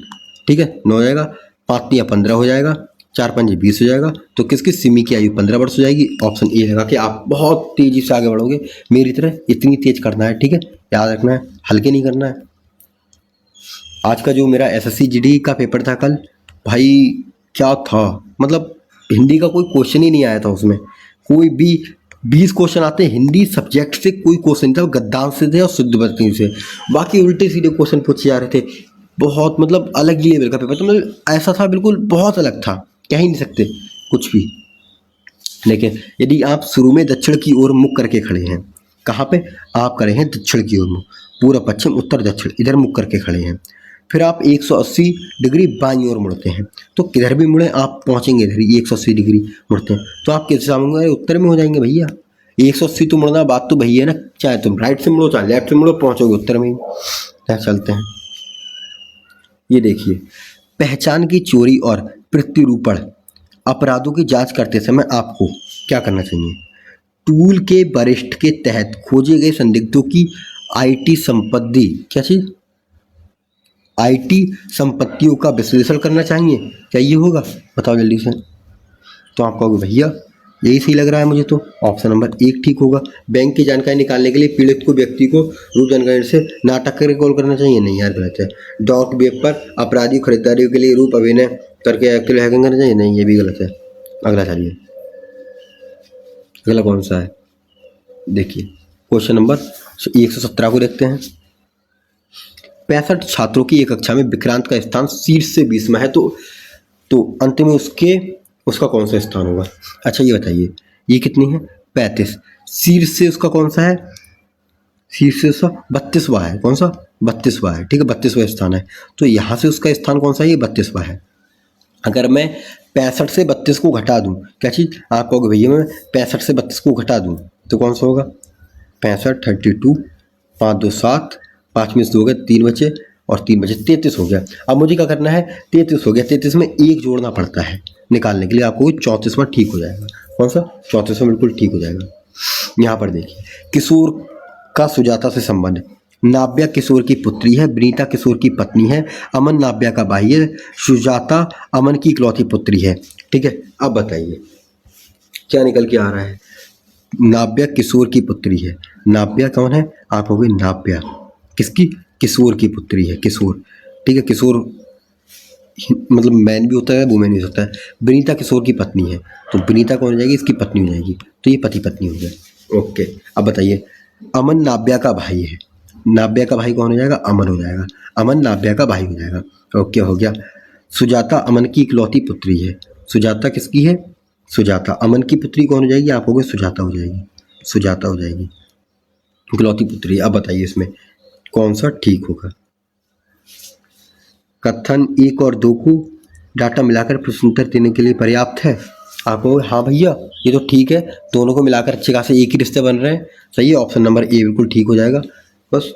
ठीक है, 9 हो जाएगा, 5 3 15 हो जाएगा, 4 5 20 हो जाएगा। तो किसकी? सिमी की आयु 15 वर्ष हो जाएगी। ऑप्शन ए लगा के आप बहुत तेजी से आगे बढ़ोगे, मेरी तरह इतनी तेज करना है, ठीक है, याद रखना है, हल्के नहीं करना है। आज का जो मेरा एसएससी जीडी का पेपर था कल, भाई क्या था, मतलब हिंदी का कोई क्वेश्चन ही नहीं आया था उसमें। कोई भी 20 क्वेश्चन आते हैं हिंदी सब्जेक्ट से, कोई क्वेश्चन नहीं था, गद्दांश से थे और शुद्ध बर्तनी से। बाकी उल्टे सीधे क्वेश्चन पूछे जा रहे थे। बहुत मतलब अलग ही लेवल का पेपर, तो मतलब ऐसा था, बिल्कुल बहुत अलग था, कह ही नहीं सकते कुछ भी। लेकिन यदि आप शुरू में दक्षिण की ओर मुख करके खड़े हैं, कहाँ पे? आप खड़े हैं दक्षिण की ओर मुख, पूर्व पश्चिम उत्तर दक्षिण, इधर मुख करके खड़े हैं। फिर आप 180 डिग्री बाईं ओर मुड़ते हैं, तो किधर भी मुड़े आप पहुंचेंगे इधर ही। 180 डिग्री मुड़ते हैं तो आप किस दिशा में होंगे? उत्तर में हो जाएंगे भैया। 180 तो मुड़ना बात तो भैया है ना, चाहे तुम राइट से मुड़ो चाहे लेफ्ट से मुड़ो, पहुंचोगे उत्तर में ही। क्या चलते हैं, ये देखिए, पहचान की चोरी और प्रत्युरूपण अपराधों की जांच करते समय आपको क्या करना चाहिए? टूल के वरिष्ठ के तहत खोजे गए संदिग्धों की आईटी संपत्ति, क्या चीज? आईटी संपत्तियों का विश्लेषण करना चाहिए। क्या ये होगा? बताओ जल्दी से। तो आप कहोगे भैया यही सही लग रहा है मुझे, तो ऑप्शन नंबर 1 ठीक होगा। बैंक की जानकारी निकालने के लिए पीड़ित को व्यक्ति को रूप जानकारी से नाटक करके कॉल करना चाहिए। नहीं यार, गलत है। डार्क वेब पर अपराधी खरीदारियों के लिए रूप अभिनय करके एक्चुअली हैकिंग करना चाहिए। नहीं, ये भी गलत है। अगला चलिए, अगला कौन सा है? देखिए क्वेश्चन नंबर 117 को देखते हैं। 65 छात्रों की एक कक्षा में विक्रांत का स्थान शीर्ष से 20 में है, तो अंत में उसका कौन सा स्थान होगा? अच्छा ये बताइए, ये कितनी है? 35। शीर्ष से उसका कौन सा है? शीर्ष से उसका 32वां है। कौन सा? 32वां है, ठीक है, 32वां स्थान है। तो यहाँ से उसका स्थान कौन सा है? ये 32वां है। अगर मैं 65 से 32 को घटा दूं, क्या चीज़? आप कहोगे भैया मैं 65 से 32 को घटा दूं तो कौन सा होगा? 65 32, 5 2 7, 5 में से 2 गए, 3 बचे, और 3 बचे, 33 हो गया। अब मुझे क्या करना है? 33 हो गया, 33 में 1 जोड़ना पड़ता है निकालने के लिए। आपको 34वां ठीक हो जाएगा। कौन सा? 34वां बिल्कुल ठीक हो जाएगा। यहाँ पर देखिए, किशोर का सुजाता से संबंध। नाव्या किशोर की पुत्री है, विनीता किशोर की पत्नी है, अमन नाव्या का भाई है, सुजाता अमन की इकलौती पुत्री है, ठीक है। अब बताइए क्या निकल के आ रहा है? नाव्या किशोर की पुत्री है। नाव्या कौन है? आप होगे नाव्या किसकी? किशोर की पुत्री है, किशोर, ठीक है। किशोर मतलब मैन भी होता है, वुमेन भी होता है। विनीता किशोर की पत्नी है, तो विनीता कौन हो जाएगी? इसकी पत्नी हो जाएगी, तो ये पति पत्नी हो गया। ओके, अब बताइए, अमन नाव्या का भाई है। नाव्या का भाई कौन हो जाएगा? अमन हो जाएगा। अमन नाव्या का भाई हो जाएगा। ओके, हो गया। सुजाता अमन की इकलौती पुत्री है। सुजाता किसकी है? सुजाता। अमन की पुत्री कौन हो जाएगी? आप होगे सुजाता हो जाएगी, सुजाता हो जाएगी, इकलौती पुत्री। अब बताइए इसमें कौन सा ठीक होगा? कथन 1 और 2 को डाटा मिलाकर प्रश्नोत्तर देने के लिए पर्याप्त है। आपको हाँ भैया ये तो ठीक है, दोनों को मिलाकर अच्छे खासे एक ही रिश्ते बन रहे हैं, सही है, ऑप्शन नंबर ए बिल्कुल ठीक हो जाएगा। बस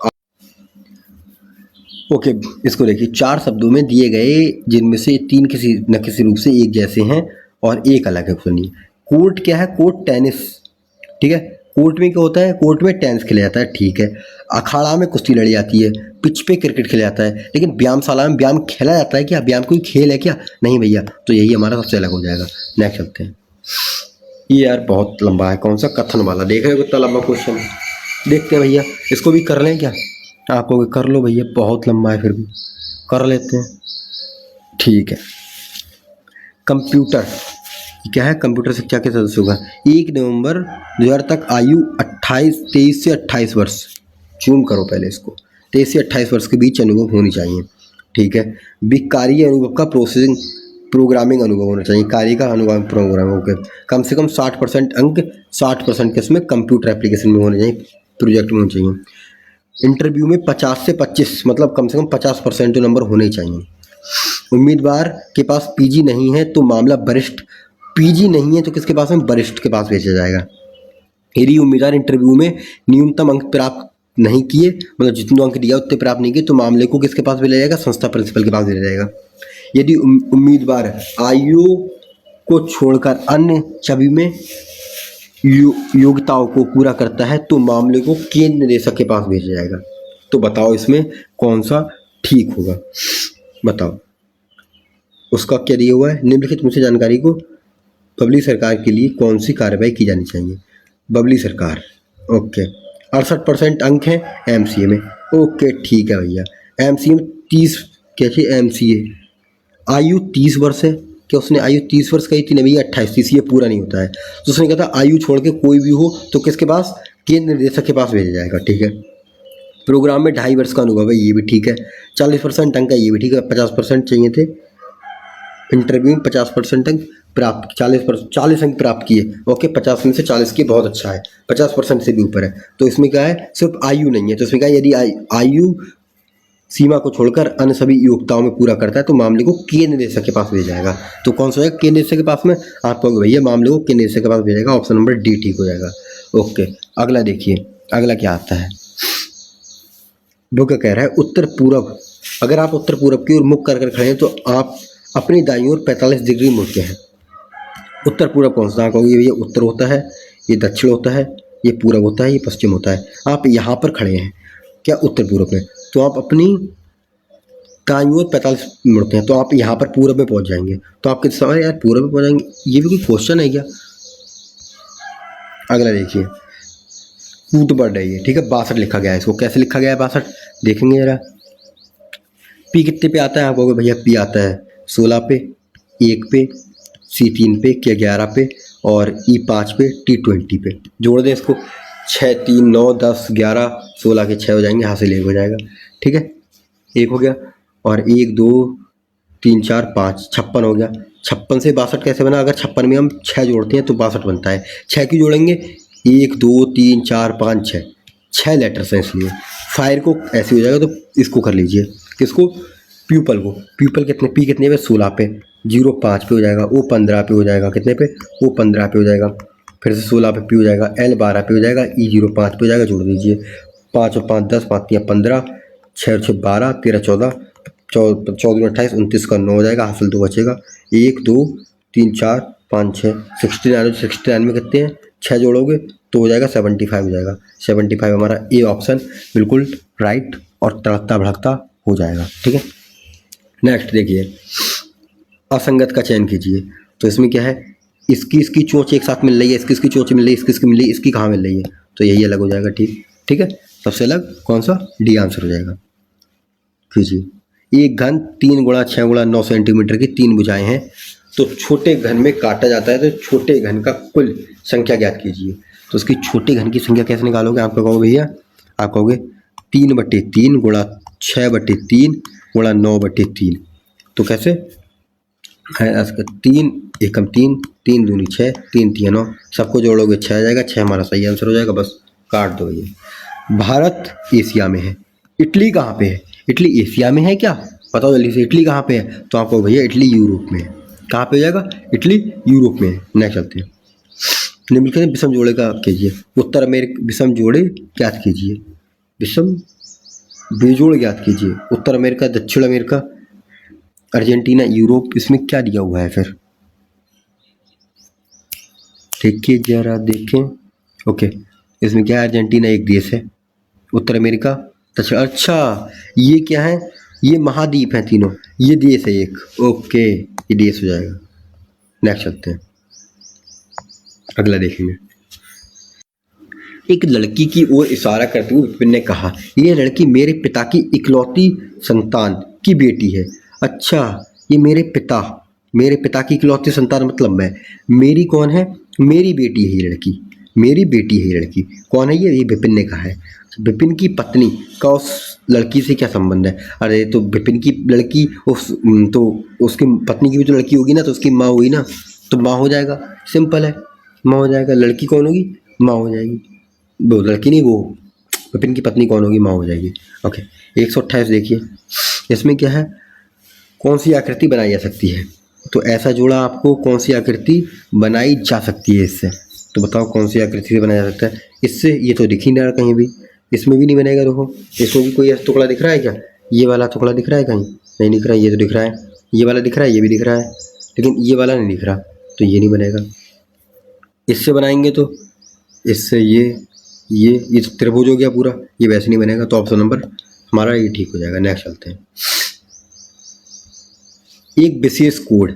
ओके, इसको देखिए, 4 शब्दों में दिए गए जिनमें से 3 किसी न किसी रूप से एक जैसे हैं और एक अलग है। सुनिए, कोर्ट क्या है? कोर्ट टेनिस, ठीक है। कोर्ट में क्या होता है? कोर्ट में टेनिस खेला जाता है, ठीक है। अखाड़ा में कुश्ती लड़ी जाती है, पिच पे क्रिकेट खेला जाता है, लेकिन व्यायामशाला में व्यायाम खेला जाता है क्या? व्यायाम कोई खेल है क्या? नहीं भैया, तो यही हमारा सबसे अलग हो जाएगा। नेक्स्ट चलते हैं। ये यार बहुत लंबा है, कौन सा कथन वाला, देख रहे हो कितना लंबा क्वेश्चन है। देखते हैं भैया, इसको भी कर लें क्या? आप कहोगे कर लो भैया, बहुत लंबा है, फिर भी कर लेते हैं, ठीक है। कंप्यूटर क्या है? कंप्यूटर शिक्षा के सदस्य होगा 1 नवंबर 2000 तक आयु 23 से 28 वर्ष, जूम करो पहले इसको, 23 से 28 वर्ष के बीच अनुभव होनी चाहिए, ठीक है। कार्य अनुभव का प्रोसेसिंग प्रोग्रामिंग अनुभव होना चाहिए, कार्य का अनुभव प्रोग्राम हो गया। कम से कम 60% अंक 60% के इसमें कंप्यूटर एप्लीकेशन में होने चाहिए, प्रोजेक्ट में होने चाहिए। इंटरव्यू में 50 से 25 मतलब कम से कम 50% तो नंबर होने चाहिए। उम्मीदवार के पास पीजी नहीं है तो मामला वरिष्ठ, पीजी नहीं है तो किसके पास है? वरिष्ठ के पास भेजा जाएगा। यदि उम्मीदवार इंटरव्यू में न्यूनतम अंक प्राप्त नहीं किए, मतलब जितने अंक दिया उतने प्राप्त नहीं किए, तो मामले को किसके पास भेजा जाएगा? संस्था प्रिंसिपल के पास भेजा जाएगा। यदि उम्मीदवार आयु को छोड़कर अन्य सभी में योग्यताओं को पूरा करता है तो मामले को केंद्र निदेशक के पास भेजा जाएगा। तो बताओ इसमें कौन सा ठीक होगा? बताओ, उसका क्या दिया हुआ है? निम्नलिखित मुझसे जानकारी को बबली सरकार के लिए कौन सी कार्रवाई की जानी चाहिए? बबली सरकार, ओके। 68% अंक हैं एमसीए में, ओके ठीक है भैया। एमसीए में 30 कैसे? एमसीए आयु 30 वर्ष है क्या? उसने आयु 30 वर्ष कही थी ना भैया, 28-30 ये पूरा नहीं होता है, तो उसने कहा था आयु छोड़ के कोई भी हो तो किसके पास? केंद्र निदेशक के पास भेजा जाएगा, ठीक है। प्रोग्राम में 2.5 वर्ष का अनुभव है, ये भी ठीक है। 40% अंक है, ये भी ठीक है। 50% चाहिए थे, इंटरव्यू में 50% अंक प्राप्त, 40 अंक प्राप्त किए, ओके। 50 में से 40 किए, बहुत अच्छा है। 50% से भी ऊपर है, तो इसमें क्या है? सिर्फ आयु नहीं है, तो इसमें क्या है? यदि आयु सीमा को छोड़कर अन्य सभी योग्यताओं में पूरा करता है तो मामले को केंद्र निदेशक के पास भेजा जाएगा। तो कौन सा है? केंद्र निदेशक के पास में। आप कहोगे भैया मामले को केंद्र निदेशक के पास भेजेगा, ऑप्शन नंबर डी ठीक हो जाएगा, ओके। अगला देखिए, अगला क्या आता है? वो क्या कह रहा है? उत्तर पूर्व, अगर आप उत्तर पूर्व की ओर मुख कर खड़े हैं तो आप अपनी दाईं ओर 45 डिग्री मुड़ते हैं। उत्तर पूर्व कौन सा? कहोगे भैया उत्तर होता है, ये दक्षिण होता है, ये पूर्व होता है, ये पश्चिम होता है। आप यहाँ पर खड़े हैं क्या? उत्तर पूर्व में, तो आप अपनी दाईं ओर 45 मुड़ते हैं, तो आप यहाँ पर पूर्व में पहुँच जाएंगे। तो आप किस समय यार पूर्व में पहुँच जाएंगे? ये भी कोई क्वेश्चन है क्या? अगला देखिए, कूट बढ़ रही है, ठीक है। 62 लिखा गया है, इसको कैसे लिखा गया है 62? देखेंगे जरा। पी कितने पे आता है? आप कहोगे भैया पी आता है 16 पे, 1 पे, सी 3 पे, के 11 पे और ई 5 पे, टी 20 पे। जोड़ दें इसको, 6 3 9 10 11 16 के 6 हो जाएंगे, हासिल 1 हो जाएगा, ठीक है। 1 हो गया, और 1 2 3 4 5 56 हो गया। 56 से 62 कैसे बना? अगर 56 में हम 6 जोड़ते हैं तो 62 बनता है। 6 क्यों जोड़ेंगे? 1 2 3 4 5 6, 6 लेटर्स हैं इसलिए। फायर को ऐसे हो जाएगा, तो इसको कर लीजिए, किसको? प्यूपल को। प्यूपल कितने? पी कितने पे? 16 पे। 0 5 पे हो जाएगा, ओ 15 पे हो जाएगा, कितने पे? ओ 15 पे हो जाएगा, फिर से 16 पे पी हो जाएगा, एल 12 पे हो जाएगा, ई 0 5 पे हो जाएगा। जोड़ दीजिए, 5 और 5 10, 5 3 15, 6 और 6 12, 13 14, 14 28 29 का 9 हो जाएगा, हासिल 2 बचेगा। 1 2 3 4 5 6, 69 में कितने हैं? 6 जोड़ोगे तो हो जाएगा 75 हो जाएगा। 75 हमारा ए ऑप्शन बिल्कुल राइट और तड़कता भड़कता हो जाएगा, ठीक है। नेक्स्ट देखिए, असंगत का चयन कीजिए। तो इसमें क्या है? इसकी चोंच एक साथ मिल रही है, इसकी चोंच मिल रही है, इसकी मिल रही है, इसकी कहाँ मिल रही है? तो यही अलग हो जाएगा, ठीक है। सबसे अलग कौन सा? डी आंसर हो जाएगा। कीजिए। एक घन 3 गुणा 6 गुणा 9 सेंटीमीटर की 3 भुजाएं हैं, तो छोटे घन में काटा जाता है, तो छोटे घन का कुल संख्या ज्ञात कीजिए। तो उसकी छोटे घन की संख्या कैसे निकालोगे? आप कहोगे भैया, आप कहोगे 3/3 गुणा 6/3 गुणा 9/3। तो कैसे? 3 एकम 3, 3 दूनी 6, 3 3 9, सबको जोड़ोगे 6 आ जाएगा, 6 हमारा सही आंसर हो जाएगा। बस काट दो भैया। भारत एशिया में है, इटली कहाँ पे है? इटली एशिया में है क्या? बताओ जल्दी से, इटली कहाँ पे है? तो आपको भैया इटली यूरोप में है, कहाँ पे हो जाएगा? इटली यूरोप में है। नेक्स्ट चलते हैं। निम्नलिखित में विषम जोड़े का कीजिए। उत्तर अमेरिका विषम जोड़े ज्ञात कीजिए। विषम बेजोड़ ज्ञात कीजिए। उत्तर अमेरिका, दक्षिण अमेरिका, अर्जेंटीना, यूरोप, इसमें क्या दिया हुआ है फिर? देखिए जरा देखें। ओके, इसमें क्या है? अर्जेंटीना एक देश है। उत्तर अमेरिका, दक्षिण, अच्छा ये क्या है? ये महाद्वीप है तीनों, ये देश है एक। ओके, ये देश हो जाएगा। नेक्स्ट चलते हैं, अगला देखेंगे। एक लड़की की ओर इशारा करते हुए विपिन ने कहा, यह लड़की मेरे पिता की इकलौती संतान की बेटी है। अच्छा, ये मेरे पिता की इकलौती संतान मतलब मैं, मेरी कौन है? मेरी बेटी है ये लड़की, मेरी बेटी है ये लड़की। कौन है ये विपिन ने कहा है। विपिन की पत्नी का उस लड़की से क्या संबंध है? अरे तो विपिन की लड़की तो उसकी पत्नी की भी तो लड़की होगी ना, तो उसकी माँ हुई ना, तो माँ हो जाएगा। सिंपल है, माँ हो जाएगा। लड़की कौन होगी? माँ हो जाएगी। वो लड़की नहीं, वो विपिन की पत्नी कौन होगी? माँ हो जाएगी। ओके, 128 देखिए। इसमें क्या है? कौन सी आकृति बनाई जा सकती है? तो ऐसा जोड़ा आपको कौन सी आकृति बनाई जा सकती है इससे? तो बताओ कौन सी आकृति से बनाया जा सकता है इससे? ये तो दिख ही नहीं रहा कहीं भी, इसमें भी नहीं बनेगा। देखो, इसमें भी कोई ऐसा टुकड़ा दिख रहा है क्या? ये वाला टुकड़ा दिख रहा है कहीं? नहीं दिख रहा है। ये तो दिख रहा है, ये वाला दिख रहा है, ये भी दिख रहा है, लेकिन ये वाला नहीं दिख रहा, तो ये नहीं बनेगा। इससे बनाएंगे तो इससे ये तो त्रिभुज हो गया पूरा, ये वैसे नहीं बनेगा। तो ऑप्शन नंबर हमारा ये ठीक हो जाएगा। नेक्स्ट चलते हैं। एक विशेष कोड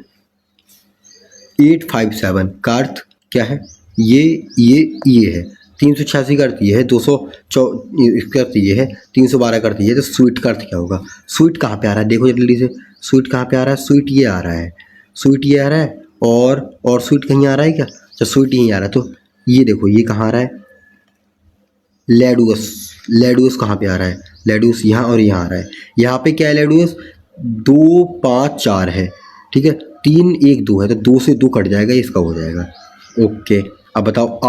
857 का अर्थ क्या है? ये है 386 का अर्थ ये है, 200 इसका अर्थ ये है, 312 का अर्थ ये है। तो स्वीट का अर्थ क्या होगा? स्वीट कहाँ पे आ रहा है? देखो जल्दी से, स्वीट कहाँ पे आ रहा है? स्वीट ये आ रहा है, स्वीट ये आ रहा है, और स्वीट कहीं आ रहा है क्या? तो स्वीट यहीं आ रहा है। तो ये देखो, ये कहाँ आ रहा है? लेडुअस कहाँ पे आ रहा है? लेडुअस यहाँ और यहाँ आ रहा है। यहाँ पे क्या है? लेडुअस 2 5 4 है, ठीक है। 3 1 2 है, तो 2 से 2 कट जाएगा, इसका हो जाएगा। ओके, अब बताओ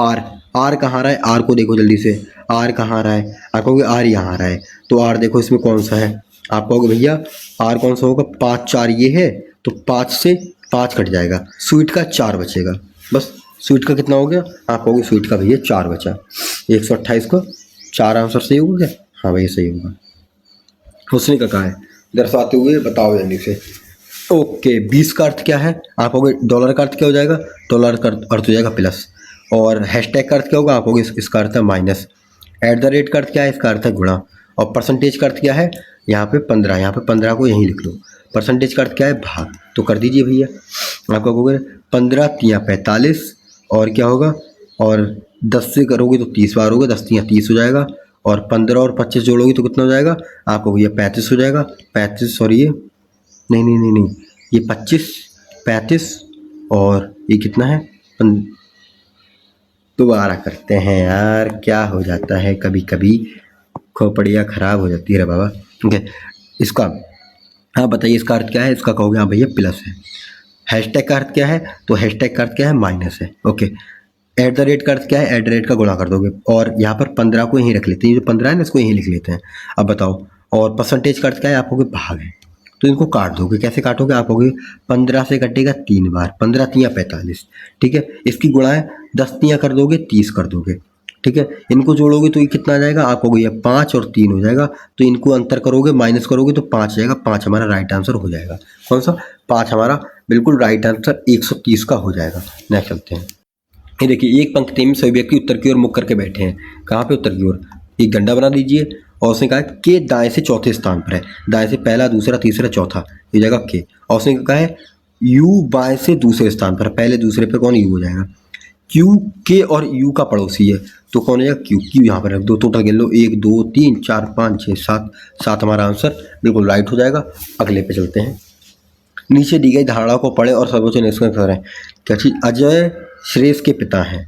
आर कहाँ आ रहा है? आर को देखो जल्दी से, आर कहाँ आ रहा है? आप कहोगे आर यहाँ आ रहा है, तो आर देखो इसमें कौन सा है? आप कहोगे भैया आर कौन सा होगा? 5 4 ये है, तो 5 से 5 कट जाएगा, स्वीट का 4 बचेगा। बस, स्वीट का कितना हो गया? आप कहोगे स्वीट का भैया 4 बचा। 128 को 4 आंसर सही होगा क्या? हाँ भैया सही होगा। उसने का कहा है दर्शाते हुए बताओ जल्दी से। ओके, 20 का अर्थ क्या है? आप कहोगे डॉलर का अर्थ क्या हो जाएगा? डॉलर का अर्थ हो जाएगा प्लस। और हैशटैग का अर्थ क्या होगा? आप कहोगे इसका अर्थ है माइनस। एट द रेट का अर्थ क्या है? इसका अर्थ है गुणा। और परसेंटेज का अर्थ क्या है? यहाँ पे 15, यहाँ पे 15 को यहीं लिख लो। परसेंटेज का अर्थ क्या है? भाग। तो कर दीजिए भैया। आप कहोगे 15 तियाँ 45, और क्या होगा? और 10 से करोगे तो 30 बार होगा, 10 तियाँ 30 हो जाएगा, और 15 और 25 जोड़ोगे तो कितना हो जाएगा? आपको भैया 35 हो जाएगा। 35 और ये नहीं, ये 25 35 और ये कितना है? दोबारा करते हैं यार, क्या हो जाता है कभी कभी, खोपड़िया खराब हो जाती है रे बाबा। ठीक है, इसका हाँ बताइए, इसका अर्थ क्या है? इसका कहोगे हाँ भैया प्लस है। हैशटैग का अर्थ क्या है? तो हैशटैग का अर्थ क्या है? माइनस है। ओके, एट द रेट का अर्थ क्या है? एट द रेट का गुणा कर दोगे, और यहाँ पर 15 को यहीं रख लेते हैं, ये जो 15 है ना इसको यहीं लिख लेते हैं। अब बताओ, और परसेंटेज का अर्थ क्या है? आप कहोगे भाग है, तो इनको काट दोगे। कैसे काटोगे? आप कहोगे 15 से कटेगा 3 बार, 15 तियाँ 45, ठीक है। इसकी गुणाएं 10 तियाँ कर दोगे, 30 कर दोगे, ठीक है। इनको जोड़ोगे तो ये कितना आ जाएगा? आप कहोगे ये 5 और 3 हो जाएगा, तो इनको अंतर करोगे, माइनस करोगे तो 5 आ जाएगा। 5 हमारा राइट आंसर हो जाएगा। कौन सा? 5 हमारा बिल्कुल राइट आंसर 130 का हो जाएगा। नेक्स्ट चलते हैं। ये देखिए, एक पंक्ति में सभी व्यक्ति उत्तर की ओर मुख करके बैठे हैं। कहाँ पे उत्तर की ओर? एक डंडा बना दीजिए, और उसने कहा के दाएं से चौथे स्थान पर है। दाएं से पहला, दूसरा, तीसरा, चौथा, ये जगह के। और उसने कहा है यू बाएं से दूसरे स्थान पर, पहले दूसरे पे कौन? यू हो जाएगा। क्यू के और यू का पड़ोसी है, तो कौन हो जाएगा? क्यू। क्यू यहाँ पर रख दो, टोटल गिन लो, 1 2 3 4 5 6 7, 7 हमारा आंसर बिल्कुल राइट हो जाएगा। अगले पे चलते हैं। नीचे दी गई धारणा को पढ़े और सर्वोच्च निष्कर्ष करें। क्या चीज? अजय श्रेयस के पिता हैं।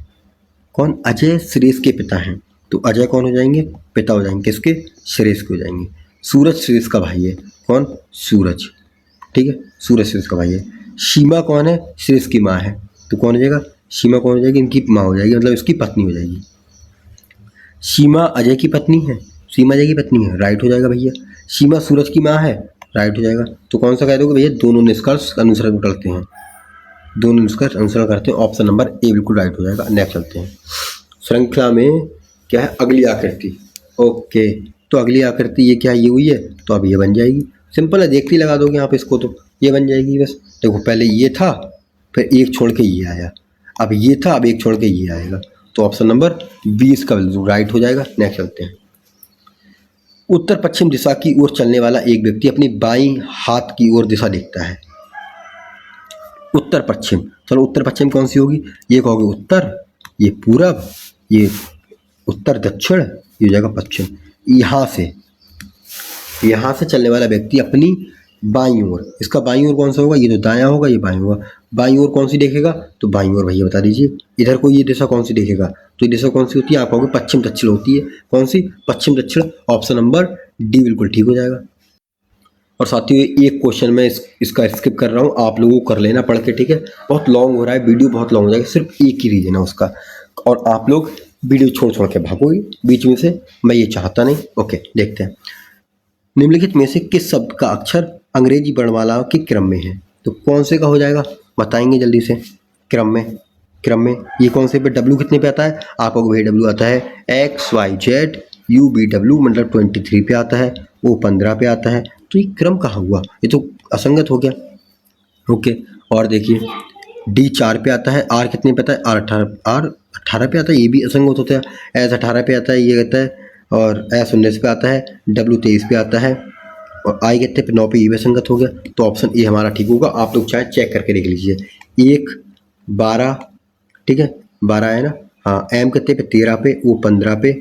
कौन? अजय श्रेयस के पिता हैं। तो अजय कौन हो जाएंगे? पिता हो जाएंगे किसके? श्रेयस के हो जाएंगे। सूरज श्रेयस का भाई है। कौन? सूरज, ठीक है, सूरज श्रेयस का भाई है। सीमा कौन है? श्रेयस की माँ है, तो कौन हो जाएगा? सीमा कौन हो जाएगी? इनकी माँ हो जाएगी, मतलब इसकी पत्नी हो जाएगी। सीमा अजय की पत्नी है, सीमा अजय की पत्नी है, राइट हो जाएगा भैया। सीमा सूरज की माँ है, राइट हो जाएगा। तो कौन सा कह दोगे भैया? दोनों निष्कर्ष अनुसरण करते हैं। दोनों इसका अनुसरण करते हैं। ऑप्शन नंबर ए बिल्कुल राइट हो जाएगा। नेक्स्ट चलते हैं। श्रृंखला में क्या है, अगली आकृति। ओके, तो अगली आकृति ये क्या, ये हुई है, तो अब ये बन जाएगी। सिंपल है, देखते ही लगा दोगे आप इसको, तो ये बन जाएगी बस। देखो पहले ये था, फिर एक छोड़ के ये आया, अब ये था, अब एक छोड़ के ये आएगा, तो ऑप्शन नंबर 20 का बिल्कुल राइट हो जाएगा। नेक्स्ट चलते हैं। उत्तर पश्चिम दिशा की ओर चलने वाला एक व्यक्ति अपनी बाईं हाथ की ओर दिशा देखता है। उत्तर पश्चिम, चलो उत्तर पश्चिम कौन सी होगी, ये कहोगे उत्तर, ये पूरब, ये उत्तर दक्षिण, ये हो जाएगा पश्चिम। यहाँ से चलने वाला व्यक्ति अपनी बाईं ओर, इसका बाईं ओर कौन सा होगा, ये तो दायां होगा, ये बाईं होगा। बाईं ओर कौन सी देखेगा, तो बाईं ओर भैया बता दीजिए। इधर को ये दिशा कौन सी देखेगा, तो ये दिशा कौन सी होती है, आप कहोगे पश्चिम दक्षिण होती है। कौन सी, पश्चिम दक्षिण। ऑप्शन नंबर डी बिल्कुल ठीक हो जाएगा। और साथियों एक क्वेश्चन मैं इसका स्किप कर रहा हूँ, आप लोगों को कर लेना पढ़ के, ठीक है। बहुत लॉन्ग हो रहा है, वीडियो बहुत लॉन्ग हो जाएगा, सिर्फ एक ही रीजन है उसका, और आप लोग वीडियो छोड़ के भागोगे बीच में से, मैं ये चाहता नहीं। ओके, देखते हैं। निम्नलिखित में से किस शब्द का अक्षर अंग्रेजी वर्णमाला के क्रम में है, तो कौन से का हो जाएगा, बताएंगे जल्दी से। क्रम में ये कौन से पे, डब्ल्यू कितने पे आता है, आपको भाई डब्ल्यू आता है XYZ, UBW मतलब 23 पे आता है, O 15 पे आता है, तो ये क्रम कहाँ हुआ, ये तो असंगत हो गया। ओके, और देखिए D 4 पे आता है, R कितने पे आता है, R 18 पे आता है, ये भी असंगत होता है। S 18 पे आता है, ये कहता है, और S 19 पे आता है, W 23 पे आता है, और I कितने पे, 9 पे, ये भी असंगत हो गया। तो ऑप्शन ए हमारा ठीक होगा। आप लोग चाहे चेक करके देख लीजिए। 1 12, ठीक है 12 है ना, हाँ। M कितने पे, 13 पे, O 15 पे,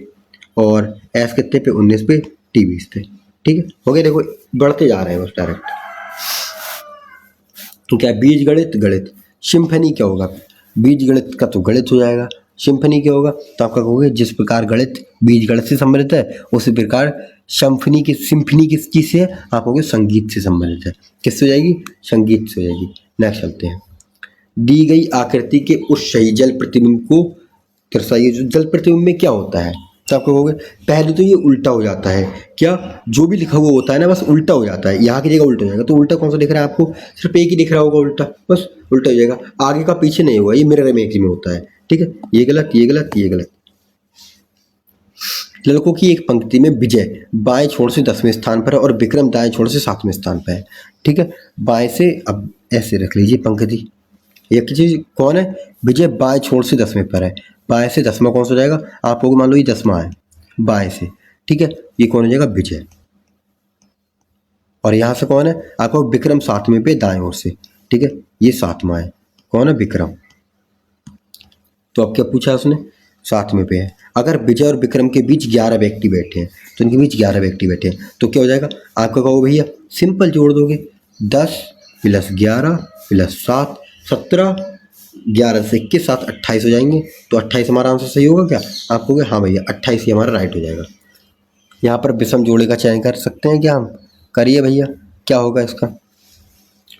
और S कितने पे, 19 पे, T 20 पे, ठीक है हो गया। देखो बढ़ते जा रहे हैं बस डायरेक्ट। क्या बीज गणित, सिम्फनी क्या होगा, बीज गणित का तो गणित हो जाएगा, सिम्फनी क्या होगा, तो आपका कहोगे जिस प्रकार गणित बीज गणित से संबंधित है, उसी प्रकार सिम्फनी किस चीज़ से है, आप कहोगे संगीत से संबंधित है। किससे हो जाएगी, संगीत से हो जाएगी। नेक्स्ट चलते हैं। दी गई आकृति के उस सही जल प्रतिबिंब को दर्शाइए। जो जल प्रतिबिंब में क्या होता है, तो आप कहोगे पहले तो ये उल्टा हो जाता है, क्या जो भी लिखा हुआ होता है ना बस उल्टा हो जाता है, यहाँ की जगह उल्टा हो जाएगा। तो उल्टा कौन सा दिख रहा है आपको, सिर्फ एक ही दिख रहा होगा उल्टा, बस उल्टा हो जाएगा, आगे का पीछे नहीं होगा, ये मिरर इमेज में होता है, ठीक है। ये गलत, ये गलत, ये गलत। लड़कों की एक पंक्ति में विजय बाएं छोर से 10वें स्थान पर है और विक्रम दाएं छोर से 7वें स्थान पर है, ठीक है। बाएं से, अब ऐसे रख लीजिए पंक्ति, एक चीज कौन है, विजय बाएं छोर से 10वें पर है, बाएं से 10वां कौन सा हो जाएगा, आप लोग मान लो ये 10वां है बाएं से, ठीक है, ये कौन हो जाएगा, विजय। और यहाँ से कौन है, आपको विक्रम 7वें पे दाएं ओर से, ठीक है, ये 7वां है, कौन है, विक्रम। तो अब क्या पूछा उसने, 7वें पे है। अगर विजय और विक्रम के बीच 11 व्यक्ति बैठे हैं, तो इनके बीच 11 व्यक्ति बैठे हैं, तो क्या हो जाएगा, आपका कहो भैया सिंपल जोड़ दोगे, 10 + 11 + 7 17, 11 से 21 7 28 हो जाएंगे। तो 28 हमारा आंसर सही होगा क्या, आप कहोगे हाँ भैया 28 ही हमारा राइट हो जाएगा। यहाँ पर विषम जोड़े का चयन कर सकते हैं क्या हम, करिए भैया, क्या होगा इसका।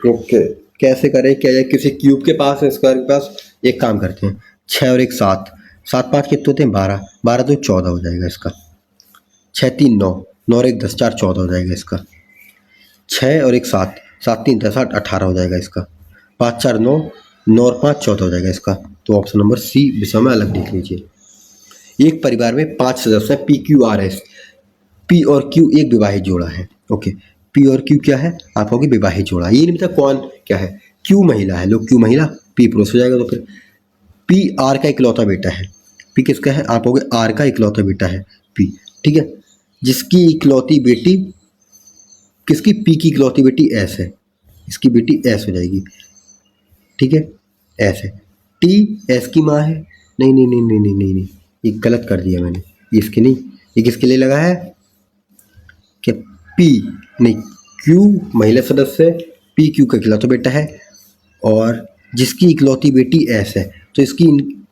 ओके, कैसे करें, क्या है, किसी क्यूब के पास है, स्क्वायर के पास, एक काम करते हैं, 6 और 1 7, 7 5 कितने होते हैं, 12, 12 तो 14 हो जाएगा इसका, 6 3 9, 9 और 1 10 4 14 हो जाएगा इसका, 6 और 1 7, 7 3 10 8 18 हो जाएगा इसका, 5 4 9, 9 और 5 14 हो जाएगा इसका। तो ऑप्शन नंबर सी विषम में अलग लिख लीजिए। एक परिवार में 5 सदस्य हैं, PQRS, P और Q एक विवाहित जोड़ा है। ओके, P और Q क्या है, आप कहोगे विवाहित जोड़ा, ये नहीं पता कौन क्या है, Q महिला है, लोग Q महिला, P पुरुष हो जाएगा। तो फिर P R का इकलौता बेटा है, P किसका है, आप कहोगे R का इकलौता बेटा है P, ठीक है। जिसकी इकलौती बेटी, किसकी, P की इकलौती बेटी S है, इसकी बेटी S हो जाएगी, ठीक है, S है। T S की माँ है, नहीं नहीं नहीं नहीं नहीं नहीं नहीं, ये गलत कर दिया मैंने, ये इसके नहीं, ये किसके लिए लगा है, क्या P नहीं, Q महिला सदस्य है, P Q का इकलौता बेटा है, और जिसकी इकलौती बेटी S है, तो इसकी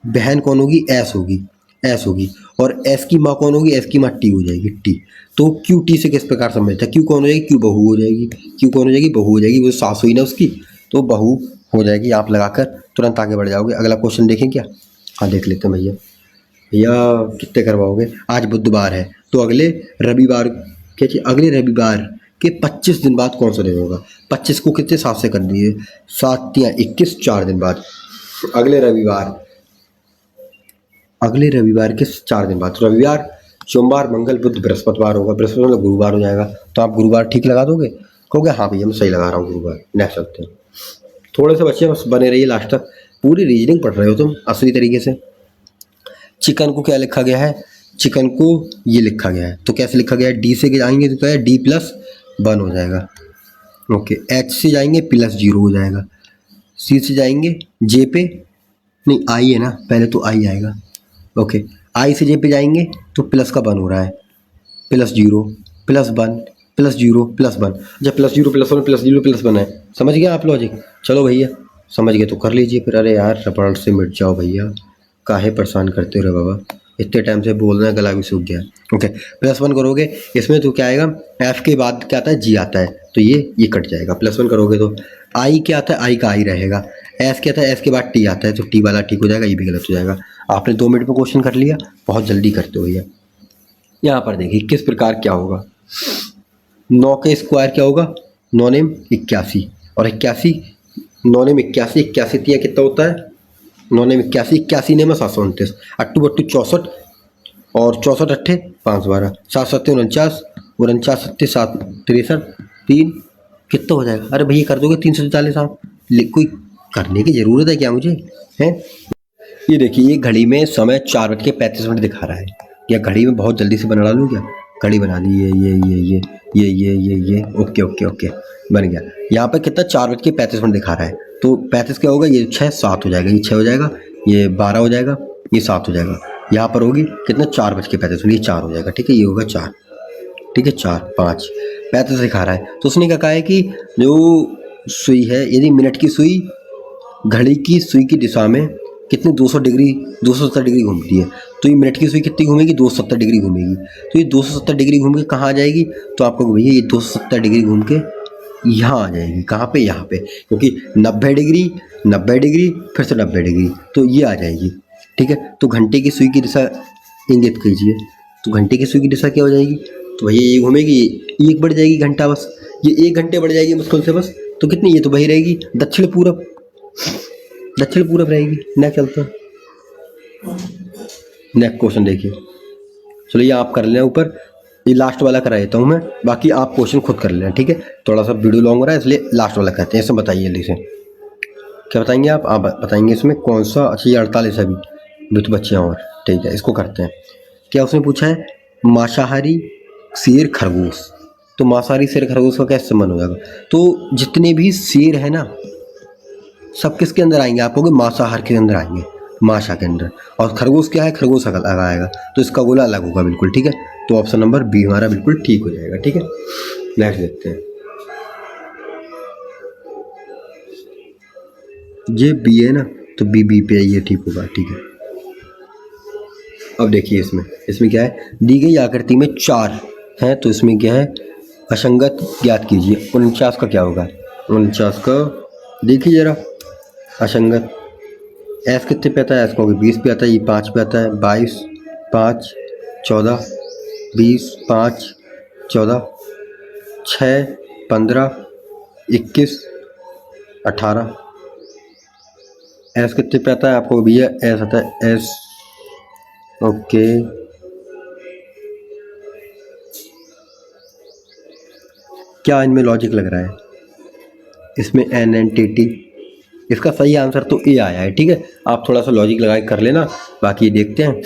बहन कौन होगी, S होगी, S होगी, और S की माँ कौन होगी, S की माँ T हो जाएगी, T। तो Q T से किस प्रकार संबंधित है, Q कौन हो जाएगी, Q बहू हो जाएगी, Q कौन हो जाएगी, बहू हो जाएगी, वो सास हुई ना उसकी, तो बहू हो जाएगी। आप लगाकर तुरंत आगे बढ़ जाओगे। अगला क्वेश्चन देखें क्या, हाँ देख लेते हैं भैया। भैया कितने करवाओगे, आज बुधवार है, तो अगले रविवार क्या चाहिए, अगले रविवार कि 25 दिन बाद कौन सा दिन होगा। 25 को कितने 7 से कर दिए, 7 या 21, 4 दिन बाद, अगले रविवार, अगले रविवार के 4 दिन बाद, रविवार, सोमवार, मंगल, बुध, बृहस्पतिवार होगा, बृहस्पतिवार मतलब गुरुवार हो जाएगा। तो आप गुरुवार ठीक लगा दोगे, कहोगे हाँ भैया मैं सही लगा रहा हूँ गुरुवार। नेक्स्ट चलते हैं, थोड़े से बच्चे बस बने रहिए लास्ट तक, पूरी रीजनिंग पढ़ रहे हो तुम असली तरीके से। चिकन को क्या लिखा गया है, चिकन को ये लिखा गया है, तो कैसे लिखा गया है, डी से जाएंगे तो क्या है, D+1 हो जाएगा। ओके, H से जाएंगे +0 हो जाएगा, C से जाएंगे J पे, नहीं I है ना, पहले तो I आएगा। ओके, I से J पे जाएंगे तो प्लस का 1 हो रहा है, +0 +1 +0 +1, जब +0 +1 +0 +1 है, समझ गए आप लॉजिक। चलो भैया समझ गए तो कर लीजिए फिर। अरे यार रपड़ से मिट जाओ भैया, काहे परेशान करते रहे बाबा, इतने टाइम से बोल रहे हैं गला भी सूख गया। ओके, +1 करोगे, इसमें तो क्या आएगा, F के बाद क्या आता है, G आता है, तो ये कट जाएगा। +1 करोगे तो I क्या आता है, I का I रहेगा, S क्या आता है, S के बाद T आता है, तो T वाला ठीक हो जाएगा, ये भी गलत हो जाएगा। आपने 2 मिनट में क्वेश्चन कर लिया, बहुत जल्दी करते हो भैया। यहाँ पर देखिए किस प्रकार क्या होगा, 9 के स्क्वायर क्या होगा, 9 नेम 81, और 81, 9 नेम 81, 81 तिया कितना होता है, 9 नेम 81, 81 नेम 729, 8 बट्टू 64, और 64 अट्ठे 512, 7 सत्ते 49, 49 सत्ते 7 63, 3 कितना हो जाएगा। अरे भैया कर दोगे 344 आप, कोई करने की ज़रूरत है क्या मुझे, है। ये देखिए ये घड़ी में समय 4:35 दिखा रहा है, या घड़ी में बहुत जल्दी से बना डालूँ क्या, घड़ी बना दी, ये ओके ओके ओके बन गया। यहाँ पे कितना 4:35 दिखा रहा है, तो 35 क्या होगा, ये 6 7 हो जाएगा, ये 6 हो जाएगा, ये 12 हो जाएगा, ये 7 हो जाएगा। यहाँ पर होगी कितना 4:35, ये 4 हो जाएगा, ठीक है, ये होगा 4, ठीक है 4 5 35 दिखा रहा है। तो उसने क्या कहा है कि जो सुई है, यदि मिनट की सुई घड़ी की सुई की दिशा में कितनी 200 डिग्री 270 डिग्री घूमती है, तो ये मिनट की सुई कितनी घूमेगी, 270 डिग्री घूमेगी। तो ये 270 डिग्री घूम के कहाँ आ जाएगी, तो आपको भैया ये 270 डिग्री घूम के यहाँ आ जाएगी, कहाँ पे, यहाँ पे, क्योंकि 90 डिग्री 90 डिग्री फिर से 90 डिग्री, तो ये आ जाएगी, ठीक है। तो घंटे की सुई की दिशा इंगित कीजिए, तो घंटे की सुई की दिशा क्या हो जाएगी, तो भैया ये घूमेगी, ये 1 बढ़ जाएगी घंटा, बस ये 1 घंटे बढ़ जाएगी मुश्किल से बस, तो कितनी, ये तो वही रहेगी दक्षिण पूरब, दक्षिण पूरब रहेगी। नेक्स्ट चलते हैं, नेक्स्ट क्वेश्चन देखिए, चलो ये आप कर लेना ऊपर, ये लास्ट वाला करा देता हूँ मैं, बाकी आप क्वेश्चन खुद कर लेना, ठीक है। थोड़ा सा वीडियो लॉन्ग हो रहा है इसलिए लास्ट वाला कहते हैं। इसमें बताइए जल्दी से क्या बताएंगे आप बताएंगे इसमें कौन सा, अच्छा ये 48 है, अभी तो बच्चे हैं और, ठीक है इसको करते हैं। क्या उसने पूछा है, मांसाहारी शेर खरगोश, तो मांसाहारी शेर खरगोश का क्या संबंध हो जाएगा, तो जितने भी शेर है ना सब किसके अंदर आएंगे, आप कहोगे मांसाहार के अंदर आएंगे, माशा के अंदर, और खरगोश क्या है, खरगोश अलग आएगा, तो इसका गोला अलग होगा बिल्कुल, ठीक है। तो ऑप्शन नंबर बी हमारा बिल्कुल ठीक हो जाएगा, ठीक है। नेक्स्ट देखते हैं, ये बी है ना, तो बी पे ये ठीक होगा, ठीक है। अब देखिए इसमें क्या है, दी गई आकृति में 4 है, तो इसमें क्या है, असंगत ज्ञात कीजिए। 49 का क्या होगा, 49 का देखिए जरा, असंगत एस कितने पे आता है, एस को 20 पे आता है, ये 5 पे आता है, 22 5 14 20 5 14 6 15 21 18, एस कितने पे आता है आपको भैया, एस आता है एस, ओके क्या इनमें लॉजिक लग रहा है, इसमें NNTT, इसका सही आंसर तो ए आया है, ठीक है। आप थोड़ा सा लॉजिक लगा के कर लेना, बाकी देखते हैं,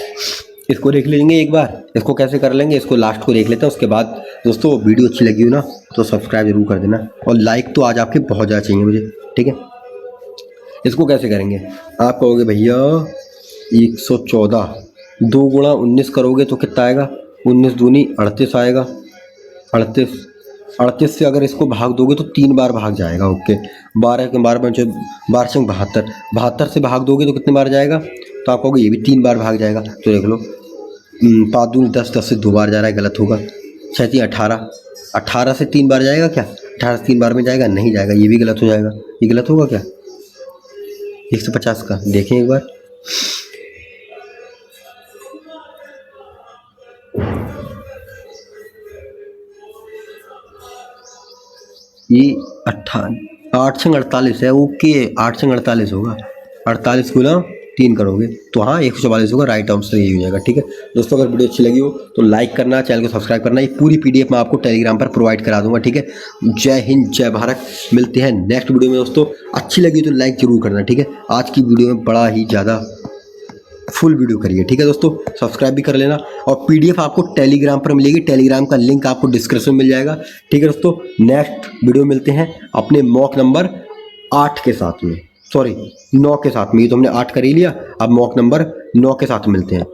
इसको देख लेंगे एक बार, इसको कैसे कर लेंगे, इसको लास्ट को देख लेते हैं। उसके बाद दोस्तों वीडियो अच्छी लगी हो ना तो सब्सक्राइब जरूर कर देना, और लाइक तो आज आपके बहुत ज़्यादा चाहिए मुझे, ठीक है। इसको कैसे करेंगे, आप कहोगे भैया 114, 2 गुणा 19 करोगे तो कितना आएगा, 19 दूनी 38 आएगा, 38 से अगर इसको भाग दोगे तो 3 बार भाग जाएगा, ओके। 12 के 12 पंच 12 72, 72 से भाग दोगे तो कितने बार जाएगा, तो आप कहोगे ये भी 3 बार भाग जाएगा, तो देख लो 5 दूनी 10, 10 से 2 बार जा रहा है, गलत होगा। 6 18, 18 से 3 बार जाएगा क्या, 18 से 3 बार में जाएगा, नहीं जाएगा, ये भी गलत हो जाएगा, ये गलत होगा क्या, 150 का देखें एक बार, ये 8 ओके 8 होगा। 48 गुना 3 करोगे तो हाँ 144 होगा। राइट आंसर यही हो जाएगा। ठीक है दोस्तों, अगर वीडियो अच्छी लगी हो तो लाइक करना, चैनल को सब्सक्राइब करना। ये पूरी पीडीएफ मैं आपको टेलीग्राम पर प्रोवाइड करा दूंगा। ठीक है, जय हिंद जय भारत। मिलते हैं नेक्स्ट वीडियो में दोस्तों। अच्छी लगी तो लाइक जरूर करना। ठीक है, आज की वीडियो में बड़ा ही ज़्यादा फुल वीडियो करिए। ठीक है दोस्तों, सब्सक्राइब भी कर लेना और पीडीएफ आपको टेलीग्राम पर मिलेगी। टेलीग्राम का लिंक आपको डिस्क्रिप्शन में मिल जाएगा। ठीक है दोस्तों, नेक्स्ट वीडियो मिलते हैं अपने मॉक नंबर 8 के साथ में, सॉरी 9 के साथ में। ये तो हमने 8 कर ही लिया, अब मॉक नंबर 9 के साथ मिलते हैं।